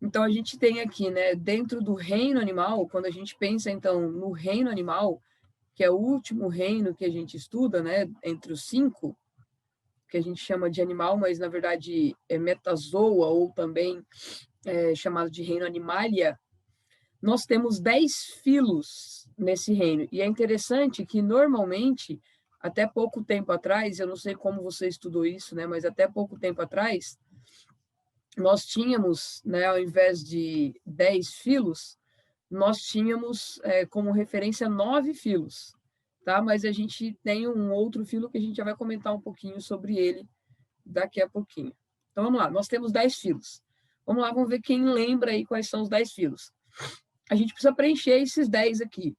Então, a gente tem aqui, né, dentro do reino animal, quando a gente pensa, então, no reino animal, que é o último reino que a gente estuda, né, entre os 5, que a gente chama de animal, mas, na verdade, é metazoa, ou também chamado de reino animalia, nós temos 10 filos nesse reino. E é interessante que, normalmente, até pouco tempo atrás, eu não sei como você estudou isso, né, mas até pouco tempo atrás, nós tínhamos, né, ao invés de 10 filos, nós tínhamos como referência 9 filos, tá? Mas a gente tem um outro filo que a gente já vai comentar um pouquinho sobre ele daqui a pouquinho. Então, vamos lá, nós temos 10 filos. Vamos lá, vamos ver quem lembra aí quais são os 10 filos. A gente precisa preencher esses 10 aqui.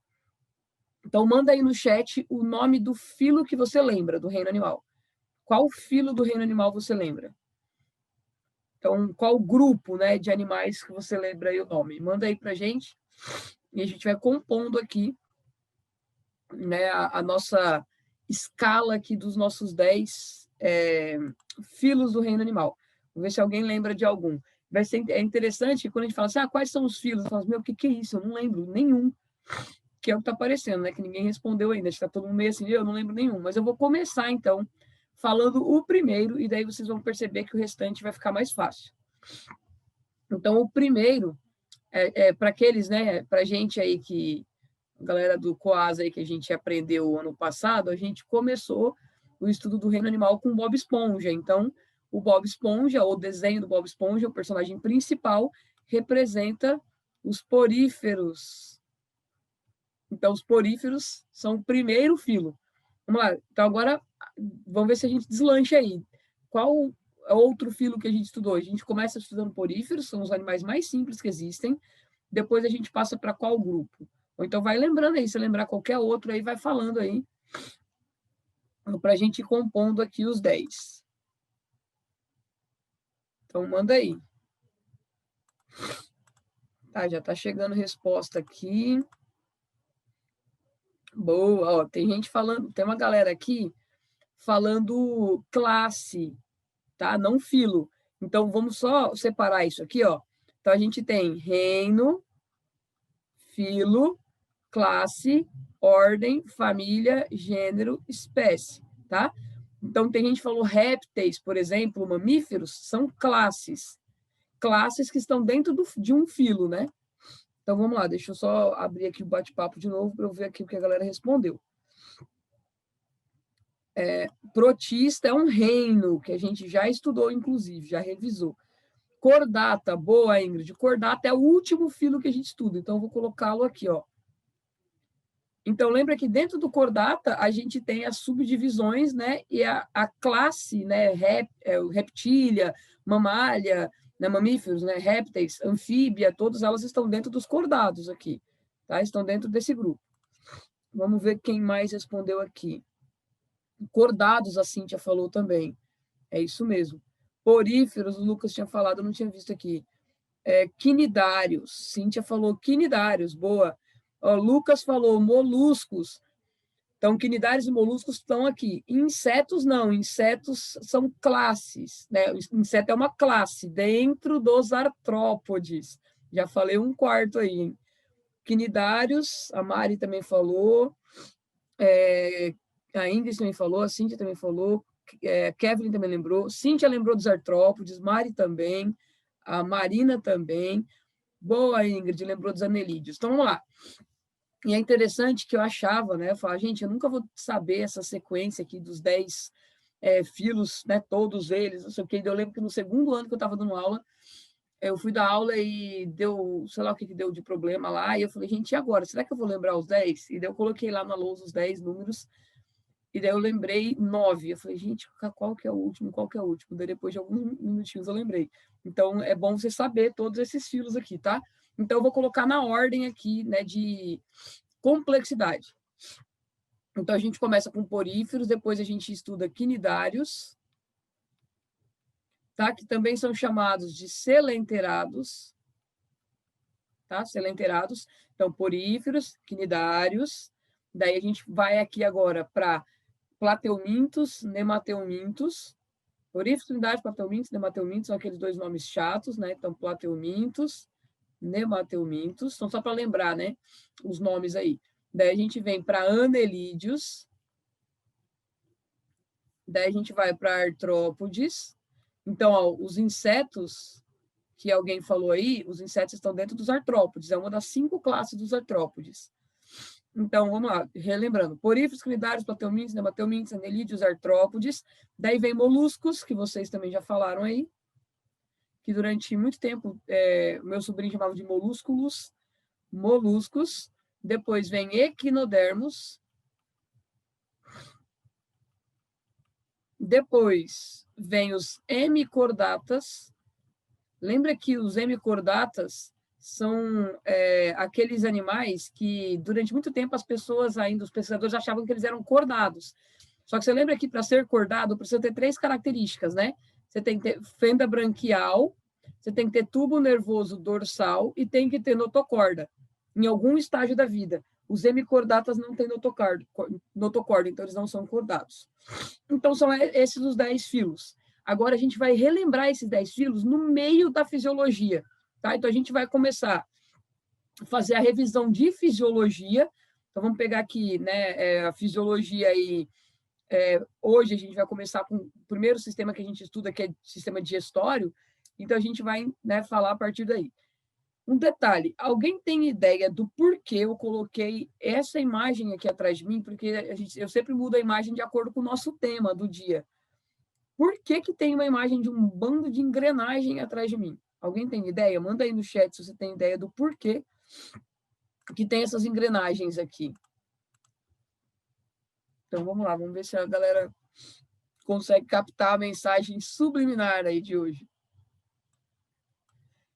Então, manda aí no chat o nome do filo que você lembra do reino animal. Qual filo do reino animal você lembra? Então, qual grupo, né, de animais que você lembra aí o nome? Manda aí pra gente e a gente vai compondo aqui, né, a nossa escala aqui dos nossos 10 filos do reino animal. Vamos ver se alguém lembra de algum. Vai ser interessante que quando a gente fala assim, quais são os filos? Eu falo, meu, o que é isso? Eu não lembro nenhum, que é o que está aparecendo, né? Que ninguém respondeu ainda. Está todo mundo meio assim, eu não lembro nenhum. Mas eu vou começar, então, falando o primeiro, e daí vocês vão perceber que o restante vai ficar mais fácil. Então, o primeiro, para aqueles, né, para a gente aí que, a galera do Coasa aí que a gente aprendeu ano passado, a gente começou o estudo do reino animal com Bob Esponja. Então, o Bob Esponja, o desenho do Bob Esponja, o personagem principal, representa os poríferos. Então, os poríferos são o primeiro filo. Vamos lá. Então, agora, vamos ver se a gente deslancha aí. Qual é outro filo que a gente estudou? A gente começa estudando poríferos, são os animais mais simples que existem. Depois a gente passa para qual grupo? Ou então vai lembrando aí, se lembrar qualquer outro aí, vai falando aí, para a gente ir compondo aqui os 10. Então, manda aí. Tá, já está chegando resposta aqui. Boa, ó, tem gente falando, tem uma galera aqui falando classe, tá? Não filo. Então, vamos só separar isso aqui, ó. Então, a gente tem reino, filo, classe, ordem, família, gênero, espécie, tá? Então, tem gente que falou répteis, por exemplo, mamíferos, são classes. Classes que estão dentro de um filo, né? Então, vamos lá, deixa eu só abrir aqui o bate-papo de novo para eu ver aqui o que a galera respondeu. Protista é um reino, que a gente já estudou, inclusive, já revisou. Cordata, boa, Ingrid. Cordata é o último filo que a gente estuda, então eu vou colocá-lo aqui, ó. Então, lembra que dentro do Cordata a gente tem as subdivisões, né? E a classe, né? Reptília, mamália, né? Mamíferos, né? Répteis, anfíbia, todas elas estão dentro dos cordados aqui, tá? Estão dentro desse grupo. Vamos ver quem mais respondeu aqui. Cordados, a Cíntia falou também. É isso mesmo. Poríferos, o Lucas tinha falado, eu não tinha visto aqui. Quinidários, Cíntia falou quinidários, boa. Lucas falou moluscos. Então, quinidários e moluscos estão aqui. Insetos, não. Insetos são classes, né? Inseto é uma classe dentro dos artrópodes. Já falei um quarto aí, hein? Quinidários, a Mari também falou. A Ingrid também falou, a Cíntia também falou. Kevin também lembrou. Cíntia lembrou dos artrópodes, Mari também. A Marina também. Boa, Ingrid, lembrou dos anelídeos. Então, vamos lá. E é interessante que eu achava, né? Eu falava, gente, eu nunca vou saber essa sequência aqui dos 10 filos, né? Todos eles, não sei o quê. Eu lembro que no segundo ano que eu estava dando aula, eu fui dar aula e deu, sei lá o que deu de problema lá, e eu falei, gente, e agora? Será que eu vou lembrar os 10? E daí eu coloquei lá na lousa os 10 números, e daí eu lembrei 9. Eu falei, gente, qual que é o último? Qual que é o último? Daí depois de alguns minutinhos eu lembrei. Então, é bom você saber todos esses filos aqui, tá? Então, eu vou colocar na ordem aqui, né, de complexidade. Então, a gente começa com poríferos, depois a gente estuda quinidários, tá? Que também são chamados de selenterados, tá? Selenterados. Então, poríferos, quinidários. Daí a gente vai aqui agora para plateumintos, nemateumintos. Poríferos, unidades, plateumintos, nemateumintos, são aqueles dois nomes chatos, né? Então, plateumintos, nemateumintos, são só para lembrar, né? Os nomes aí. Daí a gente vem para anelídeos, daí a gente vai para artrópodes. Então, ó, os insetos que alguém falou aí, os insetos estão dentro dos artrópodes, é uma das 5 classes dos artrópodes. Então, vamos lá, relembrando. Poríferos, cnidários, plateumintos, nemateumintos, anelídeos, artrópodes. Daí vem moluscos, que vocês também já falaram aí, que durante muito tempo meu sobrinho chamava de molúsculos, moluscos. Depois vem equinodermos. Depois vem os hemicordatas. Lembra que os hemicordatas são aqueles animais que, durante muito tempo, as pessoas ainda, os pesquisadores achavam que eles eram cordados. Só que você lembra que para ser cordado precisa ter 3 características, né? Você tem que ter fenda branquial, você tem que ter tubo nervoso dorsal e tem que ter notocorda, em algum estágio da vida. Os hemicordatas não têm notocorda, então eles não são cordados. Então são esses os 10 filos. Agora a gente vai relembrar esses 10 filos no meio da fisiologia, tá? Então a gente vai começar a fazer a revisão de fisiologia. Então vamos pegar aqui, né, a fisiologia aí. Hoje a gente vai começar com o primeiro sistema que a gente estuda, que é o sistema digestório. Então a gente vai, né, falar a partir daí. Um detalhe, alguém tem ideia do porquê eu coloquei essa imagem aqui atrás de mim? Porque eu sempre mudo a imagem de acordo com o nosso tema do dia. Por que que tem uma imagem de um bando de engrenagem atrás de mim? Alguém tem ideia? Manda aí no chat se você tem ideia do porquê que tem essas engrenagens aqui. Então, vamos lá, vamos ver se a galera consegue captar a mensagem subliminar aí de hoje.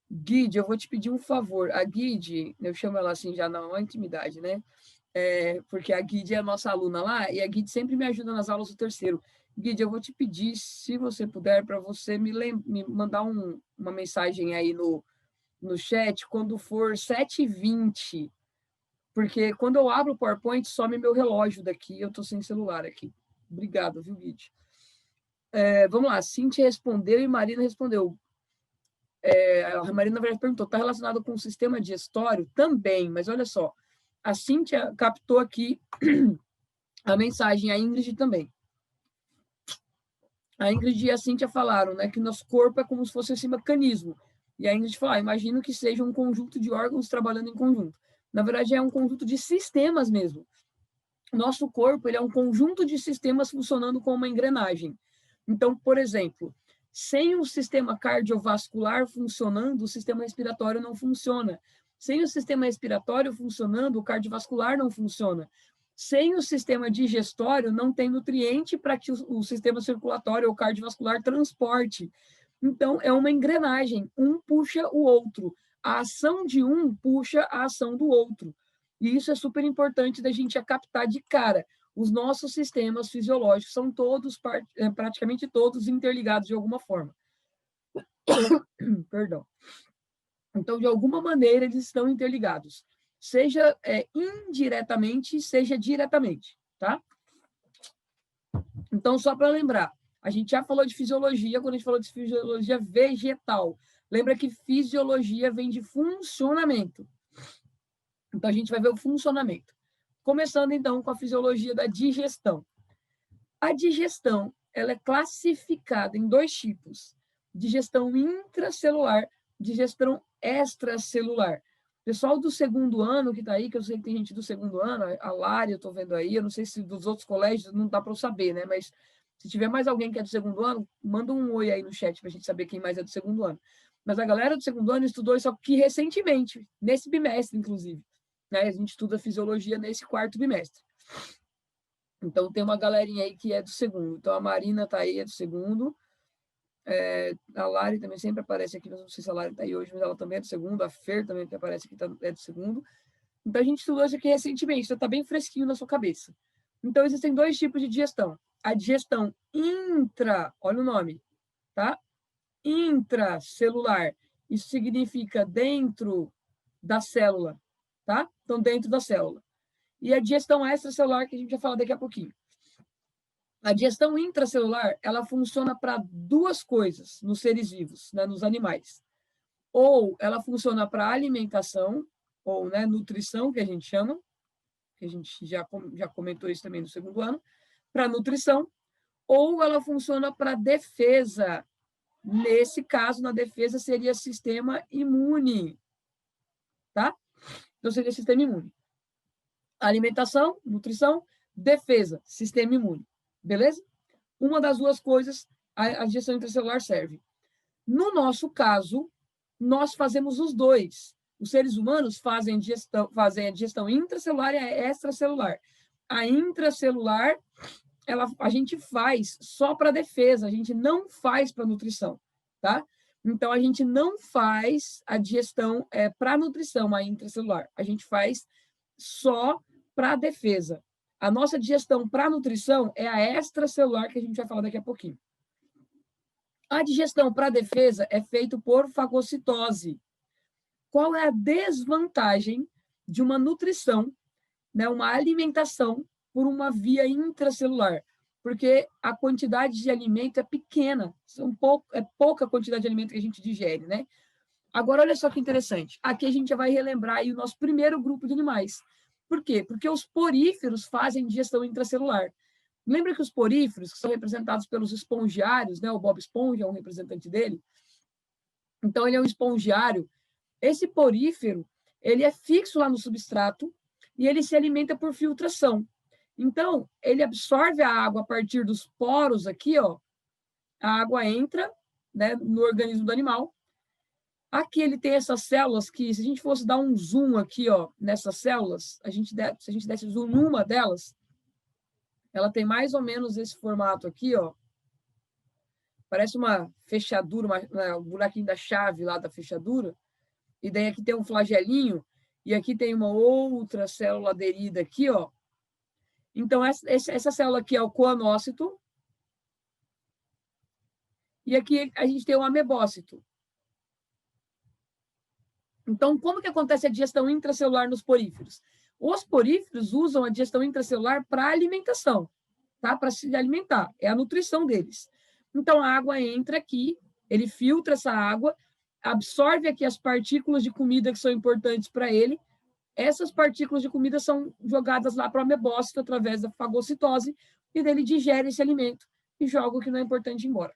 Guide, eu vou te pedir um favor. A Guide, eu chamo ela assim já na intimidade, né? Porque a Guide é a nossa aluna lá, e a Guide sempre me ajuda nas aulas do terceiro. Guide, eu vou te pedir, se você puder, para você me mandar uma mensagem aí no chat quando for 7h20, porque quando eu abro o PowerPoint, some meu relógio daqui, eu estou sem celular aqui. Obrigado, viu, Guide? Vamos lá, Cíntia respondeu e Marina respondeu. A Marina, na verdade, perguntou, está relacionado com o sistema digestório? Também, mas olha só, a Cíntia captou aqui a mensagem, a Ingrid também. A Ingrid e a Cíntia falaram, né, que nosso corpo é como se fosse esse mecanismo. E a Ingrid falou, imagino que seja um conjunto de órgãos trabalhando em conjunto. Na verdade, é um conjunto de sistemas mesmo. Nosso corpo ele é um conjunto de sistemas funcionando como uma engrenagem. Então, por exemplo, sem o sistema cardiovascular funcionando, o sistema respiratório não funciona. Sem o sistema respiratório funcionando, o cardiovascular não funciona. Sem o sistema digestório, não tem nutriente para que o sistema circulatório ou cardiovascular transporte. Então, é uma engrenagem, um puxa o outro. A ação de um puxa a ação do outro. E isso é super importante da gente captar de cara. Os nossos sistemas fisiológicos são todos, praticamente todos, interligados de alguma forma. Perdão. Então, de alguma maneira, eles estão interligados. Seja indiretamente, seja diretamente, tá? Então, só para lembrar, a gente já falou de fisiologia, quando a gente falou de fisiologia vegetal. Lembra que fisiologia vem de funcionamento. Então, a gente vai ver o funcionamento. Começando, então, com a fisiologia da digestão. A digestão, ela é classificada em 2 tipos. Digestão intracelular, digestão extracelular. Pessoal do segundo ano que está aí, que eu sei que tem gente do segundo ano, a Lari, eu estou vendo aí, eu não sei se dos outros colégios não dá para eu saber, né? Mas se tiver mais alguém que é do segundo ano, manda um oi aí no chat para a gente saber quem mais é do segundo ano. Mas a galera do segundo ano estudou isso aqui recentemente, nesse bimestre, inclusive. Né? A gente estuda fisiologia nesse 4º bimestre. Então, tem uma galerinha aí que é do segundo. Então, a Marina está aí, é do segundo. A Lari também sempre aparece aqui, não sei se a Lari está aí hoje, mas ela também é do segundo. A Fer também que aparece aqui é do segundo. Então, a gente estudou isso aqui recentemente, então está bem fresquinho na sua cabeça. Então, existem 2 tipos de digestão. A digestão olha o nome, tá? Intracelular. Isso significa dentro da célula, tá? Então, dentro da célula. E a digestão extracelular, que a gente vai falar daqui a pouquinho. A digestão intracelular, ela funciona para duas coisas nos seres vivos, né, nos animais. Ou ela funciona para alimentação, ou né, nutrição, que a gente chama, que a gente já comentou isso também no segundo ano, para nutrição, ou ela funciona para defesa. Nesse caso, na defesa, seria sistema imune, tá? Então, seria sistema imune. Alimentação, nutrição, defesa, sistema imune. Beleza? Uma das duas coisas a digestão intracelular serve. No nosso caso, nós fazemos os dois. Os seres humanos fazem a digestão intracelular e a extracelular. A intracelular, a gente faz só para defesa, a gente não faz para nutrição, tá? Então, a gente não faz a digestão para nutrição, a intracelular. A gente faz só para defesa. A nossa digestão para nutrição é a extracelular, que a gente vai falar daqui a pouquinho. A digestão para defesa é feita por fagocitose. Qual é a desvantagem de uma nutrição, né, uma alimentação por uma via intracelular? Porque a quantidade de alimento é pequena, é pouca quantidade de alimento que a gente digere, né? Agora, olha só que interessante. Aqui a gente já vai relembrar aí o nosso primeiro grupo de animais. Por quê? Porque os poríferos fazem digestão intracelular. Lembra que os poríferos, que são representados pelos espongiários, né? O Bob Esponja é um representante dele. Então, ele é um espongiário. Esse porífero, ele é fixo lá no substrato e ele se alimenta por filtração. Então, ele absorve a água a partir dos poros aqui, ó. A água entra, né, no organismo do animal. Aqui ele tem essas células que, se a gente fosse dar um zoom aqui, ó, nessas células, se a gente desse zoom numa delas, ela tem mais ou menos esse formato aqui, ó. Parece uma fechadura, um buraquinho da chave lá da fechadura. E daí aqui tem um flagelinho, e aqui tem uma outra célula aderida aqui, ó. Então, essa célula aqui é o coanócito. E aqui a gente tem o amebócito. Então, como que acontece a digestão intracelular nos poríferos? Os poríferos usam a digestão intracelular para alimentação, tá? Para se alimentar, é a nutrição deles. Então, a água entra aqui, ele filtra essa água, absorve aqui as partículas de comida que são importantes para ele. Essas partículas de comida são jogadas lá para o amebócito através da fagocitose, e dele digere esse alimento e joga o que não é importante embora.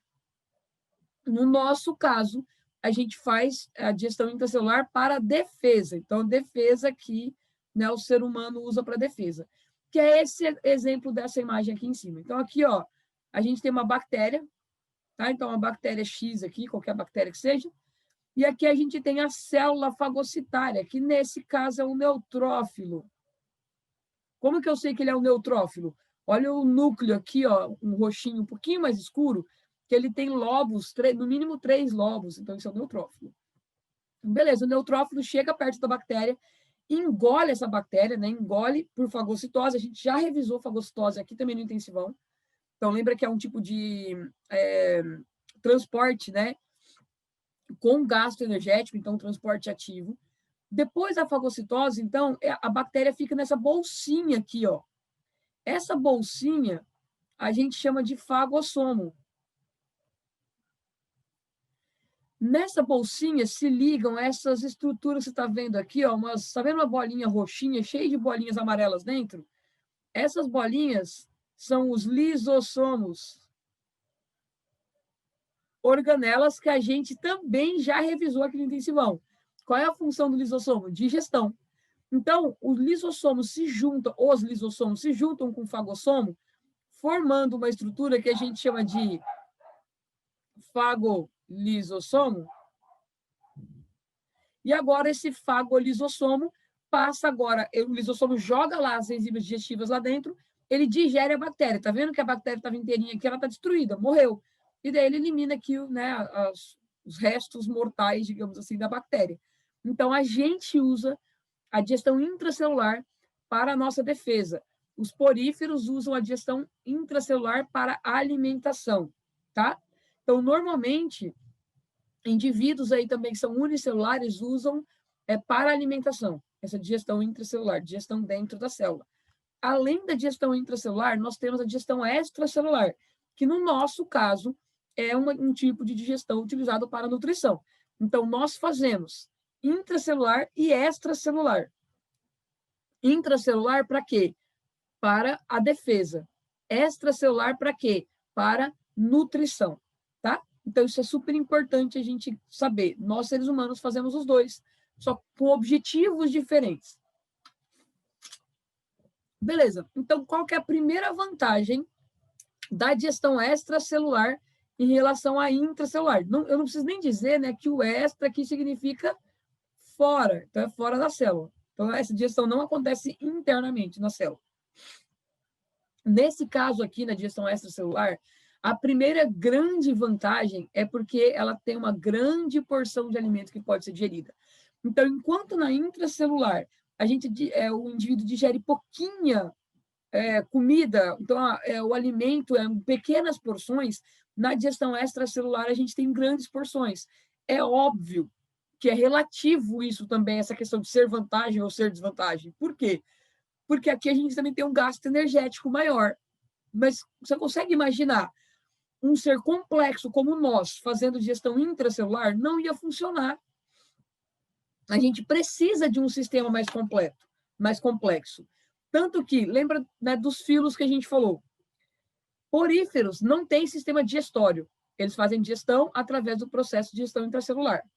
No nosso caso, a gente faz a digestão intracelular para defesa. Então, defesa que, né, o ser humano usa para defesa, que é esse exemplo dessa imagem aqui em cima. Então, aqui, ó, a gente tem uma bactéria, tá? Então, uma bactéria X aqui, qualquer bactéria que seja, e aqui a gente tem a célula fagocitária, que nesse caso é um neutrófilo. Como que eu sei que ele é um neutrófilo? Olha o núcleo aqui, ó, um roxinho um pouquinho mais escuro, que ele tem lobos, no mínimo 3 lobos, então isso é o neutrófilo. Beleza, o neutrófilo chega perto da bactéria, engole essa bactéria, né? Engole por fagocitose. A gente já revisou fagocitose aqui também no intensivão. Então, lembra que é um tipo de transporte, né? Com gasto energético, então transporte ativo. Depois da fagocitose, então, a bactéria fica nessa bolsinha aqui, ó. Essa bolsinha a gente chama de fagossomo. Nessa bolsinha se ligam essas estruturas que você está vendo aqui, ó, tá vendo uma bolinha roxinha, cheia de bolinhas amarelas dentro? Essas bolinhas são os lisossomos, organelas que a gente também já revisou aqui no intensivão. Qual é a função do lisossomo? Digestão. Então, os lisossomos se juntam com o fagossomo, formando uma estrutura que a gente chama de fagolisossomo. E agora esse fagolisossomo passa agora, o lisossomo joga lá as enzimas digestivas lá dentro, ele digere a bactéria. Tá vendo que a bactéria estava inteirinha aqui, ela está destruída, morreu. E daí ele elimina aqui, né, os restos mortais, digamos assim, da bactéria. Então, a gente usa a digestão intracelular para a nossa defesa. Os poríferos usam a digestão intracelular para a alimentação, tá? Então, normalmente, indivíduos aí também que são unicelulares usam para alimentação, essa digestão intracelular, digestão dentro da célula. além da digestão intracelular, nós temos a digestão extracelular, que no nosso caso é um tipo de digestão utilizado para nutrição. Então, nós fazemos intracelular e extracelular. Intracelular para quê? Para a defesa. Extracelular para quê? Para nutrição, tá? Então, isso é super importante a gente saber. Nós, seres humanos, fazemos os dois, só com objetivos diferentes. Beleza. Então, qual que é a primeira vantagem da digestão extracelular em relação à intracelular? Não, eu não preciso nem dizer, né, que o extra aqui significa fora, então é fora da célula. Então, essa digestão não acontece internamente na célula. Nesse caso aqui, na digestão extracelular, a primeira grande vantagem é porque ela tem uma grande porção de alimento que pode ser digerida. Então, enquanto na intracelular o indivíduo digere pouquinha comida, então o alimento é em pequenas porções, na digestão extracelular a gente tem grandes porções. É óbvio que é relativo isso também, essa questão de ser vantagem ou ser desvantagem. Por quê? Porque aqui a gente também tem um gasto energético maior. Mas você consegue imaginar um ser complexo como nós fazendo digestão intracelular? Não ia funcionar. A gente precisa de um sistema mais completo, mais complexo. Tanto que, lembra, né, dos filos que a gente falou? Poríferos não têm sistema digestório. Eles fazem digestão através do processo de digestão intracelular.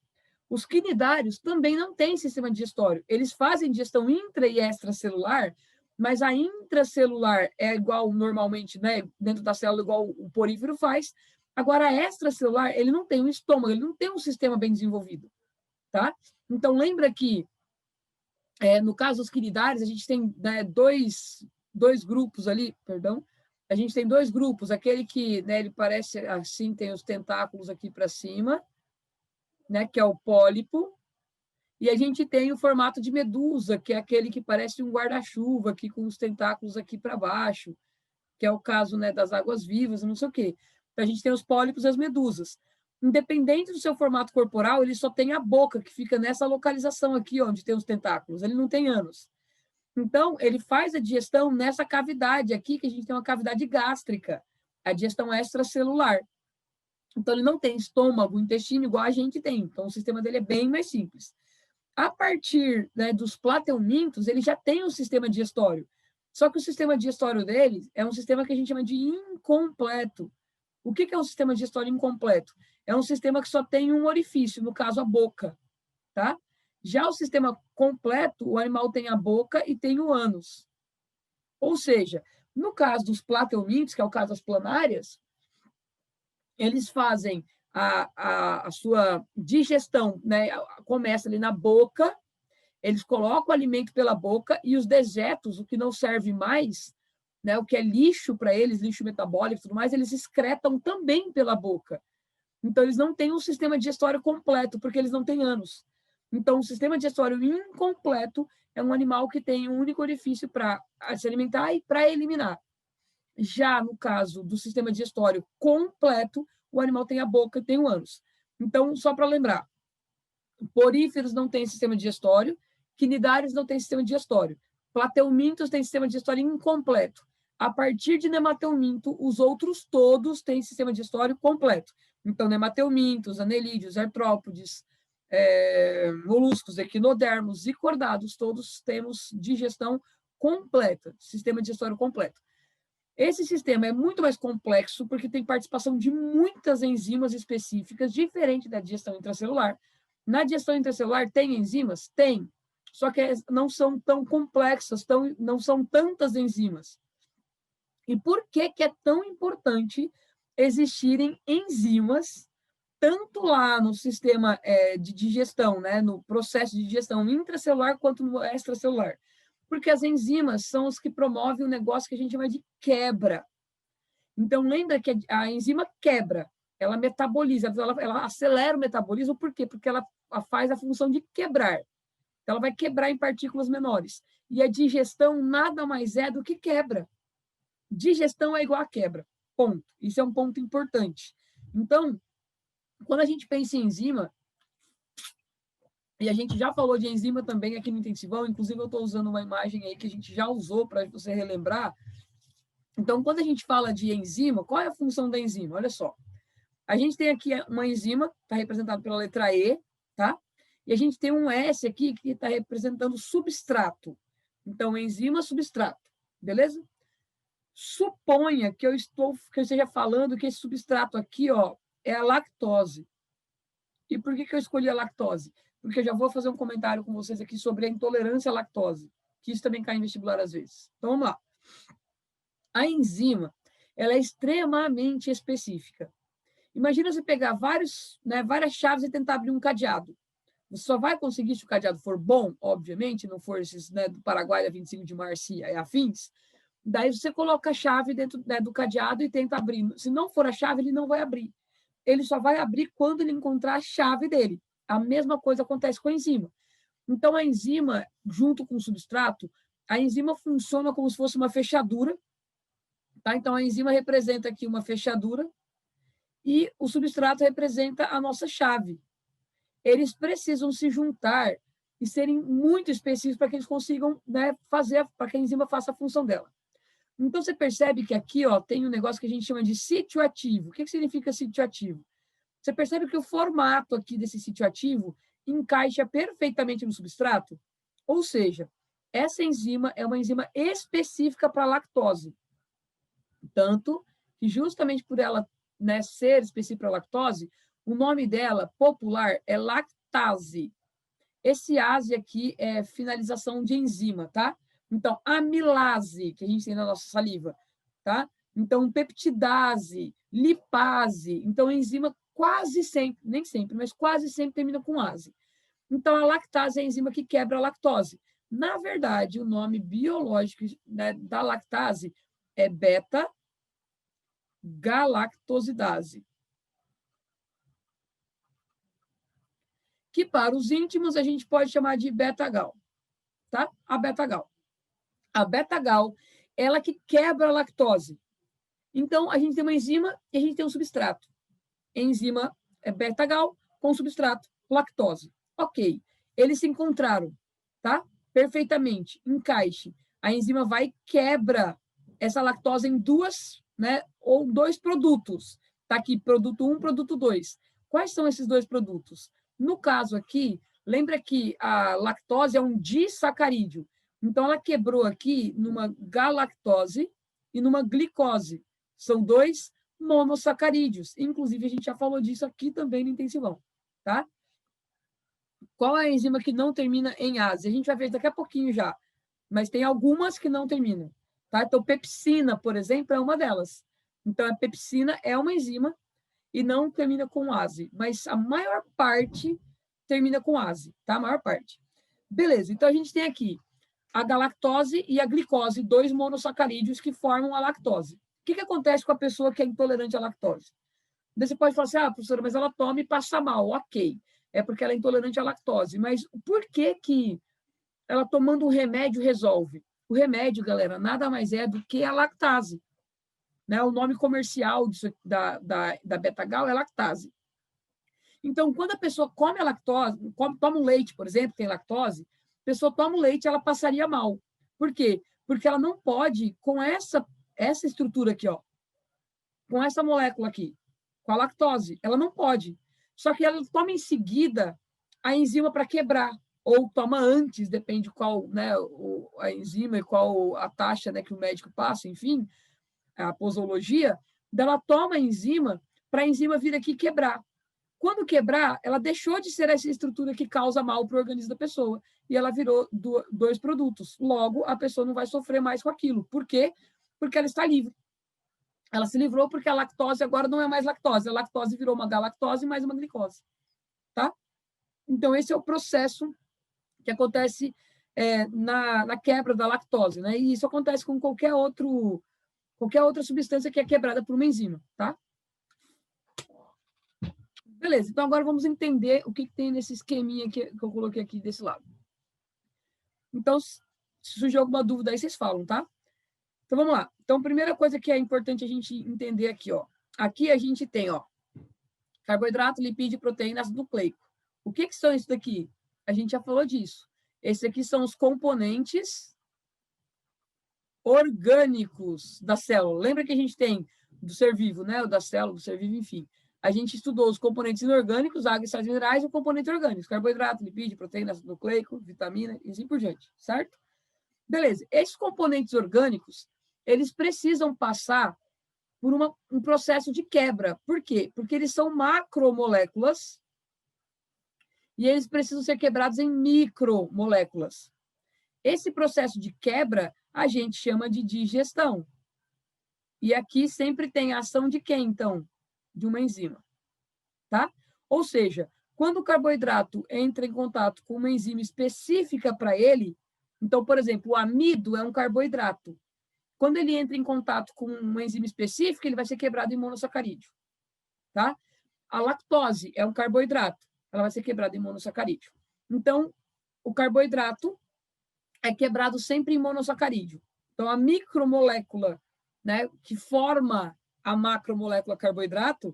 Os quinidários também não têm sistema digestório. Eles fazem digestão intra e extracelular, mas a intracelular é igual normalmente, né, dentro da célula, igual o porífero faz. Agora, a extracelular, ele não tem um estômago, ele não tem um sistema bem desenvolvido, tá? Então, lembra que, no caso dos quinidários, a gente tem, né, dois grupos ali, perdão, a gente tem dois grupos, aquele que, né, ele parece assim, tem os tentáculos aqui para cima, né, que é o pólipo, e a gente tem o formato de medusa, que é aquele que parece um guarda-chuva aqui com os tentáculos aqui para baixo, que é o caso, né, das águas-vivas, não sei o quê. Então, a gente tem os pólipos e as medusas. Independente do seu formato corporal, ele só tem a boca, que fica nessa localização aqui, onde tem os tentáculos. Ele não tem ânus. Então, ele faz a digestão nessa cavidade aqui, que a gente tem uma cavidade gástrica, a digestão extracelular. Então, ele não tem estômago, intestino, igual a gente tem. Então, o sistema dele é bem mais simples. A partir, né, dos plateumintos, ele já tem um sistema digestório. Só que o sistema digestório dele é um sistema que a gente chama de incompleto. O que é um sistema digestório incompleto? É um sistema que só tem um orifício, no caso, a boca. Tá? Já o sistema completo, o animal tem a boca e tem o ânus. Ou seja, no caso dos plateumintos, que é o caso das planárias, eles fazem a sua digestão, né? Começa ali na boca, eles colocam o alimento pela boca e os dejetos, o que não serve mais, né? O que é lixo para eles, lixo metabólico e tudo mais, eles excretam também pela boca. Então, eles não têm um sistema digestório completo, porque eles não têm ânus. Então, o sistema digestório incompleto é um animal que tem um único orifício para se alimentar e para eliminar. Já no caso do sistema digestório completo, o animal tem a boca e tem o ânus. Então, só para lembrar, poríferos não têm sistema digestório, quinidários não têm sistema digestório, plateumintos têm sistema digestório incompleto. A partir de nemateuminto, os outros todos têm sistema digestório completo. Então, nemateumintos, anelídeos, artrópodes, moluscos, equinodermos e cordados, todos temos digestão completa, sistema digestório completo. Esse sistema é muito mais complexo porque tem participação de muitas enzimas específicas, diferente da digestão intracelular. Na digestão intracelular tem enzimas? Tem, só que não são tão complexas, não são tantas enzimas. E por que é tão importante existirem enzimas, tanto lá no sistema de digestão, né, no processo de digestão intracelular, quanto no extracelular? Porque as enzimas são as que promovem um negócio que a gente chama de quebra. Então, lembra que a enzima quebra, ela metaboliza, ela acelera o metabolismo, por quê? Porque ela faz a função de quebrar. Então, ela vai quebrar em partículas menores. E a digestão nada mais é do que quebra. Digestão é igual a quebra. Ponto. Isso é um ponto importante. Então, quando a gente pensa em enzima, E a gente já falou de enzima também aqui no intensivão, inclusive eu estou usando uma imagem aí que a gente já usou para você relembrar. Então, quando a gente fala de enzima, qual é a função da enzima? Olha só, a gente tem aqui uma enzima, está representada pela letra E, tá? E a gente tem um S aqui que está representando substrato. Então, enzima, substrato, beleza? Suponha que eu esteja falando que esse substrato aqui, ó, é a lactose. E por que eu escolhi a lactose? Porque eu já vou fazer um comentário com vocês aqui sobre a intolerância à lactose, que isso também cai em vestibular às vezes. Então, vamos lá. A enzima, ela é extremamente específica. Imagina você pegar várias chaves e tentar abrir um cadeado. Você só vai conseguir se o cadeado for bom, obviamente, não for esses do Paraguai, da 25 de março e afins. Daí você coloca a chave dentro do cadeado e tenta abrir. Se não for a chave, ele não vai abrir. Ele só vai abrir quando ele encontrar a chave dele. A mesma coisa acontece com a enzima. Então, a enzima, junto com o substrato, a enzima funciona como se fosse uma fechadura. Tá? Então, a enzima representa aqui uma fechadura e o substrato representa a nossa chave. Eles precisam se juntar e serem muito específicos para que eles consigam fazer, para que a enzima faça a função dela. Então, você percebe que aqui tem um negócio que a gente chama de sítio ativo. O que significa sítio ativo? Você percebe que o formato aqui desse sítio ativo encaixa perfeitamente no substrato? Ou seja, essa enzima é uma enzima específica para a lactose. Tanto que, justamente por ela ser específica para a lactose, o nome dela, popular, é lactase. Esse ase aqui é finalização de enzima, tá? Então, amilase, que a gente tem na nossa saliva, tá? Então, peptidase, lipase. Então, a enzima quase sempre, nem sempre, mas quase sempre termina com ase. Então, a lactase é a enzima que quebra a lactose. Na verdade, o nome biológico da lactase é beta-galactosidase, que para os íntimos a gente pode chamar de beta-gal, tá? A beta-gal. A beta-gal, ela que quebra a lactose. Então, a gente tem uma enzima e a gente tem um substrato. A enzima é beta-gal com substrato, lactose. Ok. Eles se encontraram, tá? Perfeitamente. Encaixe. A enzima vai e quebra essa lactose em ou dois produtos. Tá aqui, produto 1, produto 2. Quais são esses dois produtos? No caso aqui, lembra que a lactose é um disacarídeo. Então, ela quebrou aqui numa galactose e numa glicose. São dois monossacarídeos. Inclusive, a gente já falou disso aqui também no intensivão. Tá? Qual é a enzima que não termina em ase? A gente vai ver daqui a pouquinho já. Mas tem algumas que não terminam. Tá? Então, pepsina, por exemplo, é uma delas. Então, a pepsina é uma enzima e não termina com ase. Mas a maior parte termina com ase. Tá? A maior parte. Beleza. Então, a gente tem aqui a galactose e a glicose, dois monossacarídeos que formam a lactose. O que acontece com a pessoa que é intolerante à lactose? Daí você pode falar assim, professora, mas ela toma e passa mal. Ok, é porque ela é intolerante à lactose. Mas por que ela tomando um remédio resolve? O remédio, galera, nada mais é do que a lactase. Né? O nome comercial da beta-gal é lactase. Então, quando a pessoa come a lactose, toma um leite, por exemplo, tem lactose, a pessoa toma o leite, ela passaria mal. Por quê? Porque ela não pode, com essa estrutura aqui, com essa molécula aqui, com a lactose, ela não pode. Só que ela toma em seguida a enzima para quebrar, ou toma antes, depende qual a enzima e qual a taxa que o médico passa, enfim, a posologia, ela toma a enzima para a enzima vir aqui quebrar. Quando quebrar, ela deixou de ser essa estrutura que causa mal para o organismo da pessoa e ela virou dois produtos. Logo, a pessoa não vai sofrer mais com aquilo. Por quê? Porque ela está livre. Ela se livrou porque a lactose agora não é mais lactose. A lactose virou uma galactose mais uma glicose. Tá? Então, esse é o processo que acontece na quebra da lactose. Né? E isso acontece com qualquer outra substância que é quebrada por uma enzima. Tá? Beleza, então agora vamos entender o que tem nesse esqueminha que eu coloquei aqui desse lado. Então, se surgir alguma dúvida aí, vocês falam, tá? Então, vamos lá. Então, a primeira coisa que é importante a gente entender aqui, Aqui a gente tem, carboidrato, lipídio, proteína, ácido nucleico. O que são isso daqui? A gente já falou disso. Esses aqui são os componentes orgânicos da célula. Lembra que a gente tem do ser vivo, né? O da célula, do ser vivo, enfim. A gente estudou os componentes inorgânicos, água e sais minerais, e o componente orgânico, carboidrato, lipídio, proteína, ácido nucleico, vitamina e assim por diante, certo? Beleza. Esses componentes orgânicos, eles precisam passar por um processo de quebra. Por quê? Porque eles são macromoléculas e eles precisam ser quebrados em micromoléculas. Esse processo de quebra a gente chama de digestão. E aqui sempre tem a ação de quem, então? De uma enzima, tá? Ou seja, quando o carboidrato entra em contato com uma enzima específica para ele, então, por exemplo, o amido é um carboidrato. Quando ele entra em contato com uma enzima específica, ele vai ser quebrado em monossacarídeo, tá? A lactose é um carboidrato, ela vai ser quebrada em monossacarídeo. Então, o carboidrato é quebrado sempre em monossacarídeo. Então, a micromolécula, né, que forma a macromolécula carboidrato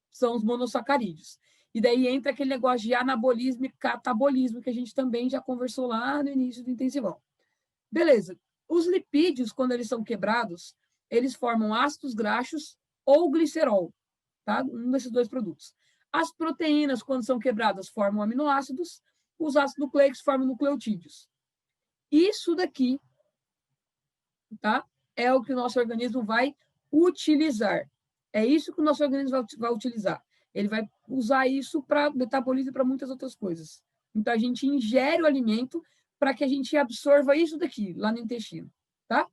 são os monossacarídeos. E daí entra aquele negócio de anabolismo e catabolismo, que a gente também já conversou lá no início do intensivão. Beleza. Os lipídios, quando eles são quebrados, eles formam ácidos graxos ou glicerol, tá? Um desses dois produtos. As proteínas, quando são quebradas, formam aminoácidos. Os ácidos nucleicos formam nucleotídeos. Isso daqui, tá? É o que o nosso organismo vai utilizar. É isso que o nosso organismo vai utilizar. Ele vai usar isso para metabolismo e para muitas outras coisas. Então, a gente ingere o alimento para que a gente absorva isso daqui, lá no intestino, tá?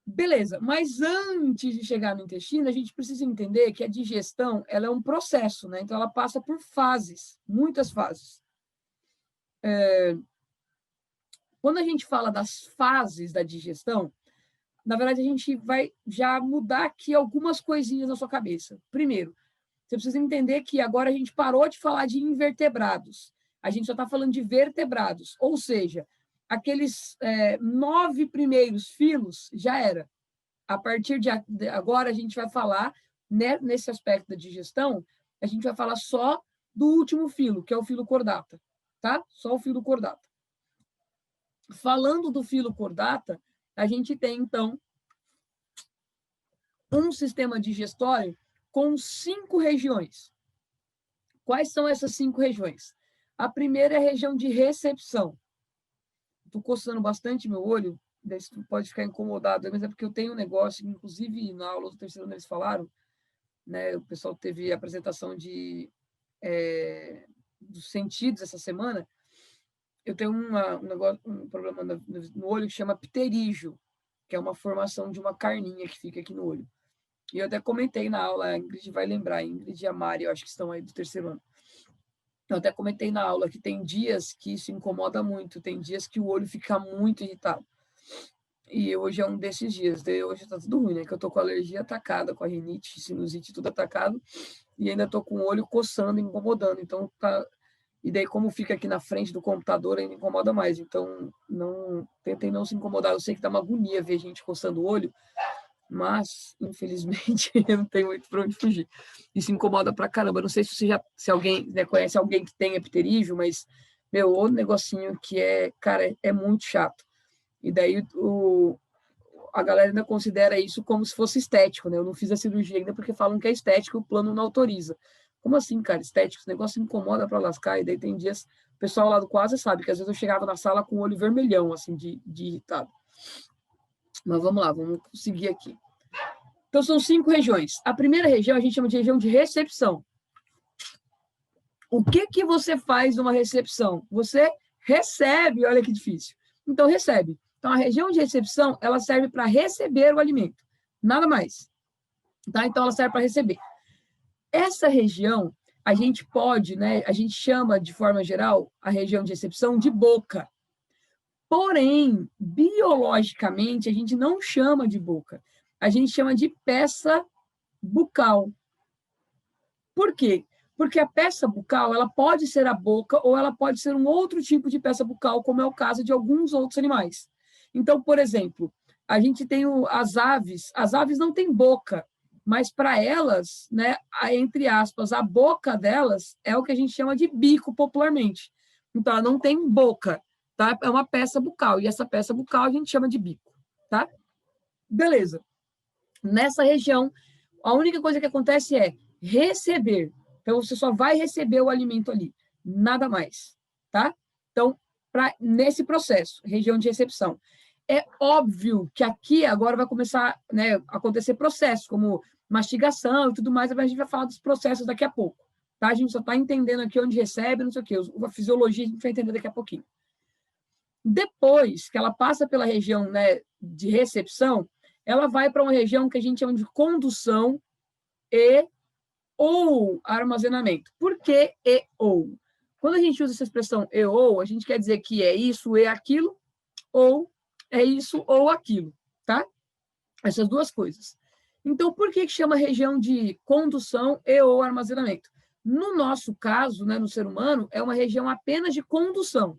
Beleza, mas antes de chegar no intestino, a gente precisa entender que a digestão, ela é um processo, né? Então, ela passa por fases, muitas fases. Quando a gente fala das fases da digestão, na verdade, a gente vai já mudar aqui algumas coisinhas na sua cabeça. Primeiro, você precisa entender que agora a gente parou de falar de invertebrados. A gente só está falando de vertebrados. Ou seja, aqueles 9 primeiros filos já era. A partir de agora, a gente vai falar, né, nesse aspecto da digestão, a gente vai falar só do último filo, que é o filo cordata. Tá? Só o filo cordata. Falando do filo cordata, a gente tem, então, um sistema digestório com 5 regiões. Quais são essas 5 regiões? A primeira é a região de recepção. Estou coçando bastante meu olho, daí você pode ficar incomodado, mas é porque eu tenho um negócio, inclusive na aula do terceiro ano eles falaram, né, o pessoal teve a apresentação dos sentidos essa semana. Eu tenho um problema no olho que chama pterígio, que é uma formação de uma carninha que fica aqui no olho. E eu até comentei na aula, a Ingrid vai lembrar, a Ingrid e a Mari, eu acho que estão aí do terceiro ano. Eu até comentei na aula que tem dias que isso incomoda muito, tem dias que o olho fica muito irritado. E hoje é um desses dias, daí hoje tá tudo ruim, né? Que eu tô com a alergia atacada, com a rinite, sinusite, tudo atacado, e ainda tô com o olho coçando, incomodando. Então, tá. E daí, como fica aqui na frente do computador, ainda incomoda mais. Então, tentem não se incomodar. Eu sei que dá uma agonia ver gente coçando o olho, mas, infelizmente, eu não tenho muito para onde fugir. Isso incomoda pra caramba. Não sei se alguém, né, conhece alguém que tem pterígio, mas, meu, outro negocinho que cara, é muito chato. E daí a galera ainda considera isso como se fosse estético, né? Eu não fiz a cirurgia ainda porque falam que é estético e o plano não autoriza. Como assim, cara? Estético? Esse negócio incomoda para lascar. E daí tem dias, o pessoal lá do quase sabe que às vezes eu chegava na sala com o olho vermelhão, assim, de irritado. Mas vamos lá, vamos seguir aqui. Então, são 5 regiões. A primeira região a gente chama de região de recepção. O que você faz numa recepção? Você recebe, olha que difícil. Então, recebe. Então, a região de recepção, ela serve para receber o alimento. Nada mais. Tá? Então, ela serve para receber. Essa região, a gente pode, né? A gente chama, de forma geral, a região de recepção de boca. Porém, biologicamente, a gente não chama de boca. A gente chama de peça bucal. Por quê? Porque a peça bucal, ela pode ser a boca ou ela pode ser um outro tipo de peça bucal, como é o caso de alguns outros animais. Então, por exemplo, a gente tem as aves não têm boca, mas para elas, né, entre aspas, a boca delas é o que a gente chama de bico popularmente. Então, ela não tem boca, tá? É uma peça bucal, e essa peça bucal a gente chama de bico, tá? Beleza. Nessa região, a única coisa que acontece é receber. Então, você só vai receber o alimento ali, nada mais, tá? Então, nesse processo, região de recepção. É óbvio que aqui agora vai começar, né, a acontecer processos, como mastigação e tudo mais, mas a gente vai falar dos processos daqui a pouco, tá? A gente só está entendendo aqui onde recebe, não sei o quê. A fisiologia a gente vai entender daqui a pouquinho. Depois que ela passa pela região, né, de recepção, ela vai para uma região que a gente chama de condução e ou armazenamento. Por que e ou? Quando a gente usa essa expressão e ou, a gente quer dizer que é isso e aquilo, ou é isso ou aquilo, tá? Essas duas coisas. Então, por que chama região de condução e ou armazenamento? No nosso caso, né, no ser humano, é uma região apenas de condução,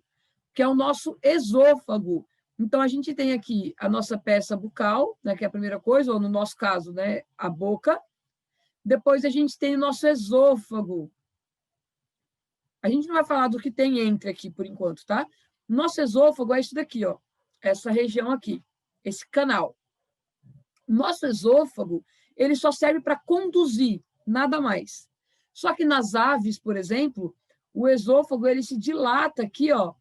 que é o nosso esôfago. Então, a gente tem aqui a nossa peça bucal, né, que é a primeira coisa, ou no nosso caso, né, a boca. Depois, a gente tem o nosso esôfago. A gente não vai falar do que tem entre aqui, por enquanto, tá? Nosso esôfago é isso daqui, ó. Essa região aqui, esse canal. Nosso esôfago, ele só serve para conduzir, nada mais. Só que nas aves, por exemplo, o esôfago, ele se dilata aqui, ó,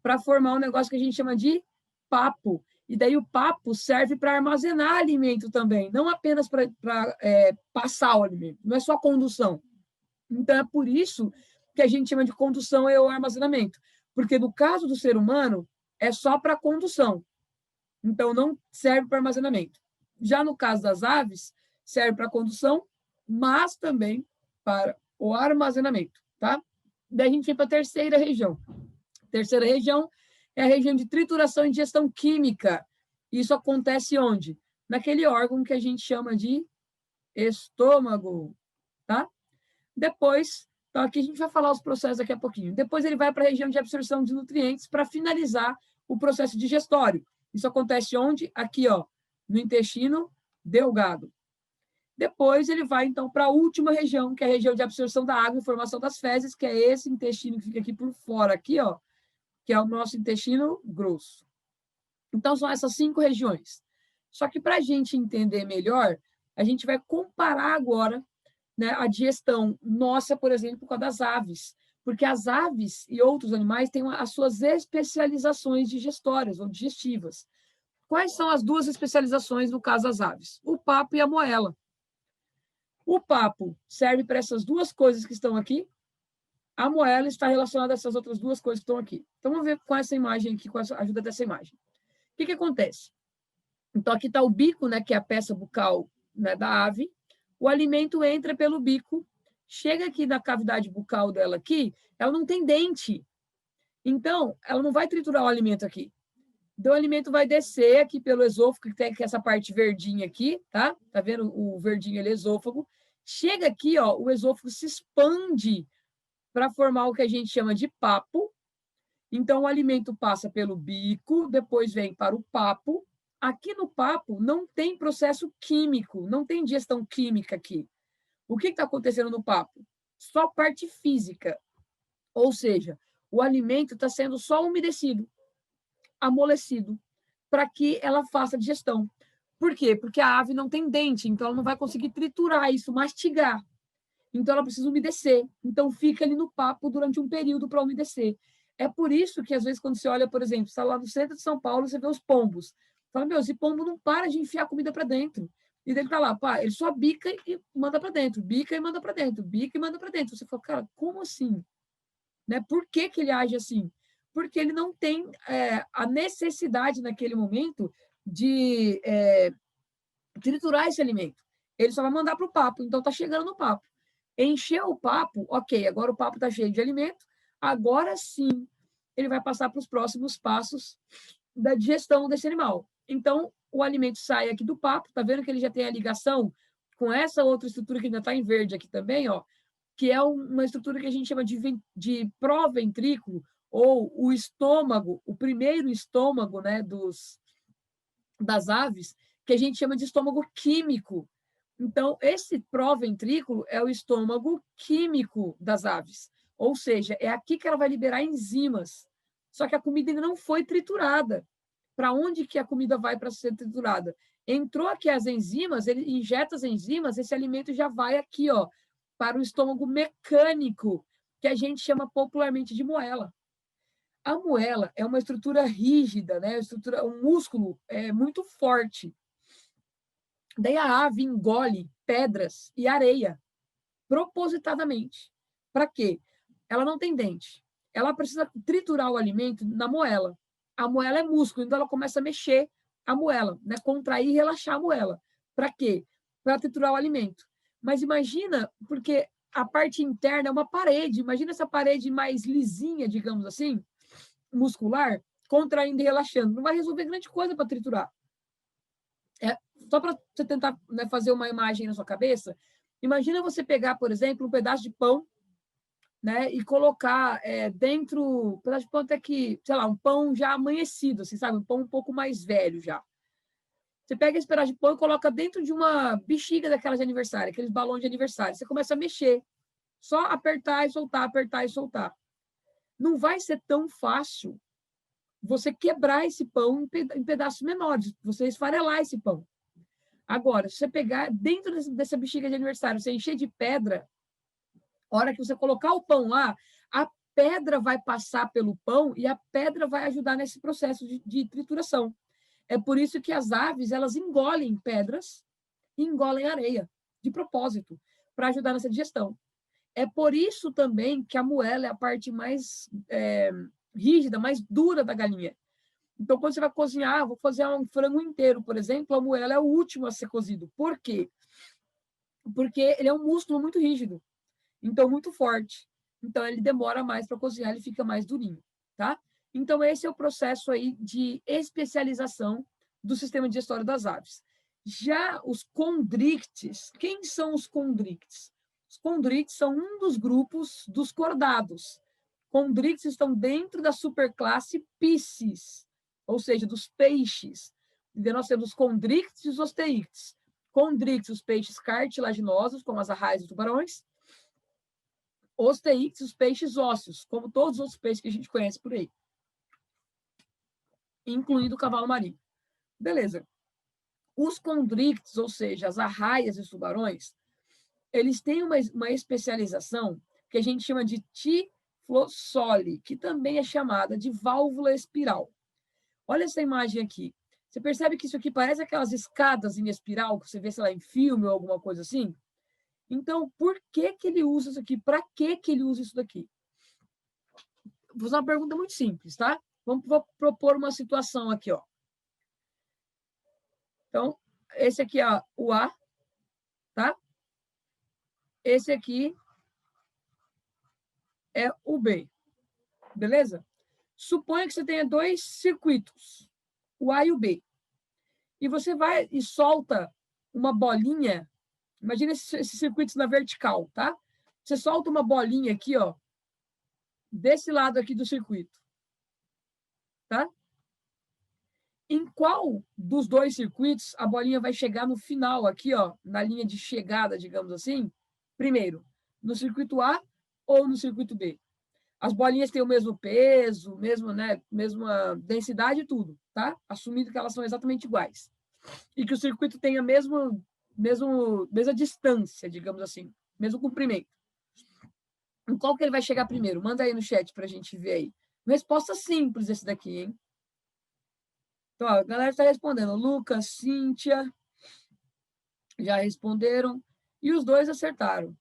para formar um negócio que a gente chama de papo. E daí o papo serve para armazenar alimento também, não apenas para passar o alimento, não é só condução. Então, é por isso que a gente chama de condução e o armazenamento. Porque no caso do ser humano, é só para condução. Então, não serve para armazenamento. Já no caso das aves, serve para condução, mas também para o armazenamento, tá? Daí a gente vem para a terceira região. Terceira região é a região de trituração e digestão química. Isso acontece onde? Naquele órgão que a gente chama de estômago, tá? Depois, então aqui a gente vai falar os processos daqui a pouquinho. Depois ele vai para a região de absorção de nutrientes para finalizar o processo digestório. Isso acontece onde? Aqui, ó, no intestino delgado. Depois ele vai, então, para a última região, que é a região de absorção da água e formação das fezes, que é esse intestino que fica aqui por fora, aqui, ó, que é o nosso intestino grosso. Então, são essas 5 regiões. Só que para a gente entender melhor, a gente vai comparar agora, né, a digestão nossa, por exemplo, com a das aves. Porque as aves e outros animais têm as suas especializações digestórias ou digestivas. Quais são as duas especializações no caso das aves? O papo e a moela. O papo serve para essas duas coisas que estão aqui. A moela está relacionada a essas outras duas coisas que estão aqui. Então, vamos ver com essa imagem aqui, com a ajuda dessa imagem. O que acontece? Então, aqui está o bico, né, que é a peça bucal, né, da ave. O alimento entra pelo bico, chega aqui na cavidade bucal dela aqui, ela não tem dente. Então, ela não vai triturar o alimento aqui. Então, o alimento vai descer aqui pelo esôfago, que tem essa parte verdinha aqui, tá? Tá vendo o verdinho ali, esôfago. Chega aqui, ó, o esôfago se expande para formar o que a gente chama de papo. Então, o alimento passa pelo bico, depois vem para o papo. Aqui no papo não tem processo químico, não tem digestão química aqui. O que está acontecendo no papo? Só parte física. Ou seja, o alimento está sendo só umedecido, amolecido, para que ela faça digestão. Por quê? Porque a ave não tem dente, então ela não vai conseguir triturar isso, mastigar. Então ela precisa umedecer. Então fica ali no papo durante um período para umedecer. É por isso que, às vezes, quando você olha, por exemplo, está lá no centro de São Paulo, você vê os pombos. Fala, meu, esse pombo não para de enfiar comida para dentro. E ele tá lá, pá, ele só bica e manda para dentro, bica e manda para dentro, bica e manda para dentro. Você fala, cara, como assim? Né? Por que que ele age assim? Porque ele não tem a necessidade naquele momento de triturar esse alimento. Ele só vai mandar para o papo, então está chegando no papo. Encheu o papo, ok, agora o papo está cheio de alimento, agora sim ele vai passar para os próximos passos da digestão desse animal. Então, o alimento sai aqui do papo, tá vendo que ele já tem a ligação com essa outra estrutura que ainda está em verde aqui também, ó, que é uma estrutura que a gente chama de proventrículo, ou o estômago, o primeiro estômago, né, das aves, que a gente chama de estômago químico. Então, esse proventrículo é o estômago químico das aves, Ou seja, é aqui que ela vai liberar enzimas. Só que a comida ainda não foi triturada. Para onde que a comida vai para ser triturada? Entrou aqui as enzimas, ele injeta as enzimas, esse alimento já vai aqui, ó, para o estômago mecânico, que a gente chama popularmente de moela. A moela é uma estrutura rígida, né? Um músculo muito forte. Daí a ave engole pedras e areia propositadamente. Para quê? Ela não tem dente. Ela precisa triturar o alimento na moela. A moela é músculo, então ela começa a mexer a moela, né? Contrair e relaxar a moela. Para quê? Para triturar o alimento. Mas imagina, porque a parte interna é uma parede, imagina essa parede mais lisinha, digamos assim, muscular, contraindo e relaxando. Não vai resolver grande coisa para triturar. Só para você tentar, né, fazer uma imagem na sua cabeça, imagina você pegar, por exemplo, um pedaço de pão, né, e colocar dentro, um pedaço de pão até que, sei lá, um pão já amanhecido, assim, sabe? Um pão um pouco mais velho já. Você pega esse pedaço de pão e coloca dentro de uma bexiga daquelas de aniversário, aqueles balões de aniversário. Você começa a mexer, só apertar e soltar, apertar e soltar. Não vai ser tão fácil você quebrar esse pão em pedaços menores, você esfarelar esse pão. Agora, se você pegar dentro dessa bexiga de aniversário, você encher de pedra, a hora que você colocar o pão lá, a pedra vai passar pelo pão e a pedra vai ajudar nesse processo de trituração. É por isso que as aves, elas engolem pedras e engolem areia, de propósito, para ajudar nessa digestão. É por isso também que a moela é a parte mais rígida, mais dura da galinha. Então, quando você vai cozinhar, vou fazer um frango inteiro, por exemplo, a moela é o último a ser cozido. Por quê? Porque ele é um músculo muito rígido, então muito forte. Então, ele demora mais para cozinhar, ele fica mais durinho, tá? Então, esse é o processo aí de especialização do sistema digestório das aves. Já os condrictes, quem são os condrictes? Os condrictes são um dos grupos dos cordados. Condrictes estão dentro da superclasse Piscis, ou seja, dos peixes. E nós temos os condrictes e os osteíctes. Condrictes, os peixes cartilaginosos, como as arraias e tubarões. Osteíctes, os peixes ósseos, como todos os outros peixes que a gente conhece por aí, incluindo o cavalo marinho. Beleza. Os condrictes, ou seja, as arraias e os tubarões, eles têm uma especialização que a gente chama de tiflossole, que também é chamada de válvula espiral. Olha essa imagem aqui. Você percebe que isso aqui parece aquelas escadas em espiral que você vê, sei lá, em filme ou alguma coisa assim? Então, por que que ele usa isso aqui? Para que que ele usa isso daqui? Vou fazer uma pergunta muito simples, tá? Vou propor uma situação aqui, ó. Então, esse aqui é o A, tá? Esse aqui é o B, beleza? Suponha que você tenha dois circuitos, o A e o B. E você vai e solta uma bolinha. Imagina esses circuitos na vertical, tá? Você solta uma bolinha aqui, ó, desse lado aqui do circuito, tá? Em qual dos dois circuitos a bolinha vai chegar no final aqui, ó, na linha de chegada, digamos assim? Primeiro, no circuito A ou no circuito B? As bolinhas têm o mesmo peso, mesma densidade e tudo, tá? Assumindo que elas são exatamente iguais. E que o circuito tem a mesma distância, digamos assim, mesmo comprimento. Em qual que ele vai chegar primeiro? Manda aí no chat para a gente ver aí. Resposta simples esse daqui, hein? Então, ó, a galera está respondendo. Lucas, Cíntia, já responderam. E os dois acertaram.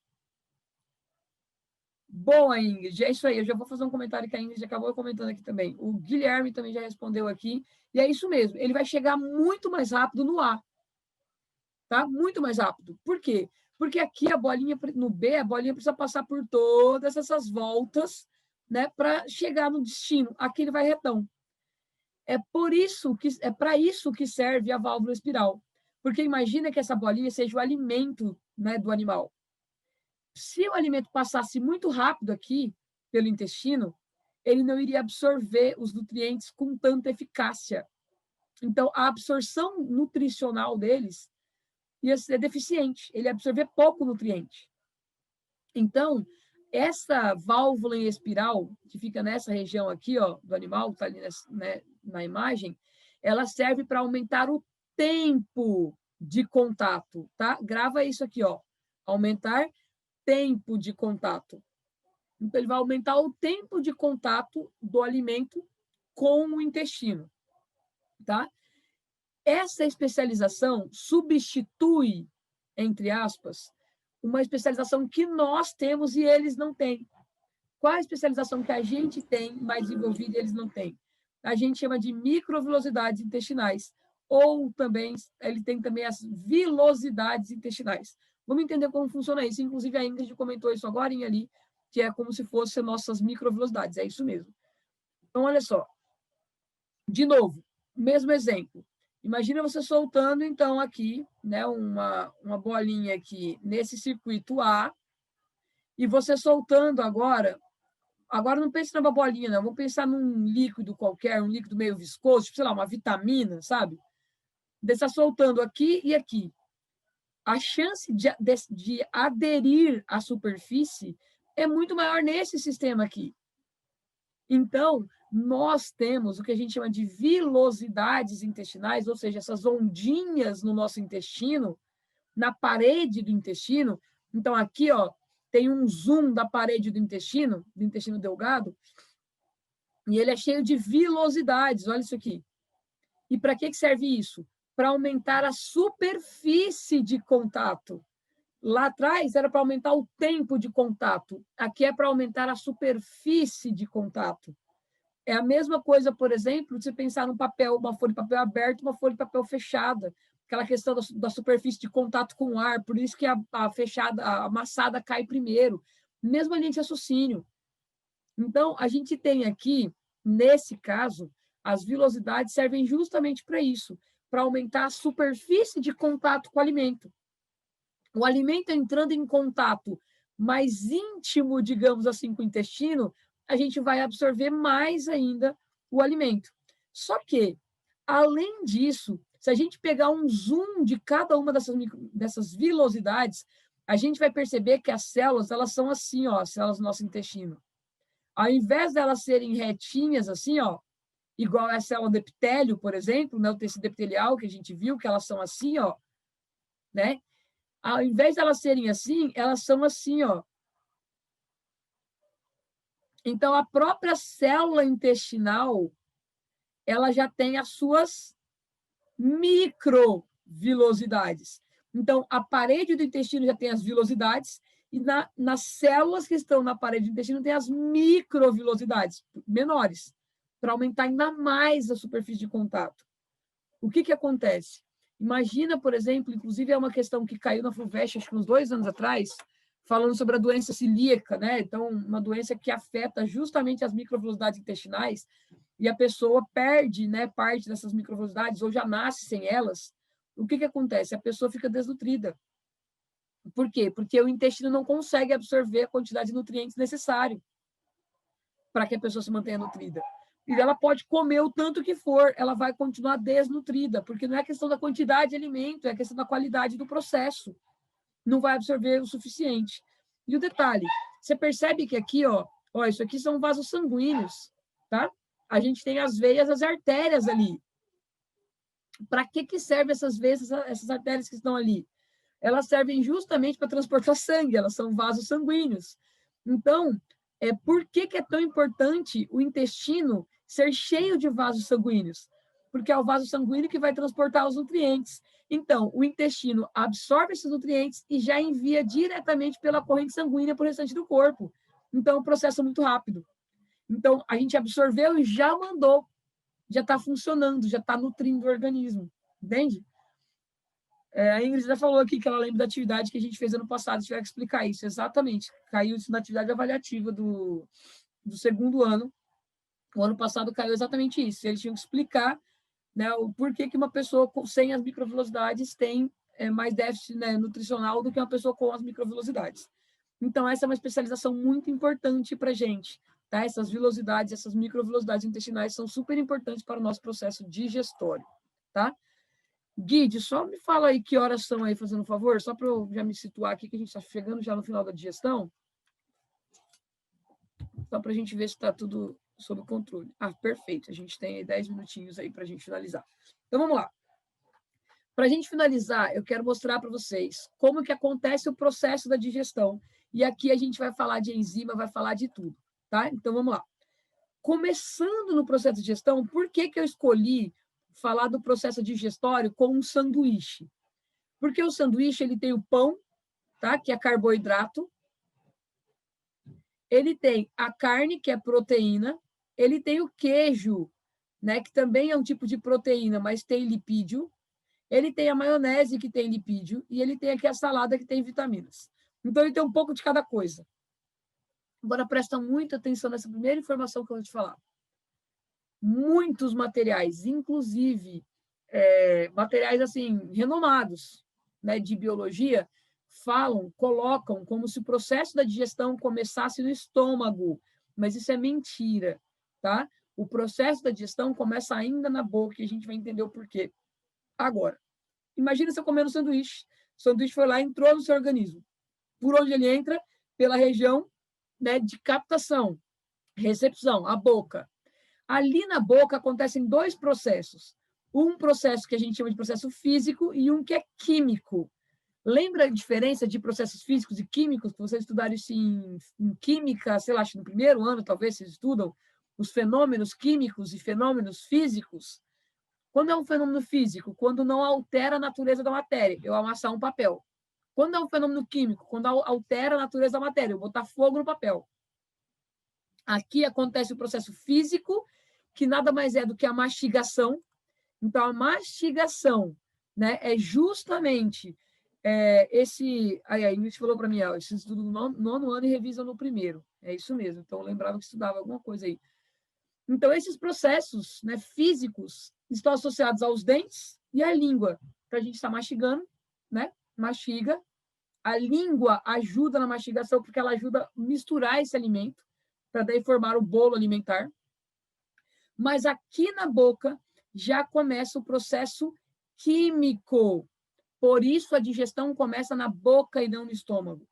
Boa, Ingrid. É isso aí. Eu já vou fazer um comentário que a Ingrid acabou comentando aqui também. O Guilherme também já respondeu aqui. E é isso mesmo. Ele vai chegar muito mais rápido no A. Tá? Muito mais rápido. Por quê? Porque aqui a bolinha, no B, a bolinha precisa passar por todas essas voltas, né, para chegar no destino. Aqui ele vai retão. É para isso que serve a válvula espiral. Porque imagina que essa bolinha seja o alimento, né, do animal. Se o alimento passasse muito rápido aqui pelo intestino, ele não iria absorver os nutrientes com tanta eficácia. Então, a absorção nutricional deles ia ser deficiente, ele ia absorver pouco nutriente. Então, essa válvula em espiral, que fica nessa região aqui, ó, do animal, está ali né, na imagem, ela serve para aumentar o tempo de contato, tá? Grava isso aqui, ó. Aumentar tempo de contato. Então, ele vai aumentar o tempo de contato do alimento com o intestino, tá? Essa especialização substitui, entre aspas, uma especialização que nós temos e eles não têm. Qual a especialização que a gente tem mais desenvolvida e eles não têm? A gente chama de microvilosidades intestinais, ou também, ele tem também as vilosidades intestinais. Vamos entender como funciona isso. Inclusive, a Ingrid comentou isso agora ali, que é como se fossem nossas microvilosidades. É isso mesmo. Então, olha só. De novo, mesmo exemplo. Imagina você soltando, então, aqui, né, uma bolinha aqui nesse circuito A, e você soltando agora não pense numa bolinha, não. Vamos pensar num líquido qualquer, um líquido meio viscoso, tipo, sei lá, uma vitamina, sabe? De estar soltando aqui e aqui. A chance de aderir à superfície é muito maior nesse sistema aqui. Então, nós temos o que a gente chama de vilosidades intestinais, ou seja, essas ondinhas no nosso intestino, na parede do intestino. Então, aqui, ó, tem um zoom da parede do intestino delgado, e ele é cheio de vilosidades, olha isso aqui. E para que serve isso? Para aumentar a superfície de contato. Lá atrás era para aumentar o tempo de contato, aqui é para aumentar a superfície de contato. É a mesma coisa, por exemplo, de você pensar num papel, uma folha de papel aberta, uma folha de papel fechada. Aquela questão da superfície de contato com o ar, por isso que a fechada, a amassada cai primeiro. Mesma linha de raciocínio. Então, a gente tem aqui, nesse caso, as vilosidades servem justamente para isso, para aumentar a superfície de contato com o alimento. O alimento entrando em contato mais íntimo, digamos assim, com o intestino, a gente vai absorver mais ainda o alimento. Só que, além disso, se a gente pegar um zoom de cada uma dessas vilosidades, a gente vai perceber que as células, elas são assim, ó, as células do nosso intestino. Ao invés delas serem retinhas assim, ó, igual a célula do epitélio, por exemplo, né, o tecido epitelial que a gente viu, que elas são assim, ó, né? Ao invés de elas serem assim, elas são assim, ó. Então, a própria célula intestinal, ela já tem as suas microvilosidades. Então, a parede do intestino já tem as vilosidades e nas células que estão na parede do intestino tem as microvilosidades menores, para aumentar ainda mais a superfície de contato. O que acontece? Imagina, por exemplo, inclusive é uma questão que caiu na FUVEST, acho que uns 2 anos atrás, falando sobre a doença celíaca, né? Então, uma doença que afeta justamente as microvelocidades intestinais e a pessoa perde, né, parte dessas microvelocidades ou já nasce sem elas. O que acontece? A pessoa fica desnutrida. Por quê? Porque o intestino não consegue absorver a quantidade de nutrientes necessário para que a pessoa se mantenha nutrida. E ela pode comer o tanto que for, ela vai continuar desnutrida, porque não é questão da quantidade de alimento, é questão da qualidade do processo. Não vai absorver o suficiente. E o detalhe, você percebe que aqui, ó, isso aqui são vasos sanguíneos, tá? A gente tem as veias, as artérias ali. Para que servem essas veias, essas artérias que estão ali? Elas servem justamente para transportar sangue, elas são vasos sanguíneos. Então, por que é tão importante o intestino ser cheio de vasos sanguíneos? Porque é o vaso sanguíneo que vai transportar os nutrientes. Então, o intestino absorve esses nutrientes e já envia diretamente pela corrente sanguínea para o restante do corpo. Então, o processo é muito rápido. Então, a gente absorveu e já mandou. Já está funcionando, já está nutrindo o organismo. Entende? A Ingrid já falou aqui que ela lembra da atividade que a gente fez ano passado, tiver que explicar isso, exatamente. Caiu isso na atividade avaliativa do segundo ano. O ano passado caiu exatamente isso. Eles tinham que explicar, né, o porquê que uma pessoa sem as microvelocidades tem mais déficit, né, nutricional do que uma pessoa com as microvelocidades. Então, essa é uma especialização muito importante para a gente. Tá? Essas velocidades, essas microvelocidades intestinais são super importantes para o nosso processo digestório. Tá? Guide, só me fala aí que horas são aí, fazendo um favor, só para eu já me situar aqui, que a gente está chegando já no final da digestão. Só para a gente ver se está tudo sob controle. Ah, perfeito. A gente tem 10 minutinhos aí para a gente finalizar. Então, vamos lá. Para a gente finalizar, eu quero mostrar para vocês como que acontece o processo da digestão. E aqui a gente vai falar de enzima, vai falar de tudo, tá? Então, vamos lá. Começando no processo de digestão, por que que eu escolhi falar do processo digestório com um sanduíche? Porque o sanduíche ele tem o pão, tá? Que é carboidrato. Ele tem a carne, que é proteína. Ele tem o queijo, né? Que também é um tipo de proteína, mas tem lipídio. Ele tem a maionese, que tem lipídio. E ele tem aqui a salada, que tem vitaminas. Então, ele tem um pouco de cada coisa. Agora, presta muita atenção nessa primeira informação que eu vou te falar. Muitos materiais, inclusive materiais assim renomados, né, de biologia, colocam como se o processo da digestão começasse no estômago, mas isso é mentira, tá? O processo da digestão começa ainda na boca e a gente vai entender o porquê. Agora, imagina você comendo um sanduíche. O sanduíche foi lá e entrou no seu organismo. Por onde ele entra? Pela região, né, de captação, recepção, a boca. Ali na boca acontecem dois processos. Um processo que a gente chama de processo físico e um que é químico. Lembra a diferença de processos físicos e químicos? Que vocês estudaram isso em química, sei lá, acho que no primeiro ano, talvez, vocês estudam os fenômenos químicos e fenômenos físicos. Quando é um fenômeno físico? Quando não altera a natureza da matéria. Eu amassar um papel. Quando é um fenômeno químico? Quando altera a natureza da matéria. Eu botar fogo no papel. Aqui acontece o processo físico, que nada mais é do que a mastigação. Então, a mastigação, né, é justamente esse... Aí a Ingrid falou para mim, esse estudo no nono ano e revisa no primeiro. É isso mesmo. Então, eu lembrava que estudava alguma coisa aí. Então, esses processos, né, físicos estão associados aos dentes e à língua. Então, a gente está mastigando, né? Mastiga. A língua ajuda na mastigação porque ela ajuda a misturar esse alimento para daí formar o bolo alimentar. Mas aqui na boca já começa o processo químico. Por isso a digestão começa na boca e não no estômago.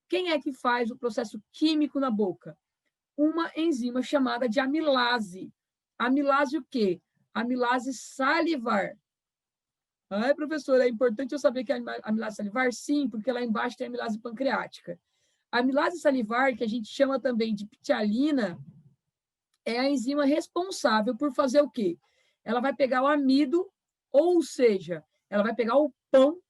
Quem é que faz o processo químico na boca? Uma enzima chamada de amilase. Amilase o quê? Amilase salivar. Ai, professor, é importante eu saber que é amilase salivar? Sim, porque lá embaixo tem a amilase pancreática. A amilase salivar, que a gente chama também de ptialina, é a enzima responsável por fazer o quê? Ela vai pegar o amido, ou seja, ela vai pegar o pão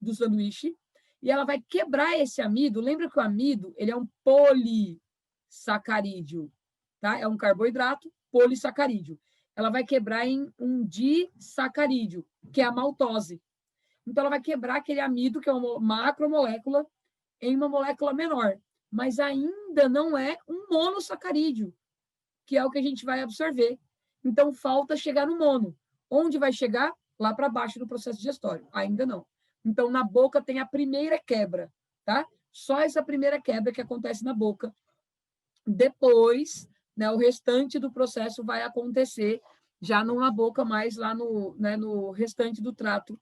do sanduíche e ela vai quebrar esse amido. Lembra que o amido ele é um polissacarídeo, tá? É um carboidrato polissacarídeo. Ela vai quebrar em um disacarídeo, que é a maltose. Então, ela vai quebrar aquele amido, que é uma macromolécula, em uma molécula menor. Mas ainda não é um monossacarídeo, que é o que a gente vai absorver. Então, falta chegar no mono. Onde vai chegar? Lá para baixo do processo digestório. Ainda não. Então, na boca tem a primeira quebra, tá? Só essa primeira quebra que acontece na boca. Depois, né, o restante do processo vai acontecer já não na boca, mas lá no restante do trato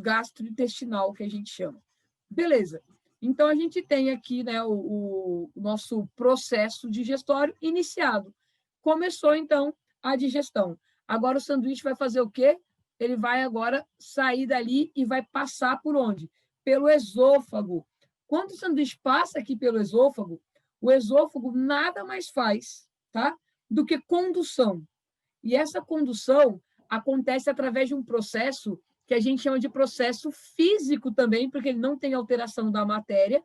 gastrointestinal, que a gente chama. Beleza. Então, a gente tem aqui, né, o nosso processo digestório iniciado. Começou, então, a digestão. Agora, o sanduíche vai fazer o quê? Ele vai agora sair dali e vai passar por onde? Pelo esôfago. Quando o sanduíche passa aqui pelo esôfago, o esôfago nada mais faz, tá? Do que condução. E essa condução acontece através de um processo que a gente chama de processo físico também, porque ele não tem alteração da matéria.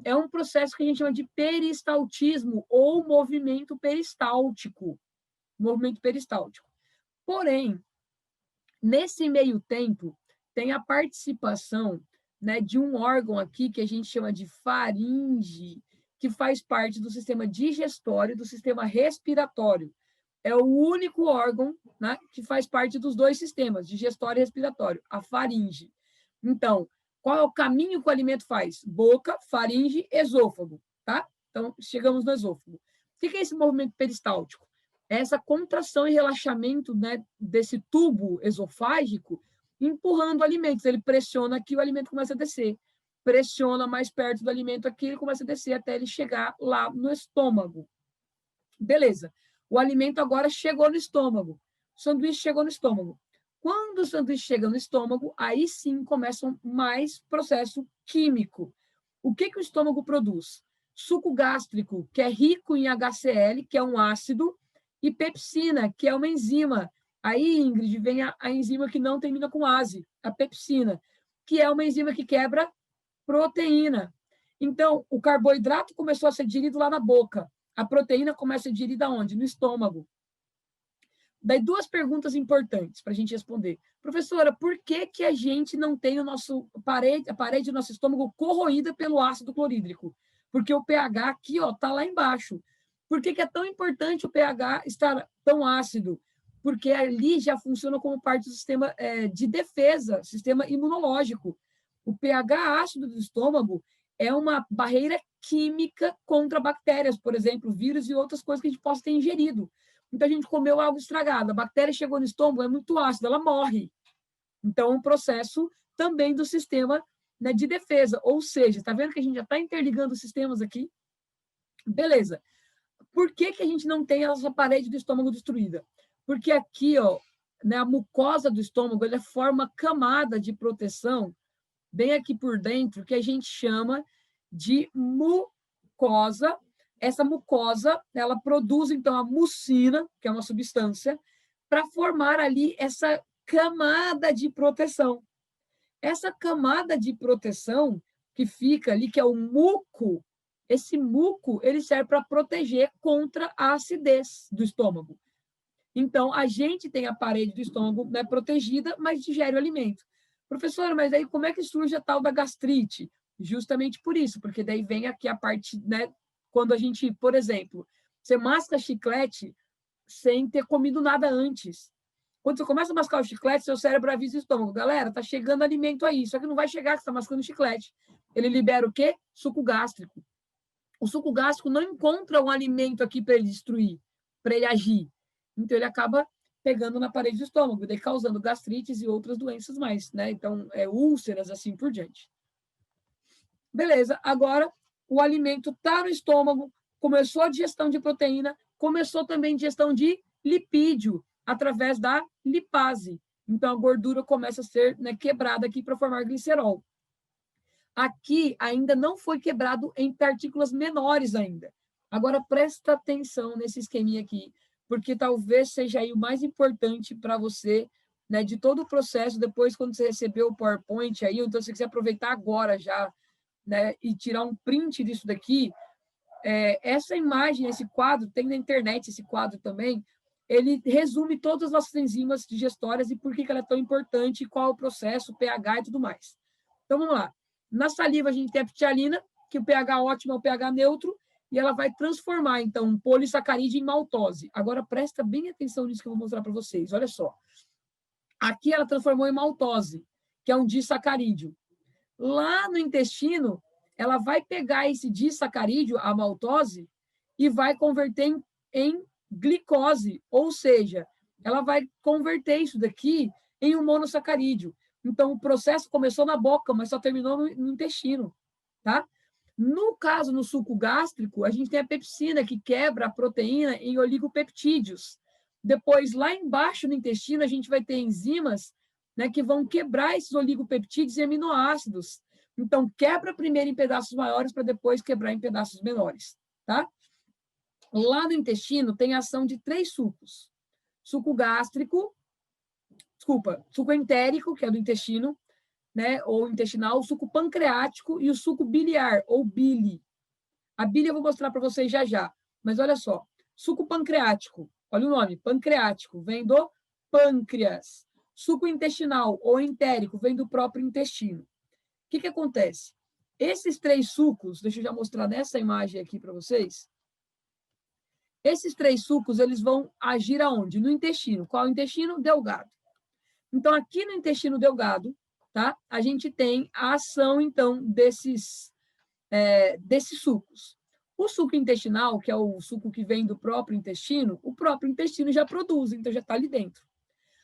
É um processo que a gente chama de peristaltismo ou movimento peristáltico. Movimento peristáltico. Porém, nesse meio tempo, tem a participação, né, de um órgão aqui que a gente chama de faringe, que faz parte do sistema digestório, do sistema respiratório. É o único órgão, né, que faz parte dos dois sistemas, digestório e respiratório, a faringe. Então, qual é o caminho que o alimento faz? Boca, faringe, esôfago, tá? Então, chegamos no esôfago. O que é esse movimento peristáltico? É essa contração e relaxamento, né, desse tubo esofágico empurrando alimentos. Ele pressiona aqui e o alimento começa a descer. pressiona mais perto do alimento aqui, ele começa a descer até ele chegar lá no estômago. Beleza. O alimento agora chegou no estômago. O sanduíche chegou no estômago. Quando o sanduíche chega no estômago, aí sim começa mais processo químico. O que o estômago produz? Suco gástrico, que é rico em HCl, que é um ácido, e pepsina, que é uma enzima. Aí, Ingrid, vem a enzima que não termina com ase, a pepsina, que é uma enzima que quebra proteína. Então, o carboidrato começou a ser digerido lá na boca. A proteína começa a ser digerida onde? No estômago. Daí, duas perguntas importantes para a gente responder. Professora, por que a gente não tem a parede do nosso estômago corroída pelo ácido clorídrico? Porque o pH aqui está lá embaixo. Por que é tão importante o pH estar tão ácido? Porque ali já funciona como parte do sistema de defesa, sistema imunológico. O pH ácido do estômago é uma barreira química contra bactérias, por exemplo, vírus e outras coisas que a gente possa ter ingerido. Então, a gente comeu algo estragado, a bactéria chegou no estômago, é muito ácida, ela morre. Então, é um processo também do sistema, né, de defesa. Ou seja, está vendo que a gente já está interligando os sistemas aqui? Beleza. Por que a gente não tem essa parede do estômago destruída? Porque aqui, né, a mucosa do estômago, ela forma camada de proteção bem aqui por dentro, que a gente chama de mucosa. Essa mucosa, ela produz, então, a mucina, que é uma substância, para formar ali essa camada de proteção. Essa camada de proteção que fica ali, que é o muco, esse muco, ele serve para proteger contra a acidez do estômago. Então, a gente tem a parede do estômago, né, protegida, mas digere o alimento. Professora, mas aí como é que surge a tal da gastrite? Justamente por isso, porque daí vem aqui a parte, né, quando a gente, por exemplo, você masca chiclete sem ter comido nada antes. Quando você começa a mascar o chiclete, seu cérebro avisa o estômago. Galera, tá chegando alimento aí. Só que não vai chegar, que você está mascando chiclete. Ele libera o quê? Suco gástrico. O suco gástrico não encontra um alimento aqui para ele destruir, para ele agir. Então, ele acaba pegando na parede do estômago, daí causando gastrites e outras doenças mais, né? Então, úlceras, assim por diante. Beleza, agora o alimento está no estômago, começou a digestão de proteína, começou também a digestão de lipídio, através da lipase. Então, a gordura começa a ser, né, quebrada aqui para formar glicerol. Aqui ainda não foi quebrado em partículas menores ainda. Agora, presta atenção nesse esqueminha aqui, porque talvez seja aí o mais importante para você, né, de todo o processo, depois quando você receber o PowerPoint aí, então se você quiser aproveitar agora já, né, e tirar um print disso daqui, essa imagem, esse quadro, tem na internet esse quadro também, ele resume todas as nossas enzimas digestórias e por que ela é tão importante, qual o processo, pH e tudo mais. Então, vamos lá. Na saliva, a gente tem a ptialina, que o pH ótimo é o pH neutro, e ela vai transformar, então, um polissacarídeo em maltose. Agora, presta bem atenção nisso que eu vou mostrar para vocês. Olha só. Aqui ela transformou em maltose, que é um disacarídeo. Lá no intestino, ela vai pegar esse disacarídeo, a maltose, e vai converter em glicose, ou seja, ela vai converter isso daqui em um monossacarídeo. Então, o processo começou na boca, mas só terminou no intestino, tá? No caso, no suco gástrico, a gente tem a pepsina, que quebra a proteína em oligopeptídeos. Depois, lá embaixo no intestino, a gente vai ter enzimas, né, que vão quebrar esses oligopeptídeos e aminoácidos. Então, quebra primeiro em pedaços maiores para depois quebrar em pedaços menores, tá? Lá no intestino tem a ação de 3 sucos. Suco gástrico, suco entérico, que é do intestino, né, ou intestinal, o suco pancreático e o suco biliar, ou bile. A bile eu vou mostrar para vocês já já. Mas olha só, suco pancreático, olha o nome, pancreático, vem do pâncreas. Suco intestinal ou entérico vem do próprio intestino. O que acontece? Esses 3 sucos, deixa eu já mostrar nessa imagem aqui para vocês. Esses 3 sucos, eles vão agir aonde? No intestino. Qual intestino? Delgado. Então, aqui no intestino delgado, tá? A gente tem a ação, então, desses sucos. O suco intestinal, que é o suco que vem do próprio intestino, o próprio intestino já produz, então já está ali dentro.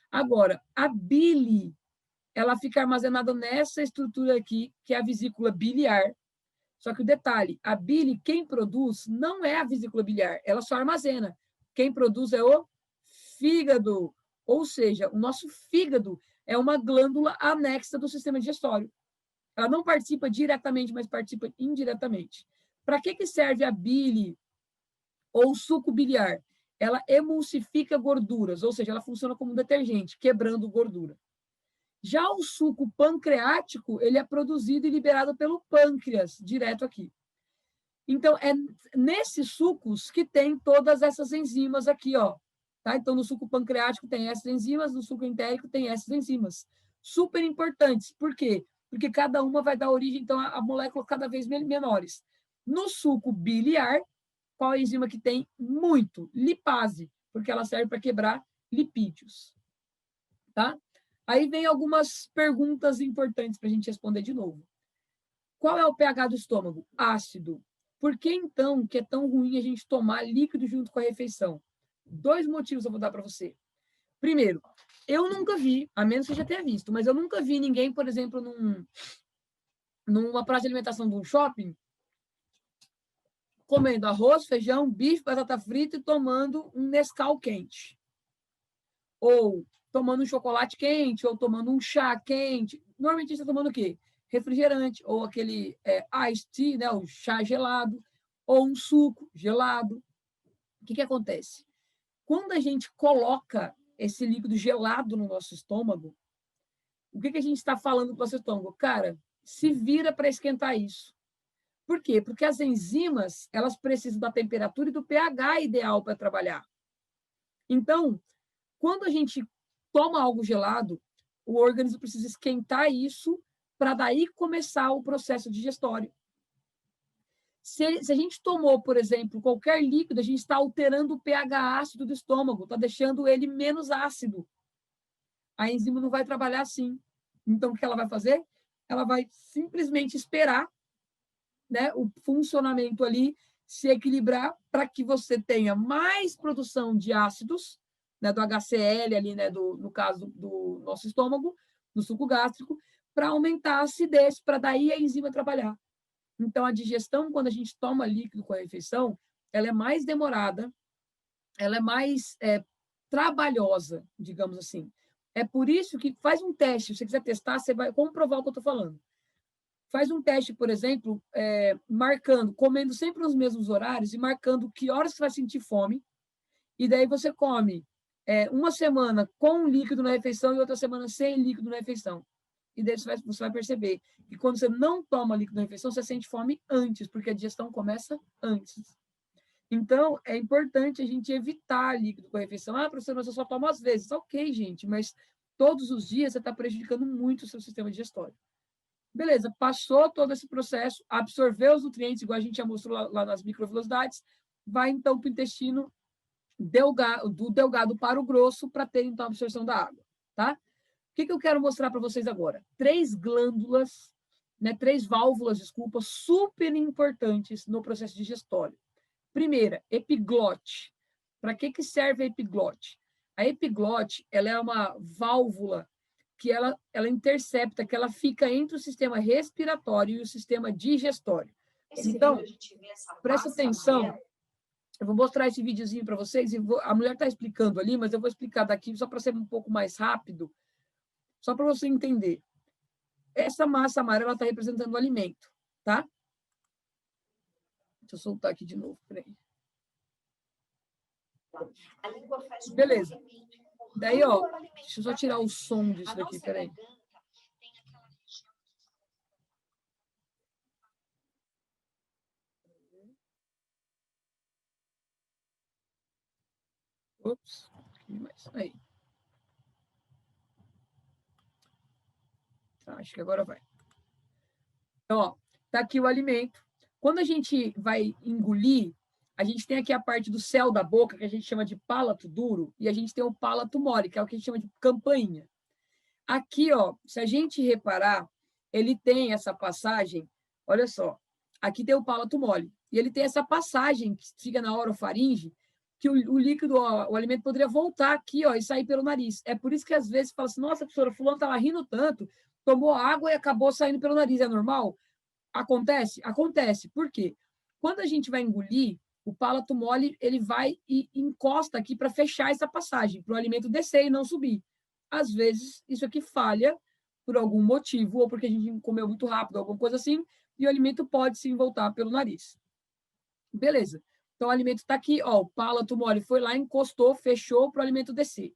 Agora, a bile, ela fica armazenada nessa estrutura aqui, que é a vesícula biliar. Só que o detalhe, a bile, quem produz, não é a vesícula biliar, ela só armazena. Quem produz é o fígado, ou seja, o nosso fígado é uma glândula anexa do sistema digestório. Ela não participa diretamente, mas participa indiretamente. Para que serve a bile ou suco biliar? Ela emulsifica gorduras, ou seja, ela funciona como um detergente, quebrando gordura. Já o suco pancreático, ele é produzido e liberado pelo pâncreas, direto aqui. Então, é nesses sucos que tem todas essas enzimas aqui, ó. Tá? Então, no suco pancreático tem essas enzimas, no suco entérico tem essas enzimas. Super importantes. Por quê? Porque cada uma vai dar origem, então, a moléculas cada vez menores. No suco biliar, qual a enzima que tem? Muito. Lipase, porque ela serve para quebrar lipídios. Tá? Aí vem algumas perguntas importantes para a gente responder de novo. Qual é o pH do estômago? Ácido. Por que, então, que é tão ruim a gente tomar líquido junto com a refeição? 2 motivos eu vou dar para você. Primeiro, eu nunca vi, a menos que você já tenha visto, mas eu nunca vi ninguém, por exemplo, numa praça de alimentação de um shopping, comendo arroz, feijão, bife, batata frita e tomando um Nescau quente. Ou tomando um chocolate quente, ou tomando um chá quente. Normalmente a gente está tomando o quê? Refrigerante, ou aquele iced tea, né? O chá gelado, ou um suco gelado. O que acontece? Quando a gente coloca esse líquido gelado no nosso estômago, o que a gente está falando para o nosso estômago? Cara, se vira para esquentar isso. Por quê? Porque as enzimas, elas precisam da temperatura e do pH ideal para trabalhar. Então, quando a gente toma algo gelado, o organismo precisa esquentar isso para daí começar o processo digestório. Se a gente tomou, por exemplo, qualquer líquido, a gente está alterando o pH ácido do estômago, está deixando ele menos ácido. A enzima não vai trabalhar assim. Então, o que ela vai fazer? Ela vai simplesmente esperar, né, o funcionamento ali se equilibrar para que você tenha mais produção de ácidos, né, do HCl ali, né, no caso do nosso estômago, do suco gástrico, para aumentar a acidez, para daí a enzima trabalhar. Então, a digestão, quando a gente toma líquido com a refeição, ela é mais demorada, ela é mais trabalhosa, digamos assim. É por isso que faz um teste. Se você quiser testar, você vai comprovar o que eu estou falando. Faz um teste, por exemplo, marcando, comendo sempre nos mesmos horários e marcando que horas você vai sentir fome. E daí você come uma semana com líquido na refeição e outra semana sem líquido na refeição. E daí você vai perceber que quando você não toma líquido na refeição, você sente fome antes, porque a digestão começa antes. Então, é importante a gente evitar líquido com a refeição. Ah, professor, mas eu só tomo às vezes. Ok, gente, mas todos os dias você está prejudicando muito o seu sistema digestório. Beleza, passou todo esse processo, absorveu os nutrientes, igual a gente já mostrou lá nas microvelocidades, vai então para o intestino do delgado para o grosso para ter então a absorção da água, tá? O que eu quero mostrar para vocês agora? 3 glândulas, né, 3 válvulas, desculpa, super importantes no processo digestório. Primeira, epiglote. Para que serve a epiglote? A epiglote, ela é uma válvula que ela intercepta, que ela fica entre o sistema respiratório e o sistema digestório. Então, presta atenção. Eu vou mostrar esse videozinho para vocês. A mulher está explicando ali, mas eu vou explicar daqui só para ser um pouco mais rápido, só para você entender. Essa massa amarela está representando o alimento, tá? Deixa eu soltar aqui de novo, peraí. Beleza. Daí, ó, deixa eu só tirar o som disso daqui, peraí. Ops, aí. Tá, acho que agora vai. Então, ó, tá aqui o alimento. Quando a gente vai engolir, a gente tem aqui a parte do céu da boca, que a gente chama de palato duro, e a gente tem o palato mole, que é o que a gente chama de campainha. Aqui, ó, se a gente reparar, ele tem essa passagem, olha só, aqui tem o palato mole, e ele tem essa passagem que fica na orofaringe, que o líquido, ó, o alimento poderia voltar aqui, ó, e sair pelo nariz. É por isso que às vezes fala assim, nossa, professora, fulano estava rindo tanto, tomou água e acabou saindo pelo nariz. É normal? Acontece? Acontece. Por quê? Quando a gente vai engolir, o palato mole, ele vai e encosta aqui para fechar essa passagem, para o alimento descer e não subir. Às vezes, isso aqui falha por algum motivo, ou porque a gente comeu muito rápido, alguma coisa assim, e o alimento pode sim voltar pelo nariz. Beleza. Então, o alimento está aqui, ó, o palato mole foi lá, encostou, fechou para o alimento descer.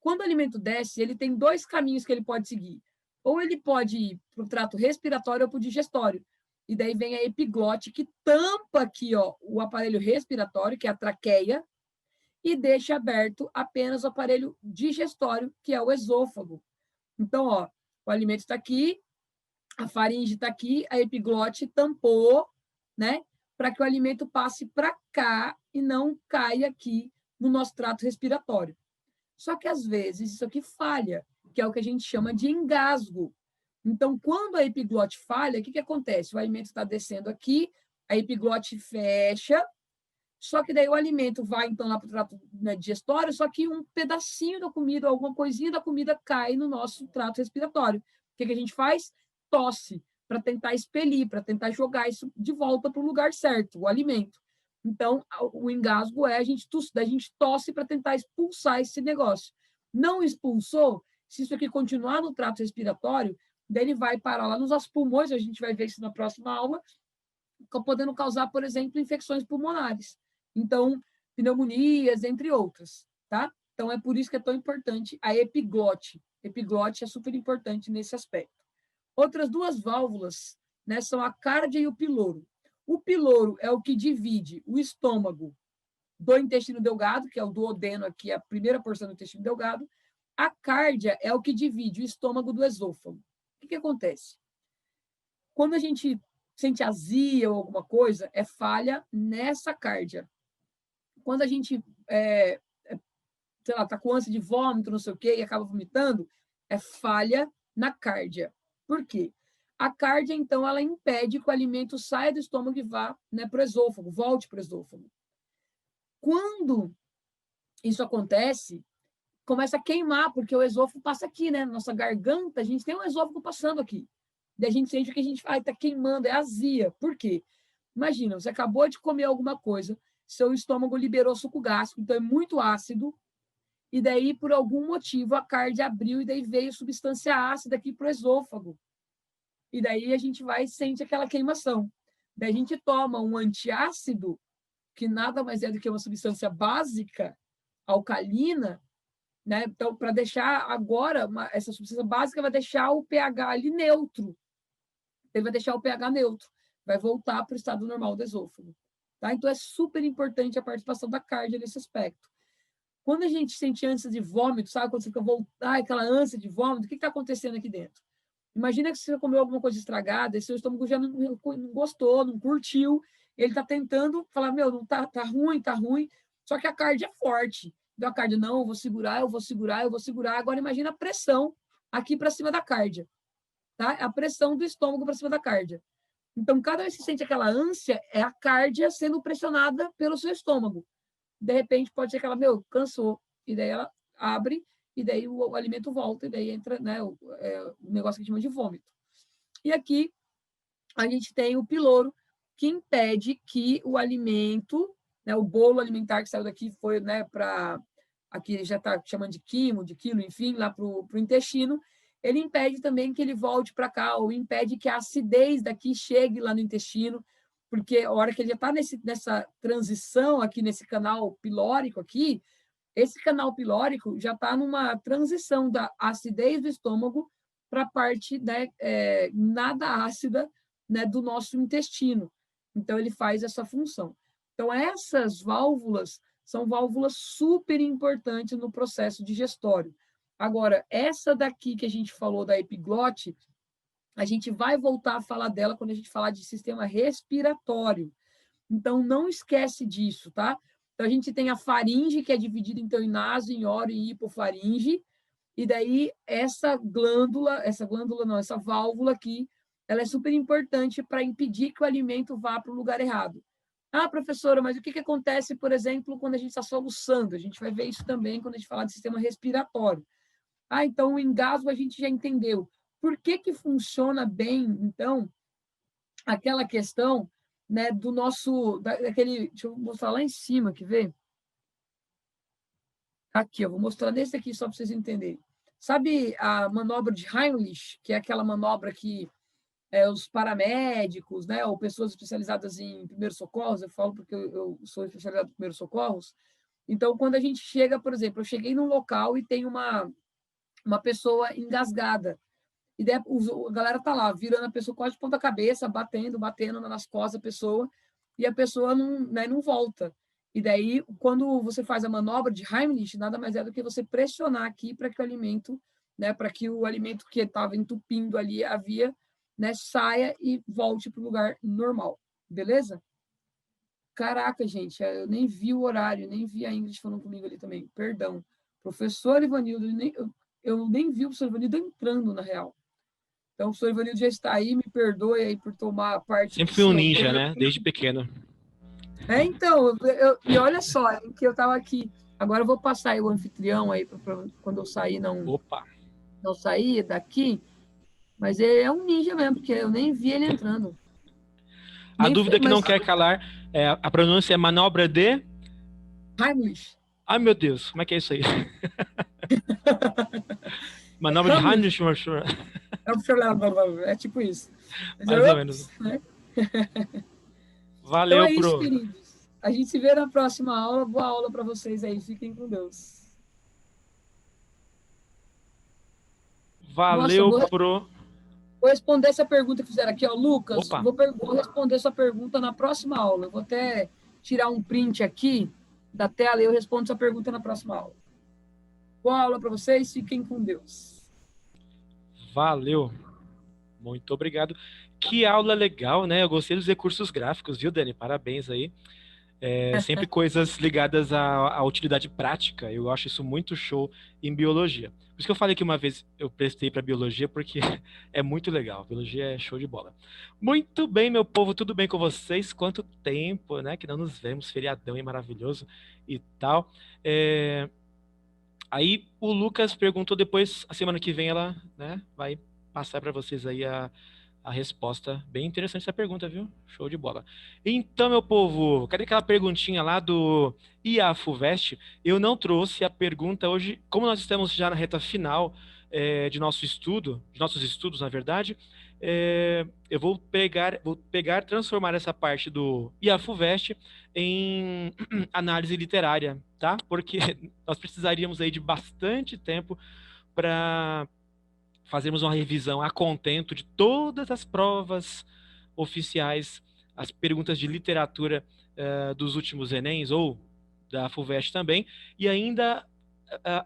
Quando o alimento desce, ele tem dois caminhos que ele pode seguir. Ou ele pode ir para o trato respiratório ou para o digestório. E daí vem a epiglote, que tampa aqui, ó, o aparelho respiratório, que é a traqueia, e deixa aberto apenas o aparelho digestório, que é o esôfago. Então, ó, o alimento está aqui, a faringe está aqui, a epiglote tampou, né? Para que o alimento passe para cá e não caia aqui no nosso trato respiratório. Só que, às vezes, isso aqui falha, que é o que a gente chama de engasgo. Então, quando a epiglote falha, o que acontece? O alimento está descendo aqui, a epiglote fecha, só que daí o alimento vai, então, lá para o trato, né, digestório, só que um pedacinho da comida, alguma coisinha da comida cai no nosso trato respiratório. O que a gente faz? Tosse, para tentar expelir, para tentar jogar isso de volta para o lugar certo, o alimento. Então, o engasgo é a gente tosse para tentar expulsar esse negócio. Não expulsou, se isso aqui continuar no trato respiratório, daí ele vai parar lá nos nossos pulmões, a gente vai ver isso na próxima aula, podendo causar, por exemplo, infecções pulmonares. Então, pneumonias, entre outras, tá? Então, é por isso que é tão importante a epiglote. Epiglote é super importante nesse aspecto. Outras duas válvulas, né, são a cárdia e o piloro. O piloro é o que divide o estômago do intestino delgado, que é o duodeno aqui, a primeira porção do intestino delgado. A cárdia é o que divide o estômago do esôfago. O que acontece? Quando a gente sente azia ou alguma coisa, é falha nessa cárdia. Quando a gente, sei lá, tá com ânsia de vômito, não sei o quê, e acaba vomitando, é falha na cárdia. Por quê? A cárdia, então, ela impede que o alimento saia do estômago e vá, né, para o esôfago, volte para o esôfago. Quando isso acontece, começa a queimar, porque o esôfago passa aqui, né? Nossa garganta, a gente tem um esôfago passando aqui. Daí a gente sente que a gente está queimando, é azia. Por quê? Imagina, você acabou de comer alguma coisa, seu estômago liberou suco gástrico, então é muito ácido, e daí, por algum motivo, a carne abriu e daí veio substância ácida aqui para o esôfago. E daí a gente vai e sente aquela queimação. Daí a gente toma um antiácido, que nada mais é do que uma substância básica, alcalina, né? Então, para deixar agora, essa substância básica vai deixar o pH ali neutro. Ele vai deixar o pH neutro, vai voltar para o estado normal do esôfago. Tá? Então, é super importante a participação da cardia nesse aspecto. Quando a gente sente ânsia de vômito, sabe? Quando você fica aquela ânsia de vômito, o que está acontecendo aqui dentro? Imagina que você comeu alguma coisa estragada e seu estômago já não gostou, não curtiu. Ele está tentando falar, meu, não tá ruim, tá ruim. Só que a cardia é forte. Então, a cardia, não, eu vou segurar, eu vou segurar, eu vou segurar. Agora, imagina a pressão aqui para cima da cardia. Tá? A pressão do estômago para cima da cardia. Então, cada vez que você sente aquela ânsia, é a cardia sendo pressionada pelo seu estômago. De repente, pode ser que ela, meu, cansou. E daí ela abre, e daí o alimento volta, e daí entra, né, o negócio que a gente chama de vômito. E aqui, a gente tem o piloro, que impede que o alimento, né, o bolo alimentar que saiu daqui foi, né, para... Aqui já está chamando de quilo, enfim, lá para o intestino. Ele impede também que ele volte para cá, ou impede que a acidez daqui chegue lá no intestino, porque a hora que ele já está nessa transição aqui, nesse canal pilórico aqui, esse canal pilórico já está numa transição da acidez do estômago para a parte, né, nada ácida, né, do nosso intestino. Então, ele faz essa função. Então, essas válvulas são válvulas super importantes no processo digestório. Agora, essa daqui que a gente falou da epiglote, a gente vai voltar a falar dela quando a gente falar de sistema respiratório. Então, não esquece disso, tá? Então, a gente tem a faringe, que é dividida então, em naso, em oro e hipofaringe, e daí essa válvula aqui, ela é super importante para impedir que o alimento vá para o lugar errado. Ah, professora, mas o que acontece, por exemplo, quando a gente está soluçando? A gente vai ver isso também quando a gente falar de sistema respiratório. Ah, então o engasgo a gente já entendeu. Por que funciona bem, então, aquela questão, né, do nosso, daquele, deixa eu mostrar lá em cima, quer ver? Aqui, eu vou mostrar nesse aqui só para vocês entenderem. Sabe a manobra de Heimlich, que é aquela manobra que os paramédicos, né, ou pessoas especializadas em primeiros socorros, eu falo porque eu sou especializado em primeiros socorros. Então, quando a gente chega, por exemplo, eu cheguei num local e tem uma pessoa engasgada, e daí a galera tá lá, virando a pessoa quase de ponta cabeça, batendo nas costas da pessoa, e a pessoa não, né, não volta. E daí, quando você faz a manobra de Heimlich, nada mais é do que você pressionar aqui para que o alimento, né, para que o alimento que estava entupindo ali a via, né, saia e volte para o lugar normal. Beleza? Caraca, gente, eu nem vi o horário, nem vi a Ingrid falando comigo ali também. Perdão. Professor Ivanildo, eu nem vi o professor Ivanildo entrando, na real. Então, o professor Ivanildo já está aí, me perdoe aí por tomar parte do Sempre fui um seu ninja, tempo. né? Desde pequeno. Então, e olha só, que eu estava aqui. Agora eu vou passar aí o anfitrião aí, pra quando eu sair, Opa! não sair daqui. Mas ele é um ninja mesmo, porque eu nem vi ele entrando. A Nem, dúvida que mas não quer calar é a pronúncia é manobra de. Heimlich. Ai, meu Deus, como é que é isso aí? Manobra de Heimlich. Heinrich. É tipo isso. Mas Mais ou menos. né? Então Valeu, é isso, pro. queridos. A gente se vê na próxima aula. Boa aula para vocês aí. Fiquem com Deus. Nossa, Valeu, pro. vou responder essa pergunta que fizeram aqui, ó. Lucas, Opa! vou responder sua pergunta na próxima aula. Eu vou até tirar um print aqui da tela e eu respondo sua pergunta na próxima aula. Boa aula para vocês. Fiquem com Deus. Valeu. Muito obrigado. Que aula legal, né? Eu gostei dos recursos gráficos, viu, Dani? Parabéns aí. Sempre coisas ligadas à utilidade prática. Eu acho isso muito show em biologia. Por isso que eu falei que uma vez eu prestei para biologia, porque é muito legal. Biologia é show de bola. Muito bem, meu povo, tudo bem com vocês? Quanto tempo, né? Que não nos vemos, feriadão e maravilhoso e tal. Aí o Lucas perguntou depois, a semana que vem ela, né, vai passar para vocês aí a resposta. Bem interessante essa pergunta, viu? Show de bola. Então, meu povo, cadê aquela perguntinha lá do IAFUVEST? Eu não trouxe a pergunta hoje, como nós estamos já na reta final de nosso estudo, de nossos estudos, na verdade, eu vou pegar, transformar essa parte do IAFUVEST em análise literária, tá? Porque nós precisaríamos aí de bastante tempo para fazermos uma revisão a contento de todas as provas oficiais, as perguntas de literatura dos últimos Enems ou da FUVEST também, e ainda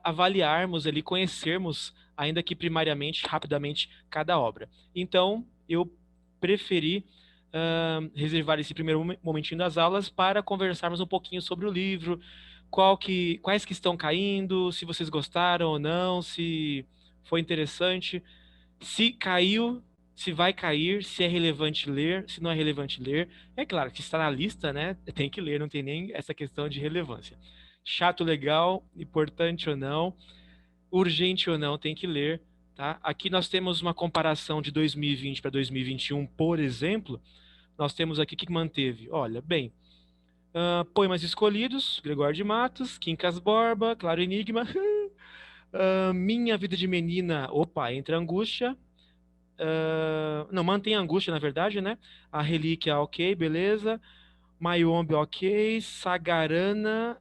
avaliarmos ali, conhecermos, ainda que primariamente, rapidamente, cada obra. Então, eu preferi reservar esse primeiro momentinho das aulas para conversarmos um pouquinho sobre o livro, quais que estão caindo, se vocês gostaram ou não, se foi interessante, se caiu, se vai cair, se é relevante ler, se não é relevante ler. É claro que está na lista, né? Tem que ler, não tem nem essa questão de relevância. Chato, legal, importante ou não, urgente ou não, tem que ler, tá? Aqui nós temos uma comparação de 2020 para 2021, por exemplo. Nós temos aqui o que manteve. Olha, bem, Poemas Escolhidos, Gregório de Matos, Quincas Borba, Claro Enigma, Minha Vida de Menina, opa, Entre Angústia, não, Mantém a Angústia, na verdade, né? A Relíquia, ok, beleza. Mayombe, ok. Sagarana,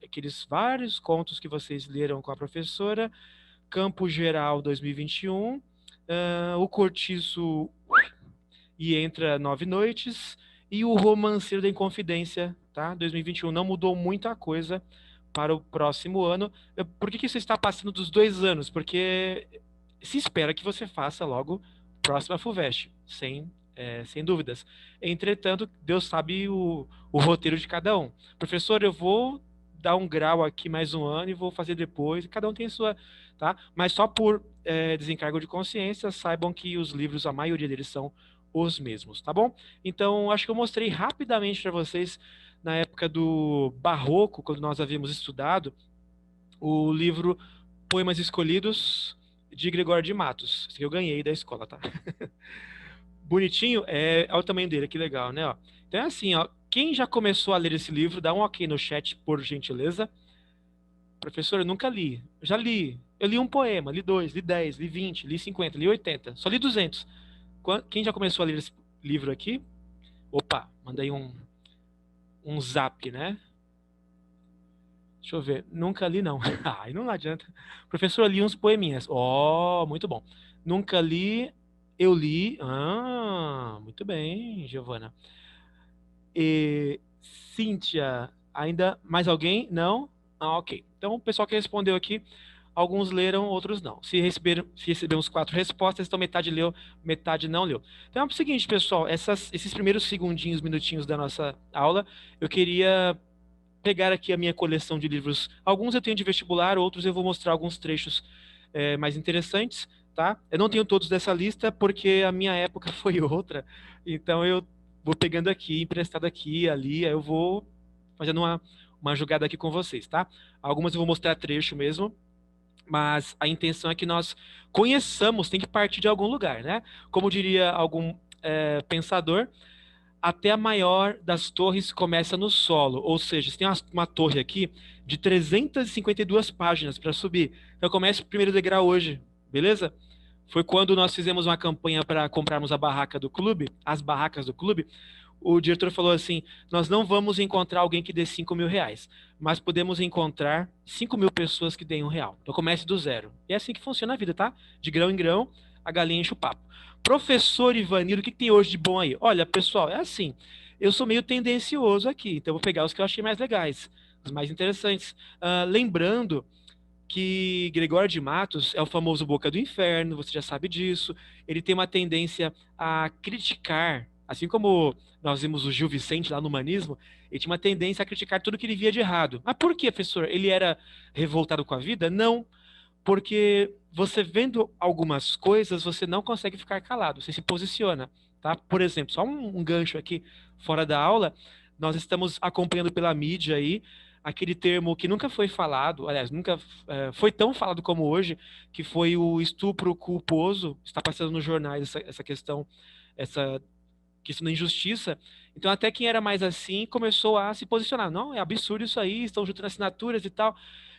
aqueles vários contos que vocês leram com a professora. Campo Geral 2021. O Cortiço e Entra Nove Noites. E o Romanceiro da Inconfidência, tá? 2021 não mudou muita coisa para o próximo ano. Por que isso está passando dos 2 anos? Porque se espera que você faça logo próxima FUVEST, sem dúvidas. Entretanto, Deus sabe o roteiro de cada um. Professor, eu vou dar um grau aqui mais um ano e vou fazer depois. Cada um tem sua, tá? Mas só por desencargo de consciência, saibam que os livros, a maioria deles são os mesmos, tá bom? Então, acho que eu mostrei rapidamente para vocês, na época do Barroco, quando nós havíamos estudado, o livro Poemas Escolhidos, de Gregório de Matos. Esse que eu ganhei da escola, tá? Bonitinho, olha o tamanho dele, que legal, né? Ó. Então é assim, ó, quem já começou a ler esse livro, dá um ok no chat, por gentileza. Professor, eu nunca li. Já li. Eu li um poema, li 2, li 10, li 20, li 50, li 80. Só li 200. Quem já começou a ler esse livro aqui? Opa, mandei um zap, né? Deixa eu ver. Nunca li, não. Ai, não adianta. Professor, eu li uns poeminhas. Oh, muito bom. Nunca li, eu li. Ah, muito bem, Giovana. E Cíntia, ainda mais alguém? Não? Ah, ok. Então, o pessoal que respondeu aqui, alguns leram, outros não. Se recebemos 4 respostas, então metade leu, metade não leu. Então é o seguinte, pessoal, esses primeiros segundinhos, minutinhos da nossa aula, eu queria pegar aqui a minha coleção de livros. Alguns eu tenho de vestibular, outros eu vou mostrar alguns trechos mais interessantes, tá? Eu não tenho todos dessa lista porque a minha época foi outra, então eu vou pegando aqui, emprestado aqui, ali, aí eu vou fazendo uma jogada aqui com vocês, tá? Algumas eu vou mostrar trecho mesmo, mas a intenção é que nós conheçamos, tem que partir de algum lugar, né? Como diria algum pensador, até a maior das torres começa no solo, ou seja, você tem uma torre aqui de 352 páginas para subir. Então comece o primeiro degrau hoje, beleza? Foi quando nós fizemos uma campanha para comprarmos a barraca do clube, as barracas do clube. O diretor falou assim: nós não vamos encontrar alguém que dê 5.000 reais, mas podemos encontrar 5.000 pessoas que deem R$ 1. Então comece do zero. E é assim que funciona a vida, tá? De grão em grão, a galinha enche o papo. Professor Ivanildo, o que tem hoje de bom aí? Olha, pessoal, é assim. Eu sou meio tendencioso aqui, então eu vou pegar os que eu achei mais legais, os mais interessantes. Lembrando que Gregório de Matos é o famoso Boca do Inferno, você já sabe disso. Ele tem uma tendência a criticar, assim como nós vimos o Gil Vicente lá no Humanismo, ele tinha uma tendência a criticar tudo que ele via de errado. Mas por quê, professor? Ele era revoltado com a vida? Não, porque você vendo algumas coisas, você não consegue ficar calado, você se posiciona, tá? Por exemplo, só um gancho aqui fora da aula, nós estamos acompanhando pela mídia aí aquele termo que nunca foi falado, aliás, nunca foi tão falado como hoje, que foi o estupro culposo. Está passando nos jornais essa questão da injustiça. Então, até quem era mais assim começou a se posicionar. Não, é absurdo isso aí, estão juntando assinaturas e tal.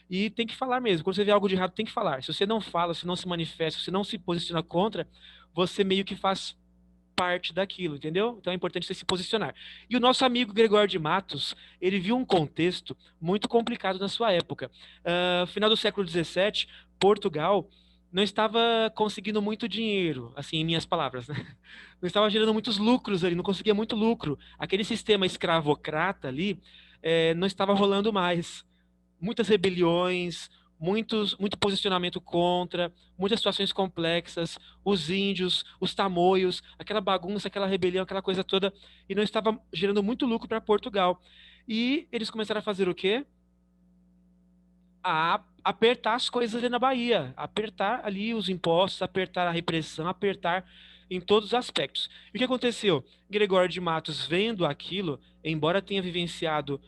E tem que falar mesmo. Quando você vê algo de errado, tem que falar. Se você não fala, se não se manifesta, se não se posiciona contra, você meio que faz parte daquilo, entendeu? Então é importante você se posicionar. E o nosso amigo Gregório de Matos, ele viu um contexto muito complicado na sua época. Final do século XVII, Portugal não estava conseguindo muito dinheiro, assim, em minhas palavras, né? Não estava gerando muitos lucros ali, não conseguia muito lucro. Aquele sistema escravocrata ali não estava rolando mais. Muitas rebeliões, muito posicionamento contra, muitas situações complexas, os índios, os tamoios, aquela bagunça, aquela rebelião, aquela coisa toda, e não estava gerando muito lucro para Portugal. E eles começaram a fazer o quê? A apertar as coisas ali na Bahia, apertar ali os impostos, apertar a repressão, apertar em todos os aspectos. E o que aconteceu? Gregório de Matos, vendo aquilo, embora tenha vivenciado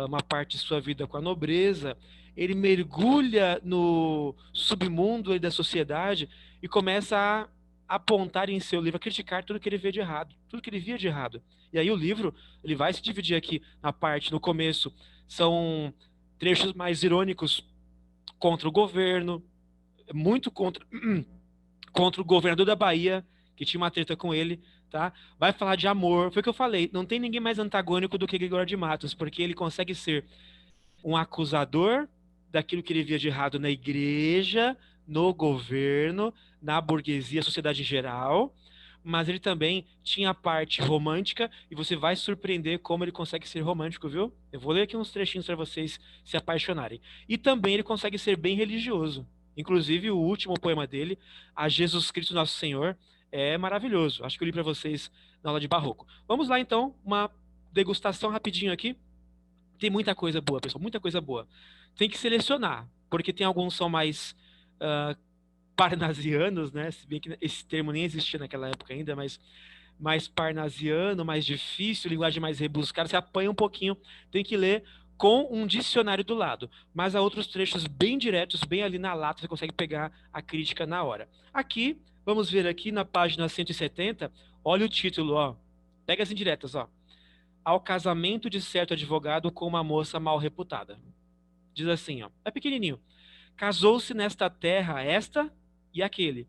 uma parte de sua vida com a nobreza, ele mergulha no submundo ali da sociedade e começa a apontar em seu livro, a criticar tudo que ele vê de errado, tudo que ele via de errado. E aí o livro, ele vai se dividir aqui na parte, no começo, são trechos mais irônicos contra o governo, muito contra o governador da Bahia, que tinha uma treta com ele, tá? Vai falar de amor, foi o que eu falei, não tem ninguém mais antagônico do que Gregório de Matos, porque ele consegue ser um acusador daquilo que ele via de errado na igreja, no governo, na burguesia, sociedade em geral, mas ele também tinha a parte romântica, e você vai surpreender como ele consegue ser romântico, viu? Eu vou ler aqui uns trechinhos para vocês se apaixonarem. E também ele consegue ser bem religioso. Inclusive, o último poema dele, A Jesus Cristo Nosso Senhor, é maravilhoso. Acho que eu li para vocês na aula de barroco. Vamos lá, então, uma degustação rapidinho aqui. Tem muita coisa boa, pessoal, muita coisa boa. Tem que selecionar, porque tem alguns que são mais parnasianos, né? Se bem que esse termo nem existia naquela época ainda, mas mais parnasiano, mais difícil, linguagem mais rebuscada, você apanha um pouquinho, tem que ler com um dicionário do lado. Mas há outros trechos bem diretos, bem ali na lata, você consegue pegar a crítica na hora. Aqui, vamos ver aqui na página 170, olha o título, ó. Pega as indiretas, ó. Ao casamento de certo advogado com uma moça mal reputada. Diz assim, ó. É pequenininho. Casou-se nesta terra esta e aquele.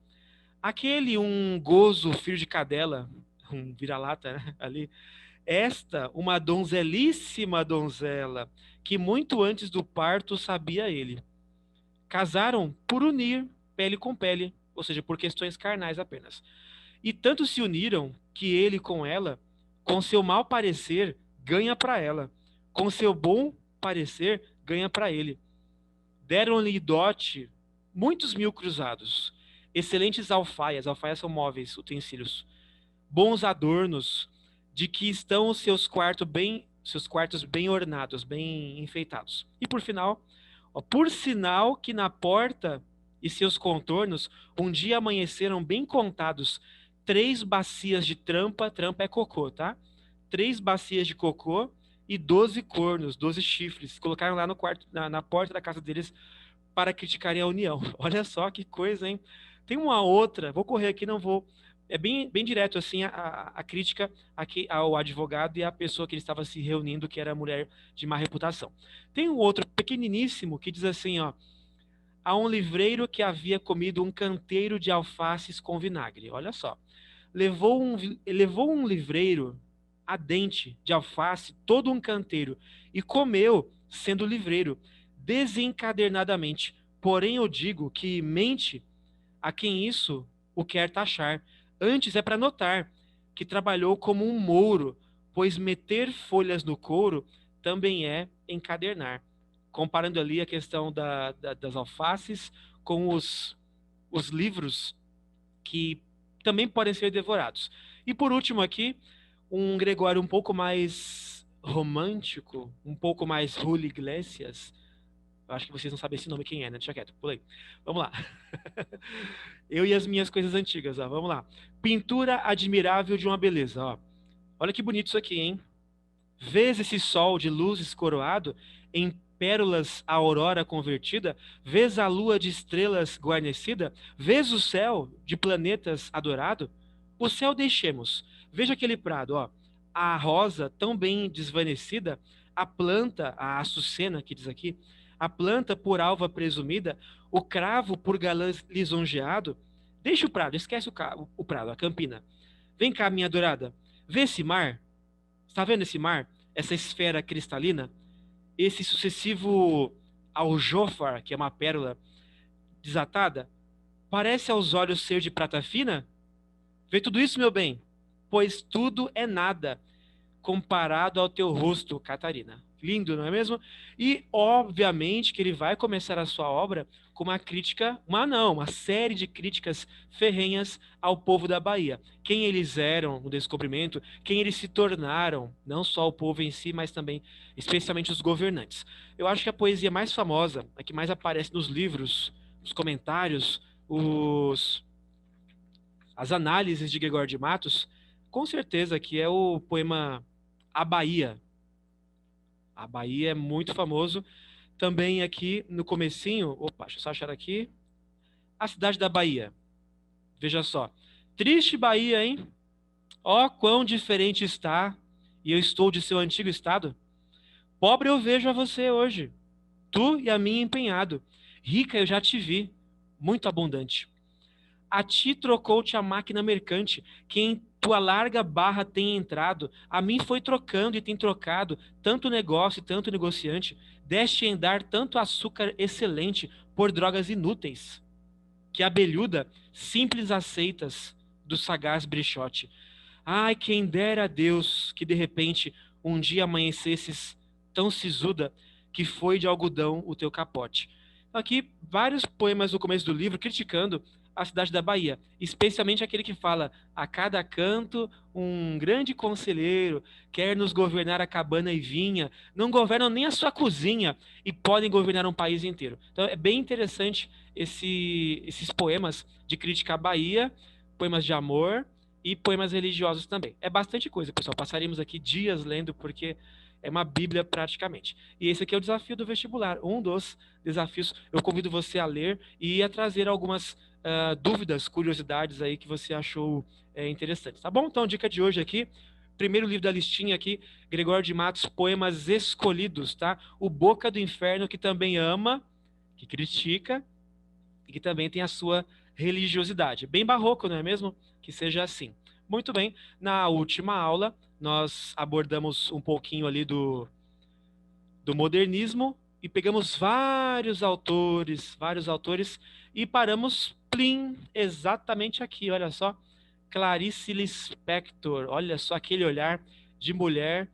Aquele um gozo, filho de cadela, um vira-lata, né, ali. Esta, uma donzelíssima donzela, que muito antes do parto sabia ele. Casaram por unir pele com pele, ou seja, por questões carnais apenas. E tanto se uniram que ele com ela, com seu mau parecer, ganha para ela, com seu bom parecer, ganha para ele. Deram-lhe dote muitos mil cruzados, excelentes alfaias, alfaias são móveis, utensílios, bons adornos, de que estão os seus quartos bem ornados, bem enfeitados. E por final, ó, por sinal que na porta e seus contornos um dia amanheceram bem contados 3 bacias de trampa, trampa é cocô, tá? 3 bacias de cocô e 12 cornos, 12 chifres. Colocaram lá no quarto, na porta da casa deles para criticarem a união. Olha só que coisa, hein? Tem uma outra, vou correr aqui, não vou. É bem direto, assim, a crítica aqui ao advogado e à pessoa que ele estava se reunindo, que era a mulher de má reputação. Tem um outro pequeniníssimo que diz assim, ó. A um livreiro que havia comido um canteiro de alfaces com vinagre. Olha só. Levou um livreiro a dente de alface todo um canteiro e comeu, sendo livreiro, desencadernadamente. Porém, eu digo que mente a quem isso o quer taxar. Antes é para notar que trabalhou como um mouro, pois meter folhas no couro também é encadernar. Comparando ali a questão das alfaces com os livros que também podem ser devorados. E por último aqui, um Gregório um pouco mais romântico, um pouco mais Julio Iglesias. Eu acho que vocês não sabem esse nome quem é, né? Deixa quieto, pulei. Vamos lá. Eu e as minhas coisas antigas, ó. Vamos lá. Pintura admirável de uma beleza, ó. Olha que bonito isso aqui, hein? Vês esse sol de luzes coroado, em pérolas a aurora convertida? Vês a lua de estrelas guarnecida? Vês o céu de planetas adorado? O céu deixemos. Veja aquele prado, ó. A rosa tão bem desvanecida, a planta, a açucena que diz aqui, a planta por alva presumida, o cravo por galã lisonjeado. Deixa o prado, esquece o prado, a campina. Vem cá, minha adorada. Vê esse mar? Está vendo esse mar? Essa esfera cristalina? Esse sucessivo aljofar, que é uma pérola desatada? Parece aos olhos ser de prata fina? Vê tudo isso, meu bem? Pois tudo é nada comparado ao teu rosto, Catarina. Lindo, não é mesmo? E, obviamente, que ele vai começar a sua obra com uma crítica, uma série de críticas ferrenhas ao povo da Bahia. Quem eles eram no descobrimento, quem eles se tornaram, não só o povo em si, mas também, especialmente, os governantes. Eu acho que a poesia mais famosa, a que mais aparece nos livros, nos comentários, as análises de Gregório de Matos, com certeza que é o poema A Bahia. A Bahia é muito famoso. Também aqui no comecinho, opa, deixa eu só achar aqui, a cidade da Bahia. Veja só. Triste Bahia, hein? Ó, quão diferente está, e eu estou de seu antigo estado. Pobre eu vejo a você hoje, tu e a mim empenhado. Rica eu já te vi, muito abundante. A ti trocou-te a máquina mercante, que em tua larga barra tem entrado. A mim foi trocando e tem trocado, tanto negócio e tanto negociante. Deste em dar tanto açúcar excelente por drogas inúteis, que abelhuda, simples aceitas do sagaz brichote. Ai, quem dera a Deus que de repente um dia amanhecesses tão sisuda que foi de algodão o teu capote. Aqui, vários poemas no começo do livro criticando a cidade da Bahia, especialmente aquele que fala: a cada canto um grande conselheiro quer nos governar a cabana e vinha, não governam nem a sua cozinha e podem governar um país inteiro. Então é bem interessante esses poemas de crítica à Bahia, poemas de amor e poemas religiosos também. É bastante coisa, pessoal. Passaríamos aqui dias lendo, porque é uma bíblia praticamente. E esse aqui é o desafio do vestibular. Um dos desafios. Eu convido você a ler e a trazer algumas dúvidas, curiosidades aí que você achou interessantes. Tá bom? Então, dica de hoje aqui. Primeiro livro da listinha aqui, Gregório de Matos, Poemas Escolhidos, tá? O Boca do Inferno, que também ama, que critica, e que também tem a sua religiosidade. Bem barroco, não é mesmo? Que seja assim. Muito bem, na última aula, nós abordamos um pouquinho ali do modernismo e pegamos vários autores, e paramos, plim, exatamente aqui, olha só, Clarice Lispector, olha só aquele olhar de mulher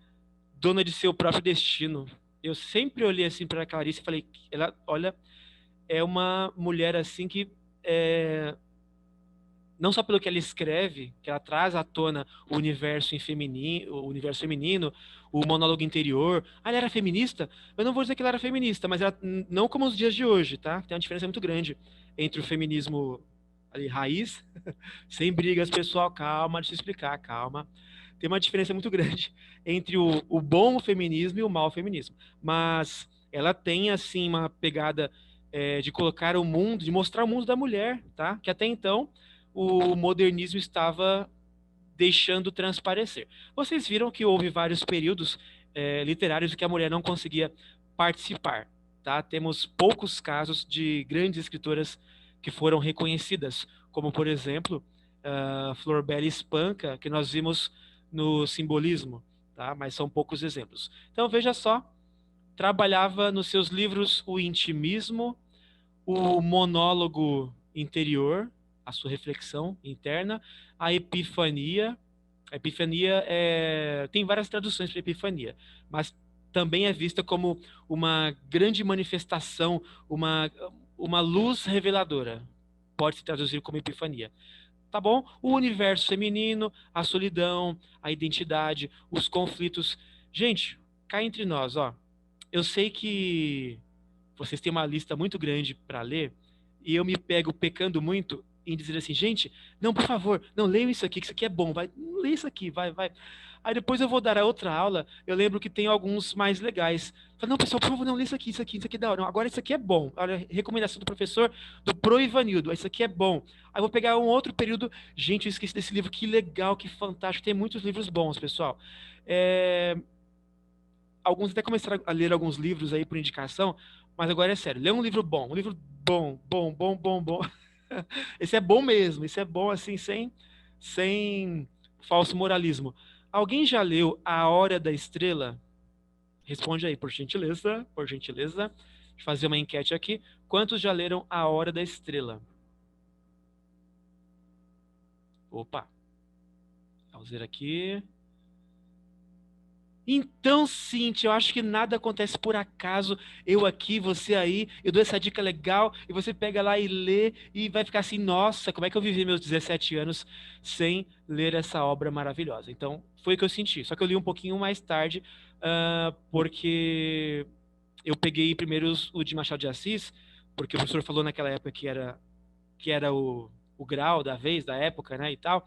dona de seu próprio destino. Eu sempre olhei assim para Clarice e falei, ela, olha, é uma mulher assim que não só pelo que ela escreve, que ela traz à tona o universo feminino, o monólogo interior. Ah, ela era feminista? Eu não vou dizer que ela era feminista, mas ela, não como os dias de hoje, tá? Tem uma diferença muito grande entre o feminismo ali, raiz, sem brigas, pessoal, calma, deixa eu explicar, calma. Tem uma diferença muito grande entre o bom feminismo e o mau feminismo. Mas ela tem, assim, uma pegada de colocar o mundo, de mostrar o mundo da mulher, tá? Que até então o modernismo estava deixando transparecer. Vocês viram que houve vários períodos literários em que a mulher não conseguia participar, tá? Temos poucos casos de grandes escritoras que foram reconhecidas, como, por exemplo, Flor Bela Espanca, que nós vimos no Simbolismo, tá? Mas são poucos exemplos. Então, veja só, trabalhava nos seus livros o intimismo, o monólogo interior, a sua reflexão interna, a epifania. A epifania tem várias traduções para epifania, mas também é vista como uma grande manifestação, uma luz reveladora. Pode se traduzir como epifania. Tá bom? O universo feminino, a solidão, a identidade, os conflitos. Gente, cá entre nós, ó. Eu sei que vocês têm uma lista muito grande para ler, e eu me pego pecando muito em dizer assim, gente, não, por favor, não leiam isso aqui, que isso aqui é bom, vai, lê isso aqui, vai, vai. Aí depois eu vou dar a outra aula, eu lembro que tem alguns mais legais. Falo, não, pessoal, por favor, não lê isso aqui é da hora. Não, agora isso aqui é bom. Olha, recomendação do professor do Pro Ivanildo, isso aqui é bom. Aí eu vou pegar um outro período, gente, eu esqueci desse livro, que legal, que fantástico, tem muitos livros bons, pessoal. Alguns até começaram a ler alguns livros aí por indicação, mas agora é sério, lê um livro bom, bom, bom, bom, bom. Esse é bom mesmo, esse é bom assim, sem falso moralismo. Alguém já leu A Hora da Estrela? Responde aí, por gentileza, por gentileza. Deixa eu fazer uma enquete aqui. Quantos já leram A Hora da Estrela? Opa, vamos ver aqui. Então, Cintia, eu acho que nada acontece por acaso. Eu aqui, você aí, eu dou essa dica legal e você pega lá e lê e vai ficar assim, nossa, como é que eu vivi meus 17 anos sem ler essa obra maravilhosa? Então, foi o que eu senti. Só que eu li um pouquinho mais tarde, porque eu peguei primeiro o de Machado de Assis, porque o professor falou naquela época que era o grau da vez, da época, né, e tal.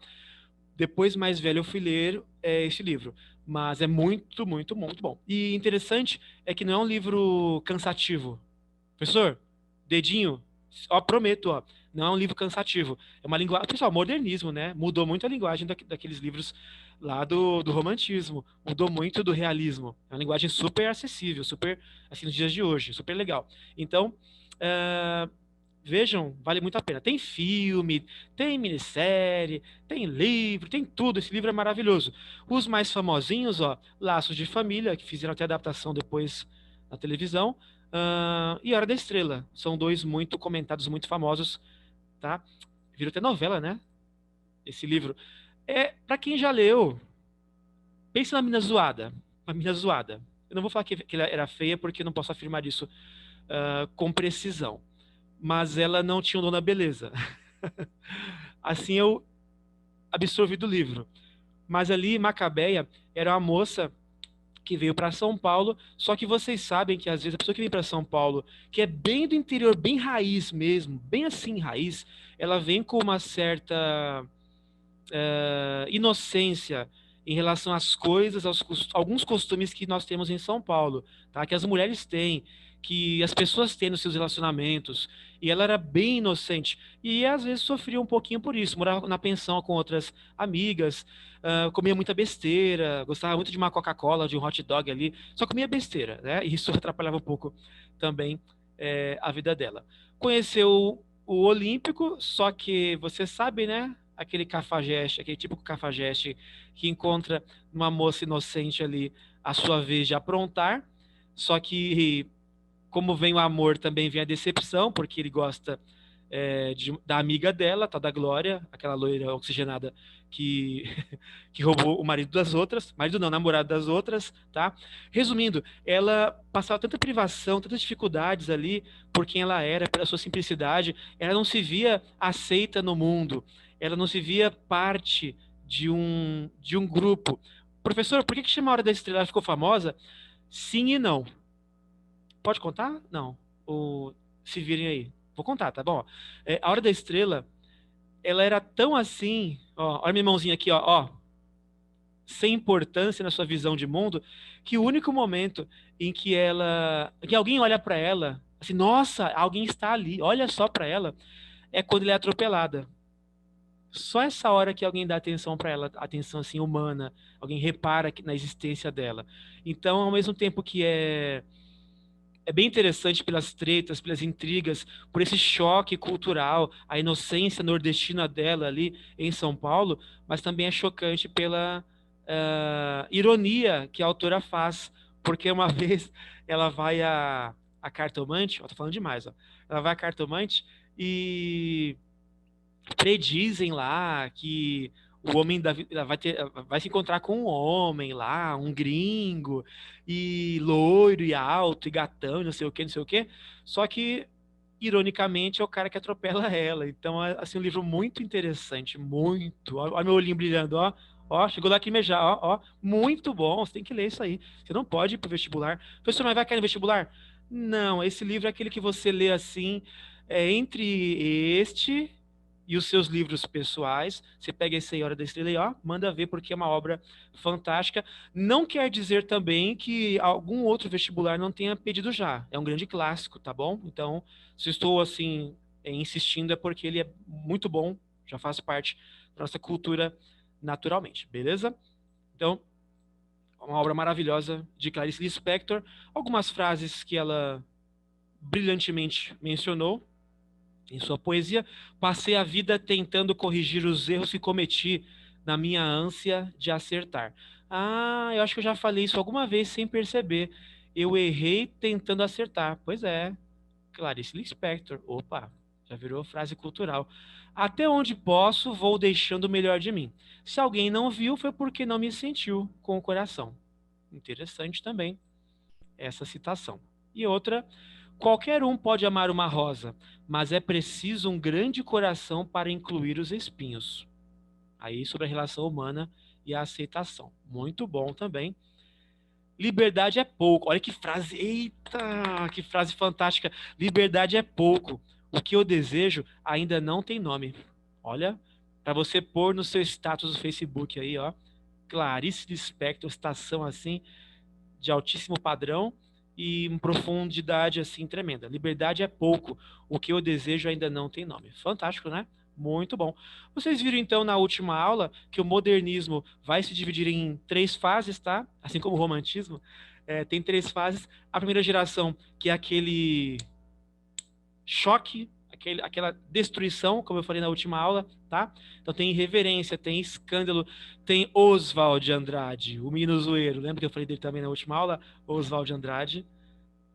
Depois, mais velho, eu fui ler esse livro. Mas é muito, muito, muito bom. E interessante é que não é um livro cansativo. Professor, dedinho, ó, prometo, ó, não é um livro cansativo. É uma linguagem. Pessoal, modernismo, né? Mudou muito a linguagem daqueles livros lá do romantismo. Mudou muito do realismo. É uma linguagem super acessível, super, assim, nos dias de hoje, super legal. Então, uh, vejam, vale muito a pena. Tem filme, tem minissérie, tem livro, tem tudo. Esse livro é maravilhoso. Os mais famosinhos, ó, Laços de Família, que fizeram até adaptação depois na televisão, e Hora da Estrela. São dois muito comentados, muito famosos, tá? Virou até novela, né? Esse livro. Para quem já leu, pense na Mina Zoada. A Mina Zoada. Eu não vou falar que ela era feia, porque eu não posso afirmar isso com precisão. Mas ela não tinha o dom da beleza. Assim eu absorvi do livro. Mas ali, Macabeia era uma moça que veio para São Paulo, só que vocês sabem que às vezes a pessoa que vem para São Paulo, que é bem do interior, bem raiz mesmo, bem assim raiz, ela vem com uma certa inocência em relação às coisas, alguns costumes que nós temos em São Paulo, tá? Que as mulheres têm, que as pessoas têm nos seus relacionamentos. E ela era bem inocente. E às vezes sofria um pouquinho por isso. Morava na pensão com outras amigas, comia muita besteira, gostava muito de uma Coca-Cola, de um hot dog ali. Só comia besteira, né? E isso atrapalhava um pouco também a vida dela. Conheceu o Olímpico, só que você sabe, né? Aquele cafajeste, aquele típico cafajeste que encontra uma moça inocente ali a sua vez de aprontar, só que como vem o amor, também vem a decepção, porque ele gosta da amiga dela, tá, da Glória, aquela loira oxigenada que, que roubou o marido das outras, marido não, namorado das outras, tá? Resumindo, ela passava tanta privação, tantas dificuldades ali por quem ela era, pela sua simplicidade, ela não se via aceita no mundo, ela não se via parte de um grupo. Professor, por que chama a Hora da Estrela? Ela ficou famosa? Sim e não. Pode contar? Não. Se virem aí. Vou contar, tá bom? A Hora da Estrela, ela era tão assim, ó, olha minha mãozinha aqui, ó, sem importância na sua visão de mundo, que o único momento em que alguém olha para ela, assim, nossa, alguém está ali, olha só para ela, é quando ela é atropelada. Só essa hora que alguém dá atenção para ela, atenção assim humana, alguém repara na existência dela. Então, ao mesmo tempo que é bem interessante pelas tretas, pelas intrigas, por esse choque cultural, a inocência nordestina dela ali em São Paulo, mas também é chocante pela ironia que a autora faz, porque uma vez ela vai a cartomante, ó, tô falando demais, ó, ela vai a cartomante e predizem lá que o homem da vida vai se encontrar com um homem lá, um gringo, e loiro e alto, e gatão, e não sei o que, não sei o que. Só que, ironicamente, é o cara que atropela ela. Então, é assim, um livro muito interessante, muito. Olha meu olhinho brilhando, ó. Ó, chegou lá aqui mejar, ó, ó. Muito bom, você tem que ler isso aí. Você não pode ir pro vestibular. Professor, mas vai cair no vestibular? Não, esse livro é aquele que você lê assim, entre este e os seus livros pessoais. Você pega esse aí, Hora da Estrela, e ó, manda ver, porque é uma obra fantástica. Não quer dizer também que algum outro vestibular não tenha pedido já. É um grande clássico, tá bom? Então, se estou assim insistindo é porque ele é muito bom, já faz parte da nossa cultura naturalmente, beleza? Então, uma obra maravilhosa de Clarice Lispector. Algumas frases que ela brilhantemente mencionou em sua poesia: passei a vida tentando corrigir os erros que cometi na minha ânsia de acertar. Ah, eu acho que eu já falei isso alguma vez sem perceber. Eu errei tentando acertar. Pois é, Clarice Lispector. Opa, já virou frase cultural. Até onde posso, vou deixando o melhor de mim. Se alguém não viu, foi porque não me sentiu com o coração. Interessante também essa citação. E outra: qualquer um pode amar uma rosa, mas é preciso um grande coração para incluir os espinhos. Aí sobre a relação humana e a aceitação. Muito bom também. Liberdade é pouco. Olha que frase, eita, que frase fantástica. Liberdade é pouco. O que eu desejo ainda não tem nome. Olha, para você pôr no seu status do Facebook aí, ó. Clarice Lispector, citação assim de altíssimo padrão e uma profundidade assim tremenda. Liberdade é pouco, o que eu desejo ainda não tem nome. Fantástico, né? Muito bom. Vocês viram então na última aula que o modernismo vai se dividir em três fases, tá? Assim como o romantismo, tem três fases. A primeira geração, que é aquele choque, aquela destruição, como eu falei na última aula, tá? Então tem irreverência, tem escândalo, tem Oswald de Andrade, o menino zoeiro. Lembra que eu falei dele também na última aula? Oswald de Andrade,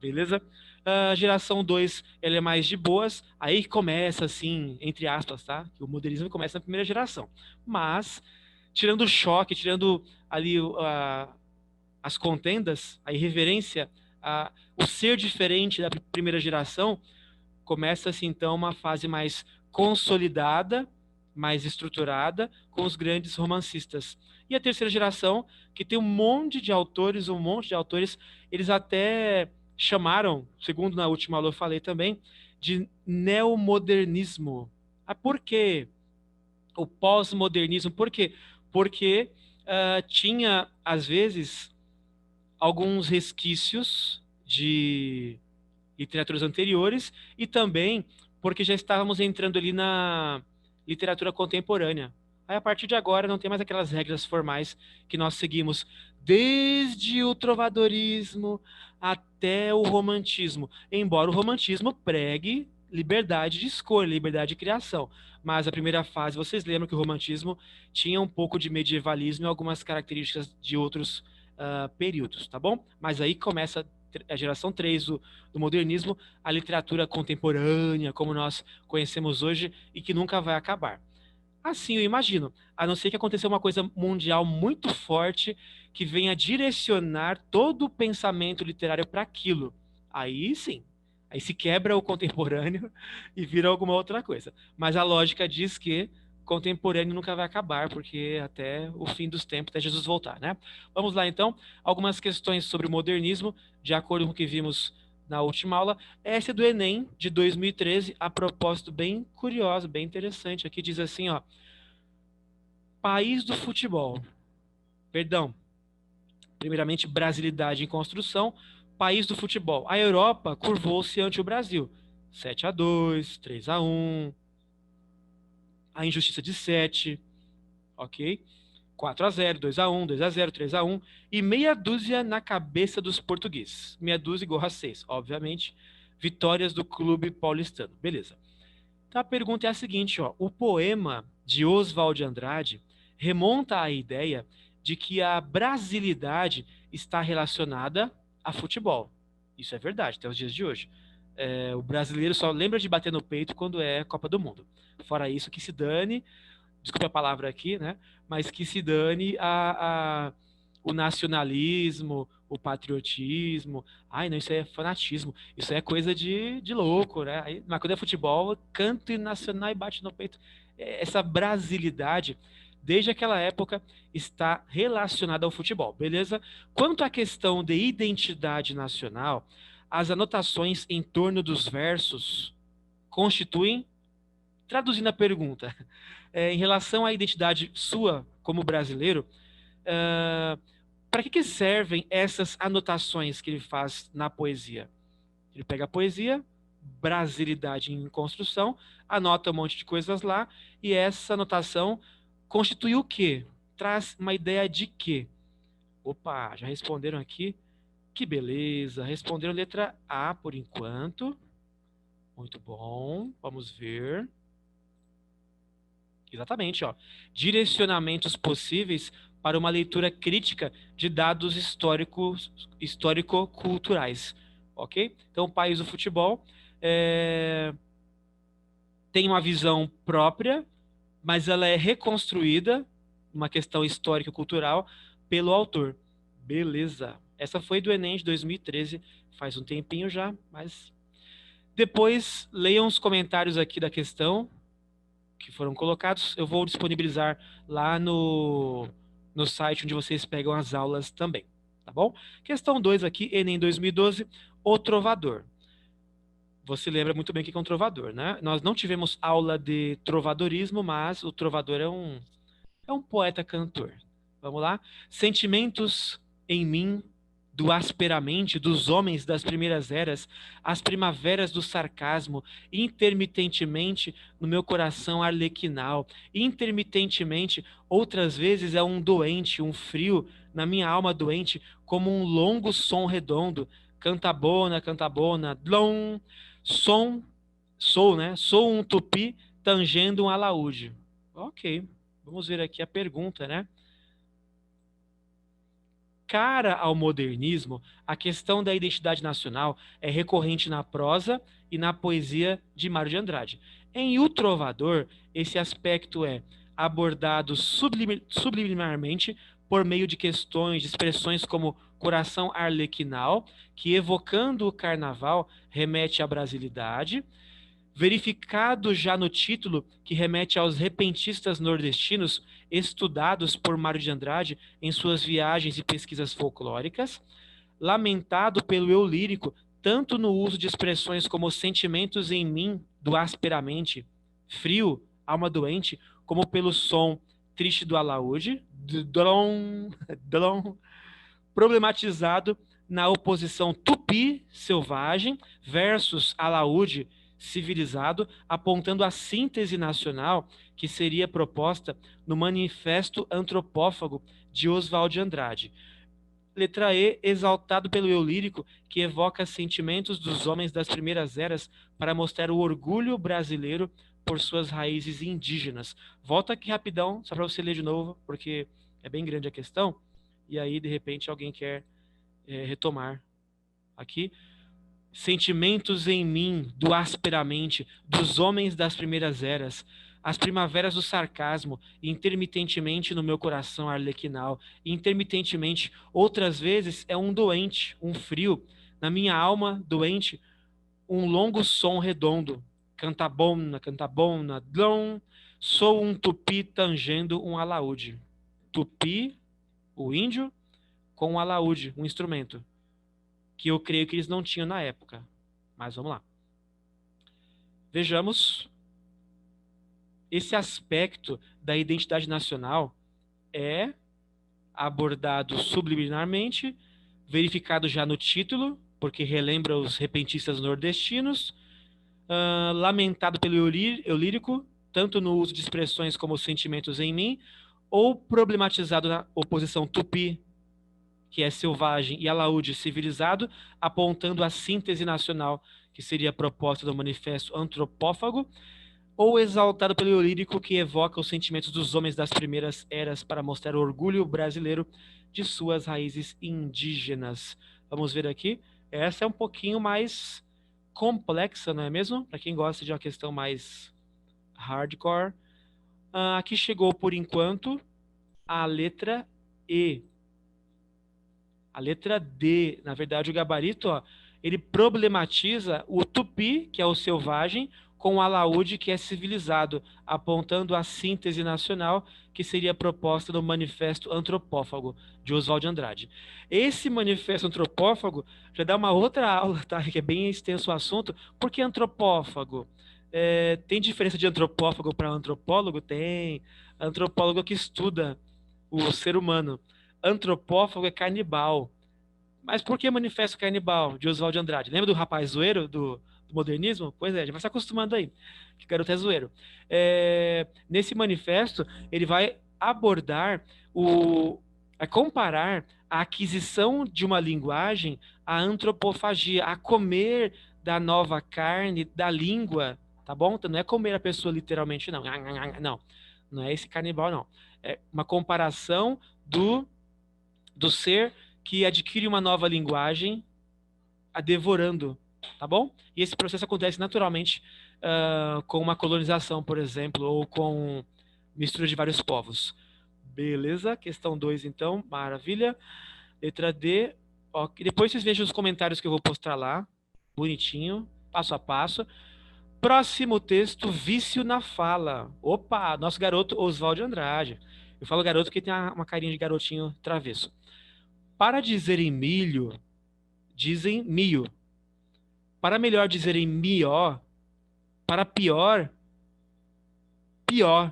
beleza? A geração 2, ela é mais de boas, aí que começa, assim, entre aspas, tá? Que o modernismo começa na primeira geração. Mas, tirando o choque, tirando ali as contendas, a irreverência, o ser diferente da primeira geração, começa-se então uma fase mais consolidada, mais estruturada, com os grandes romancistas. E a terceira geração, que tem um monte de autores, eles até chamaram, segundo na última aula eu falei também, de neomodernismo. Ah, por quê? o pós-modernismo. Por quê? Porque tinha, às vezes, alguns resquícios de literaturas anteriores e também porque já estávamos entrando ali na literatura contemporânea. Aí, a partir de agora, não tem mais aquelas regras formais que nós seguimos desde o trovadorismo até o romantismo. Embora o romantismo pregue liberdade de escolha, liberdade de criação. Mas a primeira fase, vocês lembram que o romantismo tinha um pouco de medievalismo e algumas características de outros períodos, tá bom? Mas aí começa a geração 3 do modernismo, a literatura contemporânea, como nós conhecemos hoje, e que nunca vai acabar. Assim, eu imagino, a não ser que aconteça uma coisa mundial muito forte que venha direcionar todo o pensamento literário para aquilo. Aí sim, aí se quebra o contemporâneo e vira alguma outra coisa. Mas a lógica diz que contemporâneo nunca vai acabar, porque até o fim dos tempos, até Jesus voltar, né? Vamos lá então, algumas questões sobre o modernismo, de acordo com o que vimos na última aula. Essa é do Enem de 2013, a propósito bem curiosa, bem interessante. Aqui diz assim, ó: país do futebol. Perdão, primeiramente brasilidade em construção, país do futebol. A Europa curvou-se ante o Brasil. 7-2, 3-1, a injustiça de 7, ok? 4-0, 2-1, 2-0, 3-1 e meia dúzia na cabeça dos portugueses. Meia dúzia igual a 6, obviamente. Vitórias do clube paulistano. Beleza. Então a pergunta é a seguinte, ó: o poema de Oswald de Andrade remonta à ideia de que a brasilidade está relacionada a futebol. Isso é verdade, até os dias de hoje. O brasileiro só lembra de bater no peito quando é Copa do Mundo. Fora isso, que se dane, desculpe a palavra aqui, né? Mas que se dane o nacionalismo, o patriotismo. Ai, não, isso é fanatismo. Isso é coisa de louco, né? Mas quando é futebol, canto nacional e bate no peito. Essa brasilidade, desde aquela época, está relacionada ao futebol, beleza? Quanto à questão de identidade nacional, as anotações em torno dos versos constituem, traduzindo a pergunta, em relação à identidade sua como brasileiro, para que servem essas anotações que ele faz na poesia? Ele pega a poesia, brasilidade em construção, anota um monte de coisas lá, e essa anotação constitui o quê? Traz uma ideia de quê? Opa, já responderam aqui. Que beleza. Responderam letra A por enquanto. Muito bom. Vamos ver. Exatamente, ó. Direcionamentos possíveis para uma leitura crítica de dados histórico-culturais, ok? Então, o país do futebol tem uma visão própria, mas ela é reconstruída, uma questão histórico-cultural, pelo autor. Beleza. Essa foi do Enem de 2013, faz um tempinho já, mas... Depois, leiam os comentários aqui da questão que foram colocados. Eu vou disponibilizar lá no site onde vocês pegam as aulas também, tá bom? Questão 2 aqui, Enem 2012, o trovador. Você lembra muito bem o que é um trovador, né? Nós não tivemos aula de trovadorismo, mas o trovador é um poeta cantor. Vamos lá? Sentimentos em mim do asperamente dos homens das primeiras eras, as primaveras do sarcasmo, intermitentemente no meu coração arlequinal, intermitentemente, outras vezes é um doente, um frio na minha alma doente, como um longo som redondo, cantabona, cantabona, dlom, som, sou, né? Sou um tupi tangendo um alaúde. Ok, vamos ver aqui a pergunta, né? Cara ao modernismo, a questão da identidade nacional é recorrente na prosa e na poesia de Mário de Andrade. Em O Trovador, esse aspecto é abordado subliminarmente por meio de questões, de expressões como coração arlequinal, que evocando o carnaval remete à brasilidade, verificado já no título, que remete aos repentistas nordestinos estudados por Mário de Andrade em suas viagens e pesquisas folclóricas, lamentado pelo eu lírico, tanto no uso de expressões como sentimentos em mim, do asperamente, frio, alma doente, como pelo som triste do alaúde, dlon, dlon, problematizado na oposição tupi selvagem versus alaúde civilizado, apontando a síntese nacional que seria proposta no Manifesto Antropófago de Oswald de Andrade. Letra E, exaltado pelo eu lírico, que evoca sentimentos dos homens das primeiras eras para mostrar o orgulho brasileiro por suas raízes indígenas. Volta aqui rapidão, só para você ler de novo, porque é bem grande a questão, e aí, de repente, alguém quer retomar aqui. Sentimentos em mim, do asperamente, dos homens das primeiras eras, as primaveras do sarcasmo, intermitentemente no meu coração arlequinal, intermitentemente, outras vezes é um doente, um frio, na minha alma doente, um longo som redondo, cantabona, cantabona, dlom, sou um tupi tangendo um alaúde. Tupi, o índio, com um alaúde, um instrumento que eu creio que eles não tinham na época. Mas vamos lá. Vejamos. Esse aspecto da identidade nacional é abordado subliminarmente, verificado já no título, porque relembra os repentistas nordestinos, lamentado pelo eu lírico, tanto no uso de expressões como sentimentos em mim, ou problematizado na oposição tupi, que é selvagem, e alaúde, civilizado, apontando a síntese nacional, que seria a proposta do Manifesto Antropófago, ou exaltado pelo eu lírico, que evoca os sentimentos dos homens das primeiras eras para mostrar o orgulho brasileiro de suas raízes indígenas. Vamos ver aqui. Essa é um pouquinho mais complexa, não é mesmo? Para quem gosta de uma questão mais hardcore. Aqui chegou, por enquanto, a letra E. A letra D, na verdade, o gabarito, ó, ele problematiza o tupi, que é o selvagem, com o alaúde, que é civilizado, apontando a síntese nacional, que seria proposta no Manifesto Antropófago, de Oswald de Andrade. Esse Manifesto Antropófago já dá uma outra aula, tá? Que é bem extenso o assunto. Por que antropófago? Tem diferença de antropófago para antropólogo? Tem. Antropólogo que estuda o ser humano. Antropófago é canibal. Mas por que Manifesto Canibal, de Oswald de Andrade? Lembra do rapaz zoeiro do modernismo? Pois é, já vai se acostumando aí, que garoto é zoeiro. Nesse manifesto, ele vai abordar a comparar a aquisição de uma linguagem à antropofagia, a comer da nova carne da língua, tá bom? Então não é comer a pessoa literalmente, não. Não, não é esse canibal, não. É uma comparação do ser que adquire uma nova linguagem a devorando, tá bom? E esse processo acontece naturalmente com uma colonização, por exemplo, ou com mistura de vários povos. Beleza? Questão 2, então. Maravilha. Letra D. Ó, depois vocês vejam os comentários que eu vou postar lá. Bonitinho, passo a passo. Próximo texto, vício na fala. Opa, nosso garoto Oswald de Andrade. Eu falo garoto porque tem uma carinha de garotinho travesso. Para dizerem milho, dizem mio. Para melhor dizerem mió, para pior, pior.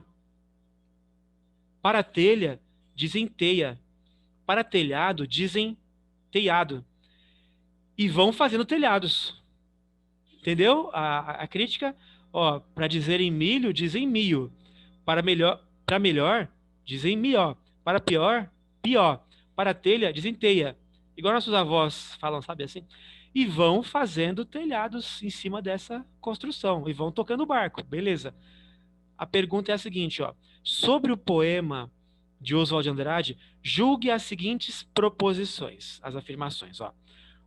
Para telha, dizem teia. Para telhado, dizem telhado. E vão fazendo telhados. Entendeu? A crítica, ó, para dizerem milho, dizem mio. Para melhor, dizem mió. Para pior, pior. Para telha, dizem teia. Igual nossos avós falam, sabe assim? E vão fazendo telhados em cima dessa construção. E vão tocando o barco. Beleza. A pergunta é a seguinte, ó. Sobre o poema de Oswald de Andrade, julgue as seguintes proposições, as afirmações, ó.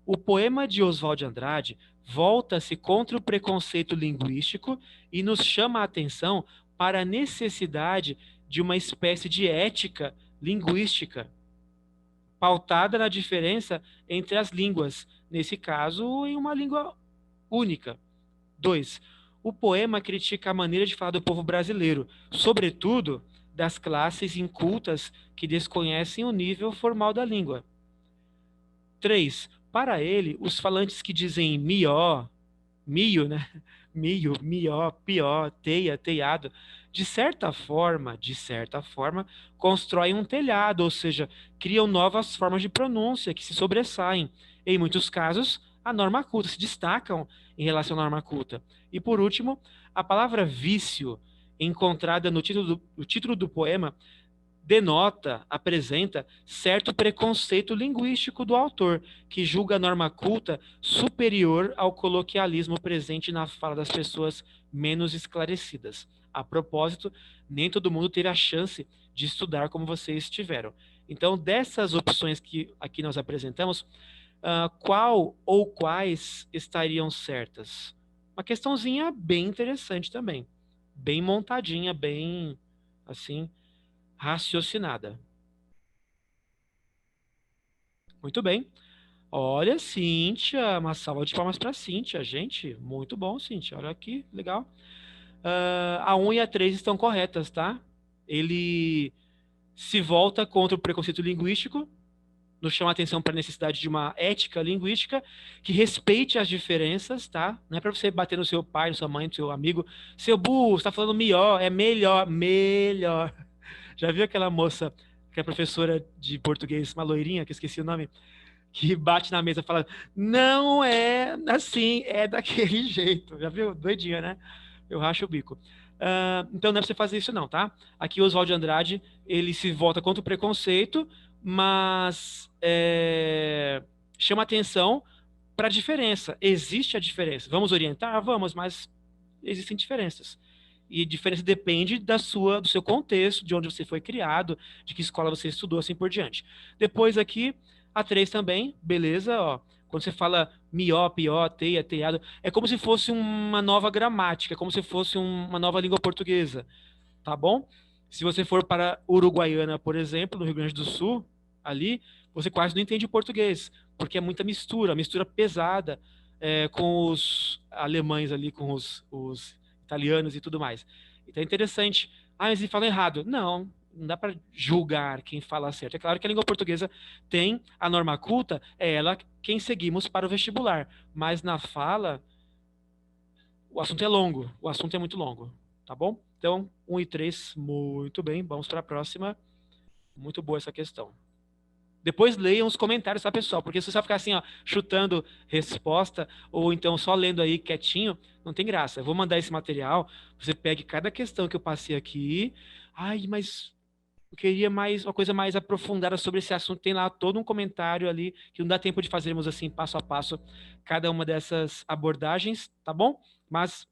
O poema de Oswald de Andrade volta-se contra o preconceito linguístico e nos chama a atenção para a necessidade de uma espécie de ética linguística, pautada na diferença entre as línguas, nesse caso, em uma língua única. 2. O poema critica a maneira de falar do povo brasileiro, sobretudo das classes incultas que desconhecem o nível formal da língua. 3. Para ele, os falantes que dizem mió, mio, né, milho, mió, pió, teia, teiado. De certa forma, constroem um telhado, ou seja, criam novas formas de pronúncia que se sobressaem. Em muitos casos, a norma culta se destacam em relação à norma culta. E por último, a palavra vício, encontrada no título do poema, denota, apresenta certo preconceito linguístico do autor, que julga a norma culta superior ao coloquialismo presente na fala das pessoas menos esclarecidas. A propósito, nem todo mundo teve a chance de estudar como vocês tiveram. Então, dessas opções que aqui nós apresentamos, qual ou quais estariam certas? Uma questãozinha bem interessante também, bem montadinha, bem assim raciocinada. Muito bem. Olha, Cíntia, uma salva de palmas para Cíntia, gente. Muito bom, Cíntia. Olha que legal. A 1 e a 3 estão corretas, tá? Ele se volta contra o preconceito linguístico, nos chama a atenção para a necessidade de uma ética linguística que respeite as diferenças, tá? Não é para você bater no seu pai, na sua mãe, no seu amigo. Seu burro, você está falando melhor, é melhor, melhor. Já viu aquela moça, que é professora de português, uma loirinha, que eu esqueci o nome, que bate na mesa e fala, não é assim, é daquele jeito. Já viu? Doidinha, né? Eu racho o bico. Então não é pra você fazer isso não, tá? Aqui o Oswald de Andrade, ele se volta contra o preconceito, mas chama atenção para a diferença. Existe a diferença. Vamos orientar? Vamos, mas existem diferenças. E diferença depende do seu contexto, de onde você foi criado, de que escola você estudou, assim por diante. Depois aqui, a 3 também, beleza, ó. Quando você fala mió, pió, teia, teiado, é como se fosse uma nova gramática, como se fosse uma nova língua portuguesa, tá bom? Se você for para Uruguaiana, por exemplo, no Rio Grande do Sul, ali, você quase não entende o português, porque é muita mistura pesada, com os alemães ali, com os italianos e tudo mais. Então é interessante. Ah, mas ele fala errado. Não, não dá para julgar quem fala certo. É claro que a língua portuguesa tem a norma culta, é ela quem seguimos para o vestibular. Mas na fala, o assunto é longo, o assunto é muito longo, tá bom? Então, 1 e 3, muito bem, vamos para a próxima. Muito boa essa questão. Depois leiam os comentários, tá, pessoal? Porque se você ficar assim, ó, chutando resposta, ou então só lendo aí quietinho, não tem graça. Eu vou mandar esse material, você pegue cada questão que eu passei aqui. Ai, mas eu queria mais uma coisa mais aprofundada sobre esse assunto. Tem lá todo um comentário ali, que não dá tempo de fazermos assim, passo a passo, cada uma dessas abordagens, tá bom? Mas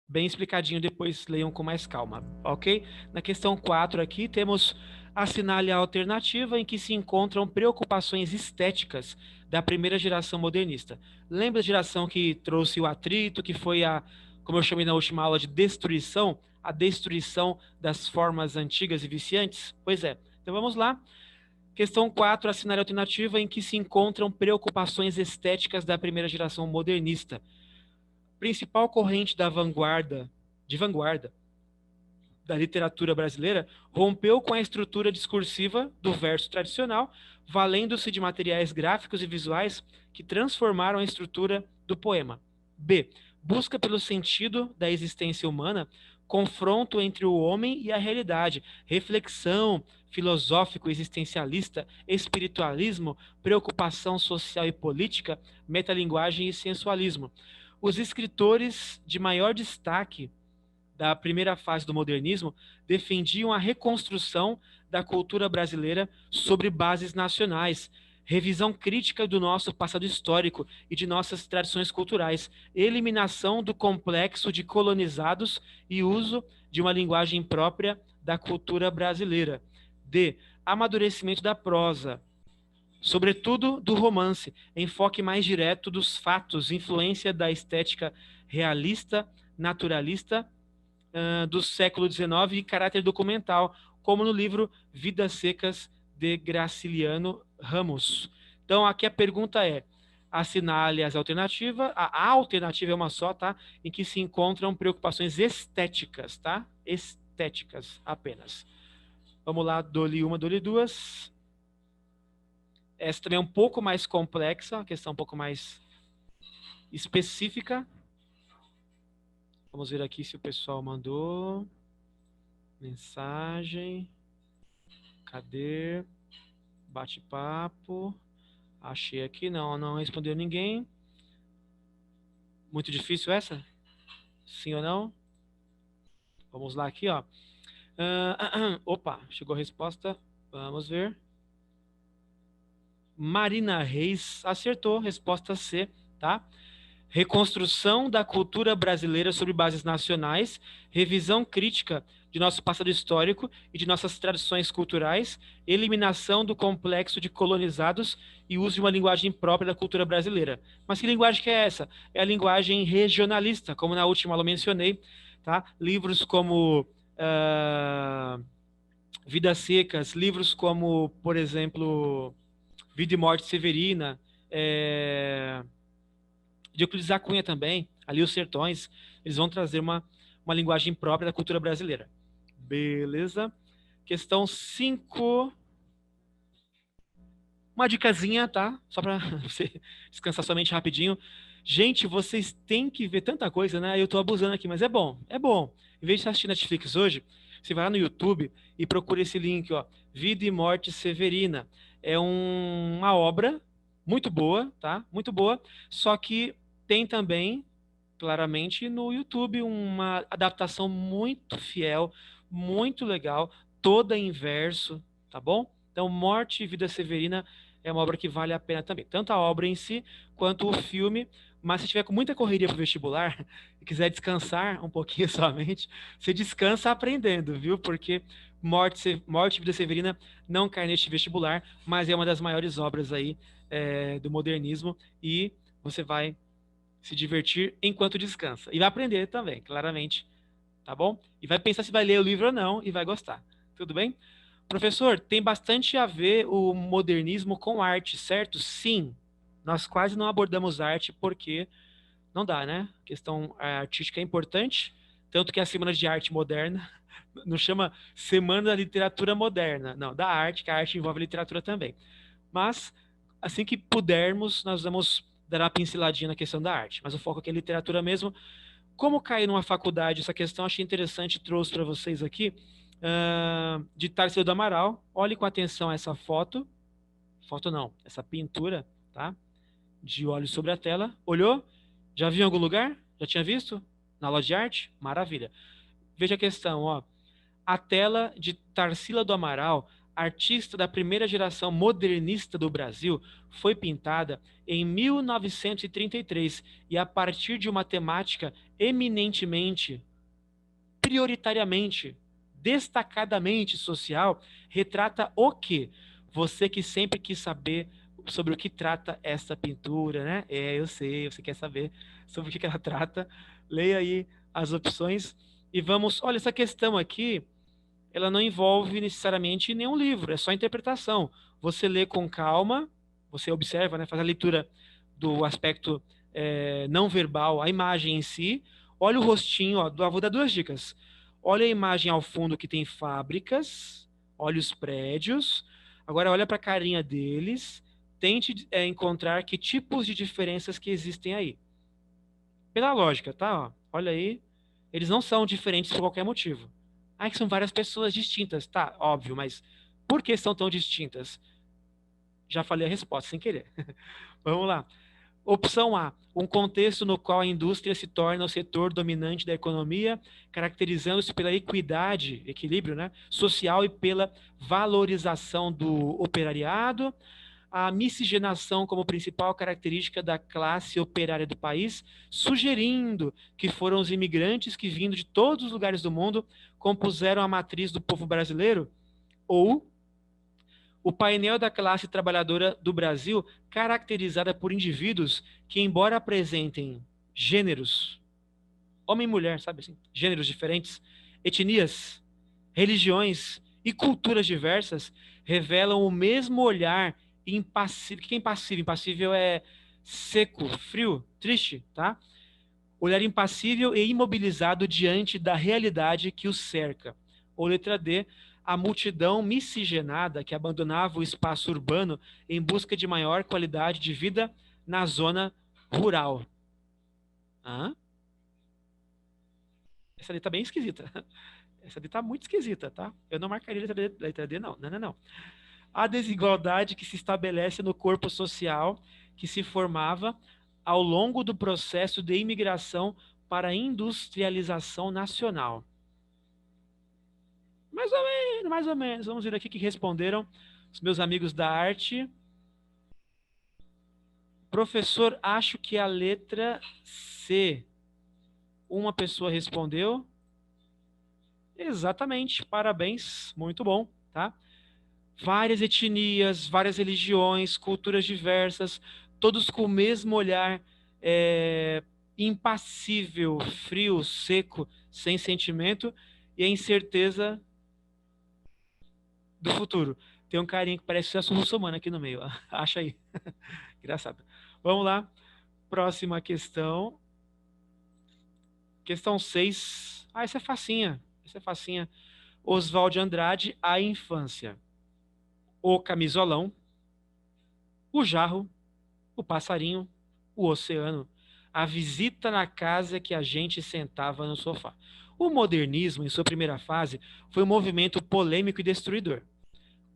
bem explicadinho, depois leiam com mais calma, ok? Na questão 4 aqui temos assinale a alternativa em que se encontram preocupações estéticas da primeira geração modernista. Lembra a geração que trouxe o atrito, que foi como eu chamei na última aula, de destruição, a destruição das formas antigas e viciantes? Pois é. Então vamos lá. Questão 4, assinale a alternativa em que se encontram preocupações estéticas da primeira geração modernista. Principal corrente de vanguarda da literatura brasileira, rompeu com a estrutura discursiva do verso tradicional, valendo-se de materiais gráficos e visuais que transformaram a estrutura do poema. B. Busca pelo sentido da existência humana, confronto entre o homem e a realidade, reflexão filosófico-existencialista, espiritualismo, preocupação social e política, metalinguagem e sensualismo. Os escritores de maior destaque da primeira fase do modernismo defendiam a reconstrução da cultura brasileira sobre bases nacionais, revisão crítica do nosso passado histórico e de nossas tradições culturais, eliminação do complexo de colonizados e uso de uma linguagem própria da cultura brasileira. D. Amadurecimento da prosa, sobretudo do romance, enfoque mais direto dos fatos, influência da estética realista, naturalista do século XIX e caráter documental, como no livro Vidas Secas de Graciliano Ramos. Então, aqui a pergunta é: assinale as alternativas. A alternativa é uma só, tá? Em que se encontram preocupações estéticas, tá? Estéticas apenas. Vamos lá, dou-lhe uma, dou-lhe duas. Essa também é um pouco mais complexa, uma questão um pouco mais específica. Vamos ver aqui se o pessoal mandou mensagem. Cadê? Bate-papo. Achei aqui, não respondeu ninguém. Muito difícil essa? Sim ou não? Vamos lá aqui, ó. Opa, chegou a resposta. Vamos ver. Marina Reis acertou, resposta C, tá? Reconstrução da cultura brasileira sobre bases nacionais, revisão crítica de nosso passado histórico e de nossas tradições culturais, eliminação do complexo de colonizados e uso de uma linguagem própria da cultura brasileira. Mas que linguagem que é essa? É a linguagem regionalista, como na última aula mencionei, tá? Livros como Vidas Secas, livros como, por exemplo, Vida e Morte Severina, de Euclides da Cunha também, ali os Sertões, eles vão trazer uma linguagem própria da cultura brasileira. Beleza? Questão 5. Uma dicasinha, tá? Só para você descansar sua mente rapidinho. Gente, vocês têm que ver tanta coisa, né? Eu tô abusando aqui, mas é bom, é bom. Em vez de assistir Netflix hoje, você vai lá no YouTube e procura esse link, ó, Vida e Morte Severina. É uma obra muito boa, tá? Muito boa, só que tem também, claramente, no YouTube uma adaptação muito fiel, muito legal, toda em verso, tá bom? Então, Morte e Vida Severina é uma obra que vale a pena também. Tanto a obra em si, quanto o filme. Mas se tiver com muita correria para o vestibular e quiser descansar um pouquinho sua mente, você descansa aprendendo, viu? Porque Morte e Vida Severina não cai neste vestibular, mas é uma das maiores obras aí do modernismo e você vai se divertir enquanto descansa. E vai aprender também, claramente, tá bom? E vai pensar se vai ler o livro ou não e vai gostar. Tudo bem? Professor, tem bastante a ver o modernismo com arte, certo? Sim. Nós quase não abordamos arte porque não dá, né? A questão artística é importante, tanto que a Semana de Arte Moderna não chama Semana da Literatura Moderna, não, da arte, que a arte envolve a literatura também. Mas, assim que pudermos, nós vamos dar uma pinceladinha na questão da arte. Mas o foco aqui é literatura mesmo. Como cair numa faculdade, essa questão achei interessante, trouxe para vocês aqui, de Tarsila do Amaral. Olhe com atenção essa foto não, essa pintura, tá? De olhos sobre a tela. Olhou? Já viu em algum lugar? Já tinha visto? Na aula de arte? Maravilha. Veja a questão, ó. A tela de Tarsila do Amaral, artista da primeira geração modernista do Brasil, foi pintada em 1933 e a partir de uma temática eminentemente, prioritariamente, destacadamente social, retrata o quê? Você que sempre quis saber sobre o que trata essa pintura, né? Eu sei, você quer saber sobre o que ela trata. Leia aí as opções e vamos. Olha, essa questão aqui, ela não envolve necessariamente nenhum livro, é só interpretação. Você lê com calma, você observa, né? Faz a leitura do aspecto não verbal, a imagem em si. Olha o rostinho, ó, vou dar duas dicas. Olha a imagem ao fundo que tem fábricas, olha os prédios. Agora olha para a carinha deles, tente encontrar que tipos de diferenças que existem aí. Pela lógica, tá? Ó, olha aí, eles não são diferentes por qualquer motivo. Ah, que são várias pessoas distintas, tá? Óbvio, mas por que são tão distintas? Já falei a resposta sem querer. Vamos lá. Opção A, um contexto no qual a indústria se torna o setor dominante da economia, caracterizando-se pela equidade, equilíbrio, né, social e pela valorização do operariado, a miscigenação como principal característica da classe operária do país, sugerindo que foram os imigrantes que, vindo de todos os lugares do mundo, compuseram a matriz do povo brasileiro, ou o painel da classe trabalhadora do Brasil, caracterizada por indivíduos que, embora apresentem gêneros, homem e mulher, sabe assim, gêneros diferentes, etnias, religiões e culturas diversas, revelam o mesmo olhar impassível. O que é impassível? Impassível é seco, frio, triste, tá? Olhar impassível e imobilizado diante da realidade que o cerca. Ou letra D, a multidão miscigenada que abandonava o espaço urbano em busca de maior qualidade de vida na zona rural. Hã? essa ali tá bem esquisita. Essa ali tá muito esquisita, tá? Eu não marcaria letra D, não. Não, não, não. A desigualdade que se estabelece no corpo social que se formava ao longo do processo de imigração para a industrialização nacional. Mais ou menos, mais ou menos. Vamos ver aqui que responderam os meus amigos da arte. Professor, acho que a letra C. Uma pessoa respondeu. Exatamente, parabéns, muito bom, tá? Várias etnias, várias religiões, culturas diversas, todos com o mesmo olhar impassível, frio, seco, sem sentimento e a incerteza do futuro. Tem um carinha que parece Celso Russomano aqui no meio, acha aí. Engraçado. Vamos lá, próxima questão. Questão 6. Ah, essa é facinha, essa é facinha. Oswald de Andrade, A Infância. O camisolão, o jarro, o passarinho, o oceano, a visita na casa que a gente sentava no sofá. O modernismo, em sua primeira fase, foi um movimento polêmico e destruidor.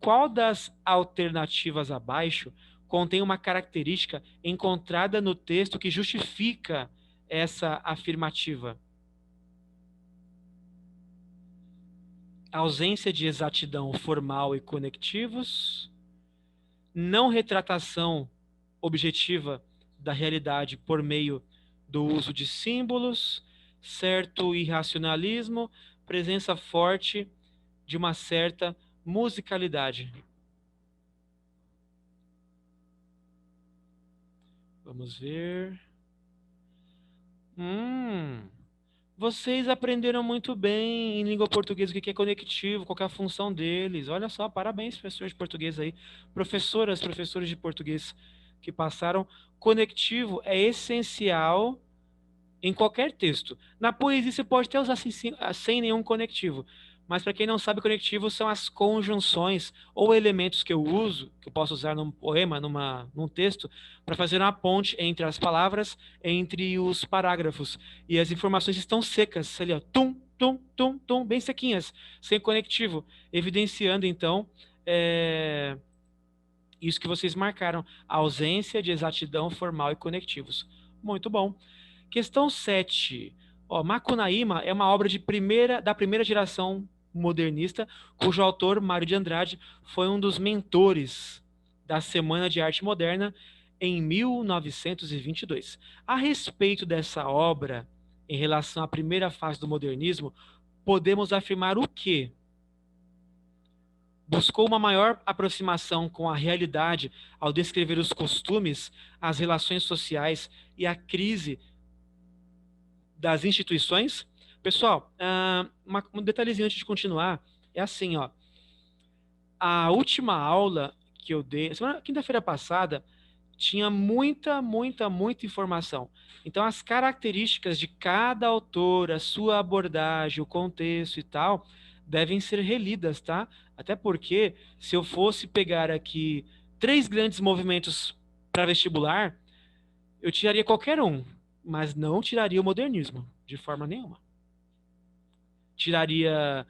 Qual das alternativas abaixo contém uma característica encontrada no texto que justifica essa afirmativa? Ausência de exatidão formal e conectivos, não retratação objetiva da realidade por meio do uso de símbolos, certo irracionalismo, presença forte de uma certa musicalidade. Vamos ver. Vocês aprenderam muito bem em língua portuguesa o que é conectivo, qual é a função deles. Olha só, parabéns, professores de português aí. Professoras, professores de português que passaram. Conectivo é essencial em qualquer texto. Na poesia você pode até usar sem nenhum conectivo. Mas para quem não sabe, conectivo são as conjunções ou elementos que eu uso, que eu posso usar num poema, num texto, para fazer uma ponte entre as palavras, entre os parágrafos. E as informações estão secas, ali, ó, tum, tum, tum, tum, bem sequinhas, sem conectivo, evidenciando, então, isso que vocês marcaram, a ausência de exatidão formal e conectivos. Muito bom. Questão 7. Ó, Macunaíma é uma obra da primeira geração modernista, cujo autor, Mário de Andrade, foi um dos mentores da Semana de Arte Moderna em 1922. A respeito dessa obra, em relação à primeira fase do modernismo, podemos afirmar o quê? Buscou uma maior aproximação com a realidade ao descrever os costumes, as relações sociais e a crise das instituições. Pessoal, um detalhezinho antes de continuar, é assim, ó. A última aula que eu dei, quinta-feira passada, tinha muita informação. Então, as características de cada autor, a sua abordagem, o contexto e tal, devem ser relidas, tá? Até porque, se eu fosse pegar aqui 3 grandes movimentos para vestibular, eu tiraria qualquer um, mas não tiraria o modernismo, de forma nenhuma. Tiraria...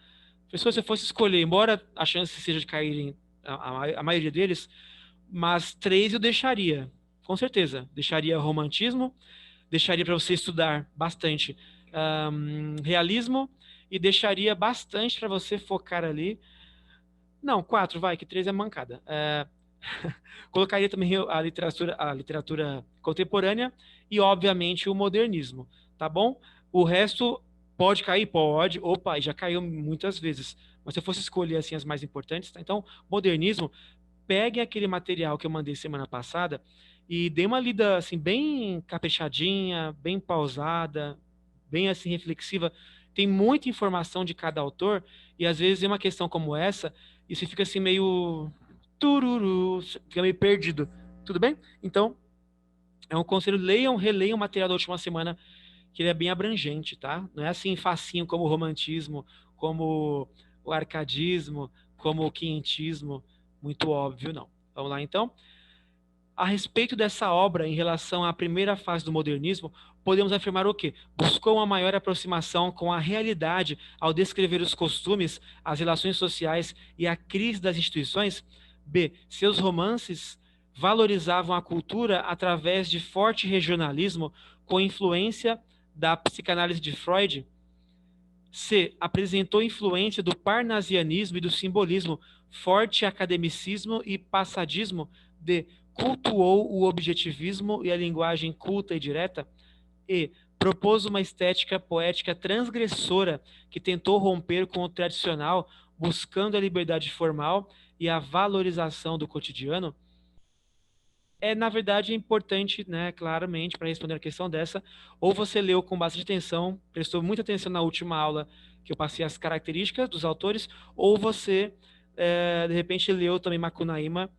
Se eu fosse escolher, embora a chance seja de caírem a maioria deles, mas 3 eu deixaria, com certeza. Deixaria romantismo, deixaria para você estudar bastante realismo e deixaria bastante para você focar ali. Não, 4, vai, que 3 é mancada. Colocaria também a literatura contemporânea e, obviamente, o modernismo, tá bom? O resto pode cair? Pode. Opa, já caiu muitas vezes. Mas se eu fosse escolher assim as mais importantes, tá? Então, modernismo, peguem aquele material que eu mandei semana passada e dê uma lida assim bem caprichadinha, bem pausada, bem assim reflexiva. Tem muita informação de cada autor e às vezes em uma questão como essa, e você fica assim meio tururu, fica meio perdido. Tudo bem? Então, é um conselho, releiam o material da última semana, que ele é bem abrangente, tá? Não é assim facinho como o romantismo, como o arcadismo, como o quinhentismo, muito óbvio, não. Vamos lá, então. A respeito dessa obra, em relação à primeira fase do modernismo, podemos afirmar o quê? Buscou uma maior aproximação com a realidade ao descrever os costumes, as relações sociais e a crise das instituições. B. Seus romances valorizavam a cultura através de forte regionalismo com influência da psicanálise de Freud. C. Apresentou influência do parnasianismo e do simbolismo, forte academicismo e passadismo. D. Cultuou o objetivismo e a linguagem culta e direta. E. Propôs uma estética poética transgressora que tentou romper com o tradicional, buscando a liberdade formal e a valorização do cotidiano. Na verdade, é importante, né, claramente, para responder a questão dessa, ou você leu com bastante atenção, prestou muita atenção na última aula que eu passei as características dos autores, ou você, de repente, leu também Macunaíma.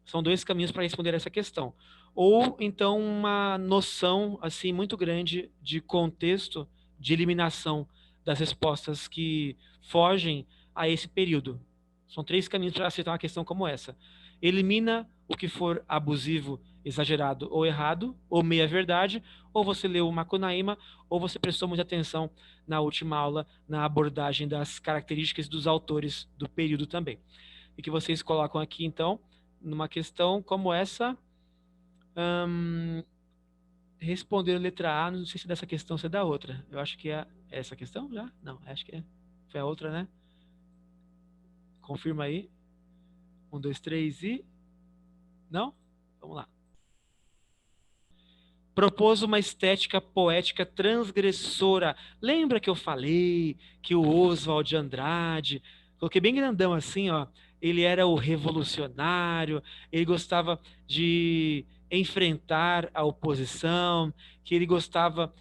São dois caminhos para responder essa questão. Ou, então, uma noção, assim, muito grande de contexto, de eliminação das respostas que fogem a esse período. São três caminhos para aceitar uma questão como essa. Elimina o que for abusivo, exagerado ou errado, ou meia-verdade, ou você leu o Macunaíma, ou você prestou muita atenção na última aula, na abordagem das características dos autores do período também. E que vocês colocam aqui, então, numa questão como essa, respondendo letra A, não sei se dessa questão ou se é da outra. Eu acho que é essa questão já? Não, acho que foi a outra, né? Confirma aí. 1, 2, 3 e... Não? Vamos lá. Propôs uma estética poética transgressora. Lembra que eu falei que o Oswald de Andrade, coloquei bem grandão assim, ó, ele era o revolucionário, ele gostava de enfrentar a oposição, que ele gostava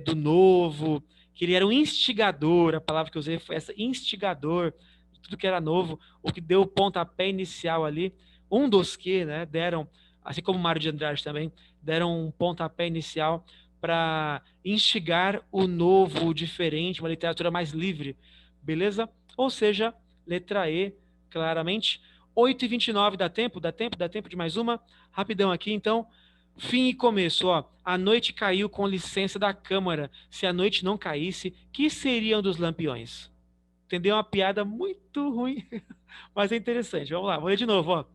do novo, que ele era um instigador, a palavra que eu usei foi essa, instigador, de tudo que era novo, o que deu o pontapé inicial ali, um dos que, né, deram, assim como Mário de Andrade também, deram um pontapé inicial para instigar o novo, o diferente, uma literatura mais livre, beleza? Ou seja, letra E, claramente. 8h29, dá tempo? Dá tempo? Dá tempo de mais uma? Rapidão aqui, então. Fim e começo, ó. A noite caiu com licença da Câmara. Se a noite não caísse, que seriam dos lampiões? Entendeu? Uma piada muito ruim, mas é interessante. Vamos lá, vou ler de novo, ó.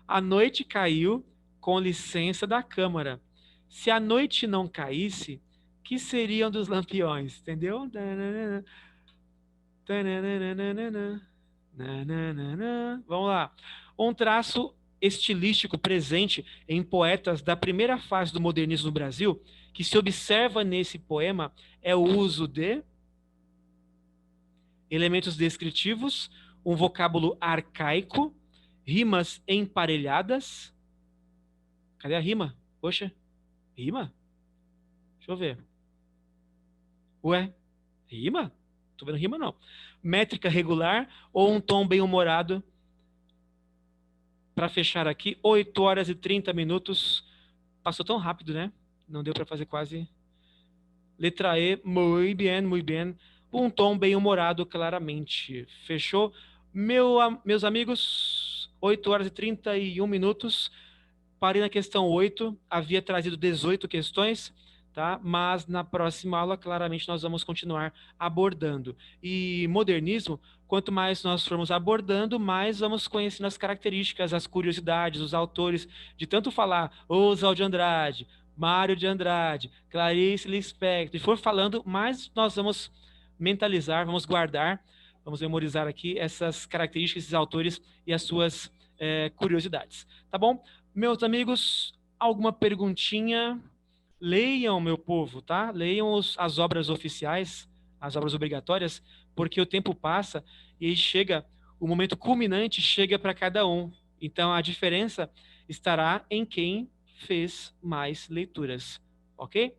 A noite caiu com licença da Câmara. Se a noite não caísse, que seriam dos lampiões? Entendeu? Vamos lá. Um traço estilístico presente em poetas da primeira fase do modernismo no Brasil, que se observa nesse poema, é o uso de elementos descritivos, um vocábulo arcaico, rimas emparelhadas. Cadê a rima? Poxa, rima? Deixa eu ver. Ué, rima? Tô vendo rima não. Métrica regular ou um tom bem-humorado. Para fechar aqui, 8h30. Passou tão rápido, né? Não deu para fazer quase. Letra E, muy bien, muy bien. Um tom bem-humorado, claramente. Fechou? Meus amigos, 8h31. Parei na questão 8, havia trazido 18 questões, tá? Mas na próxima aula, claramente, nós vamos continuar abordando. E modernismo, quanto mais nós formos abordando, mais vamos conhecendo as características, as curiosidades, os autores, de tanto falar Oswald de Andrade, Mário de Andrade, Clarice Lispector, e for falando, mais nós vamos mentalizar, vamos guardar, vamos memorizar aqui essas características, esses autores e as suas curiosidades. Tá bom? Meus amigos, alguma perguntinha? Leiam, meu povo, tá? Leiam as obras oficiais, as obras obrigatórias, porque o tempo passa e chega, o momento culminante chega para cada um. Então, a diferença estará em quem fez mais leituras, ok?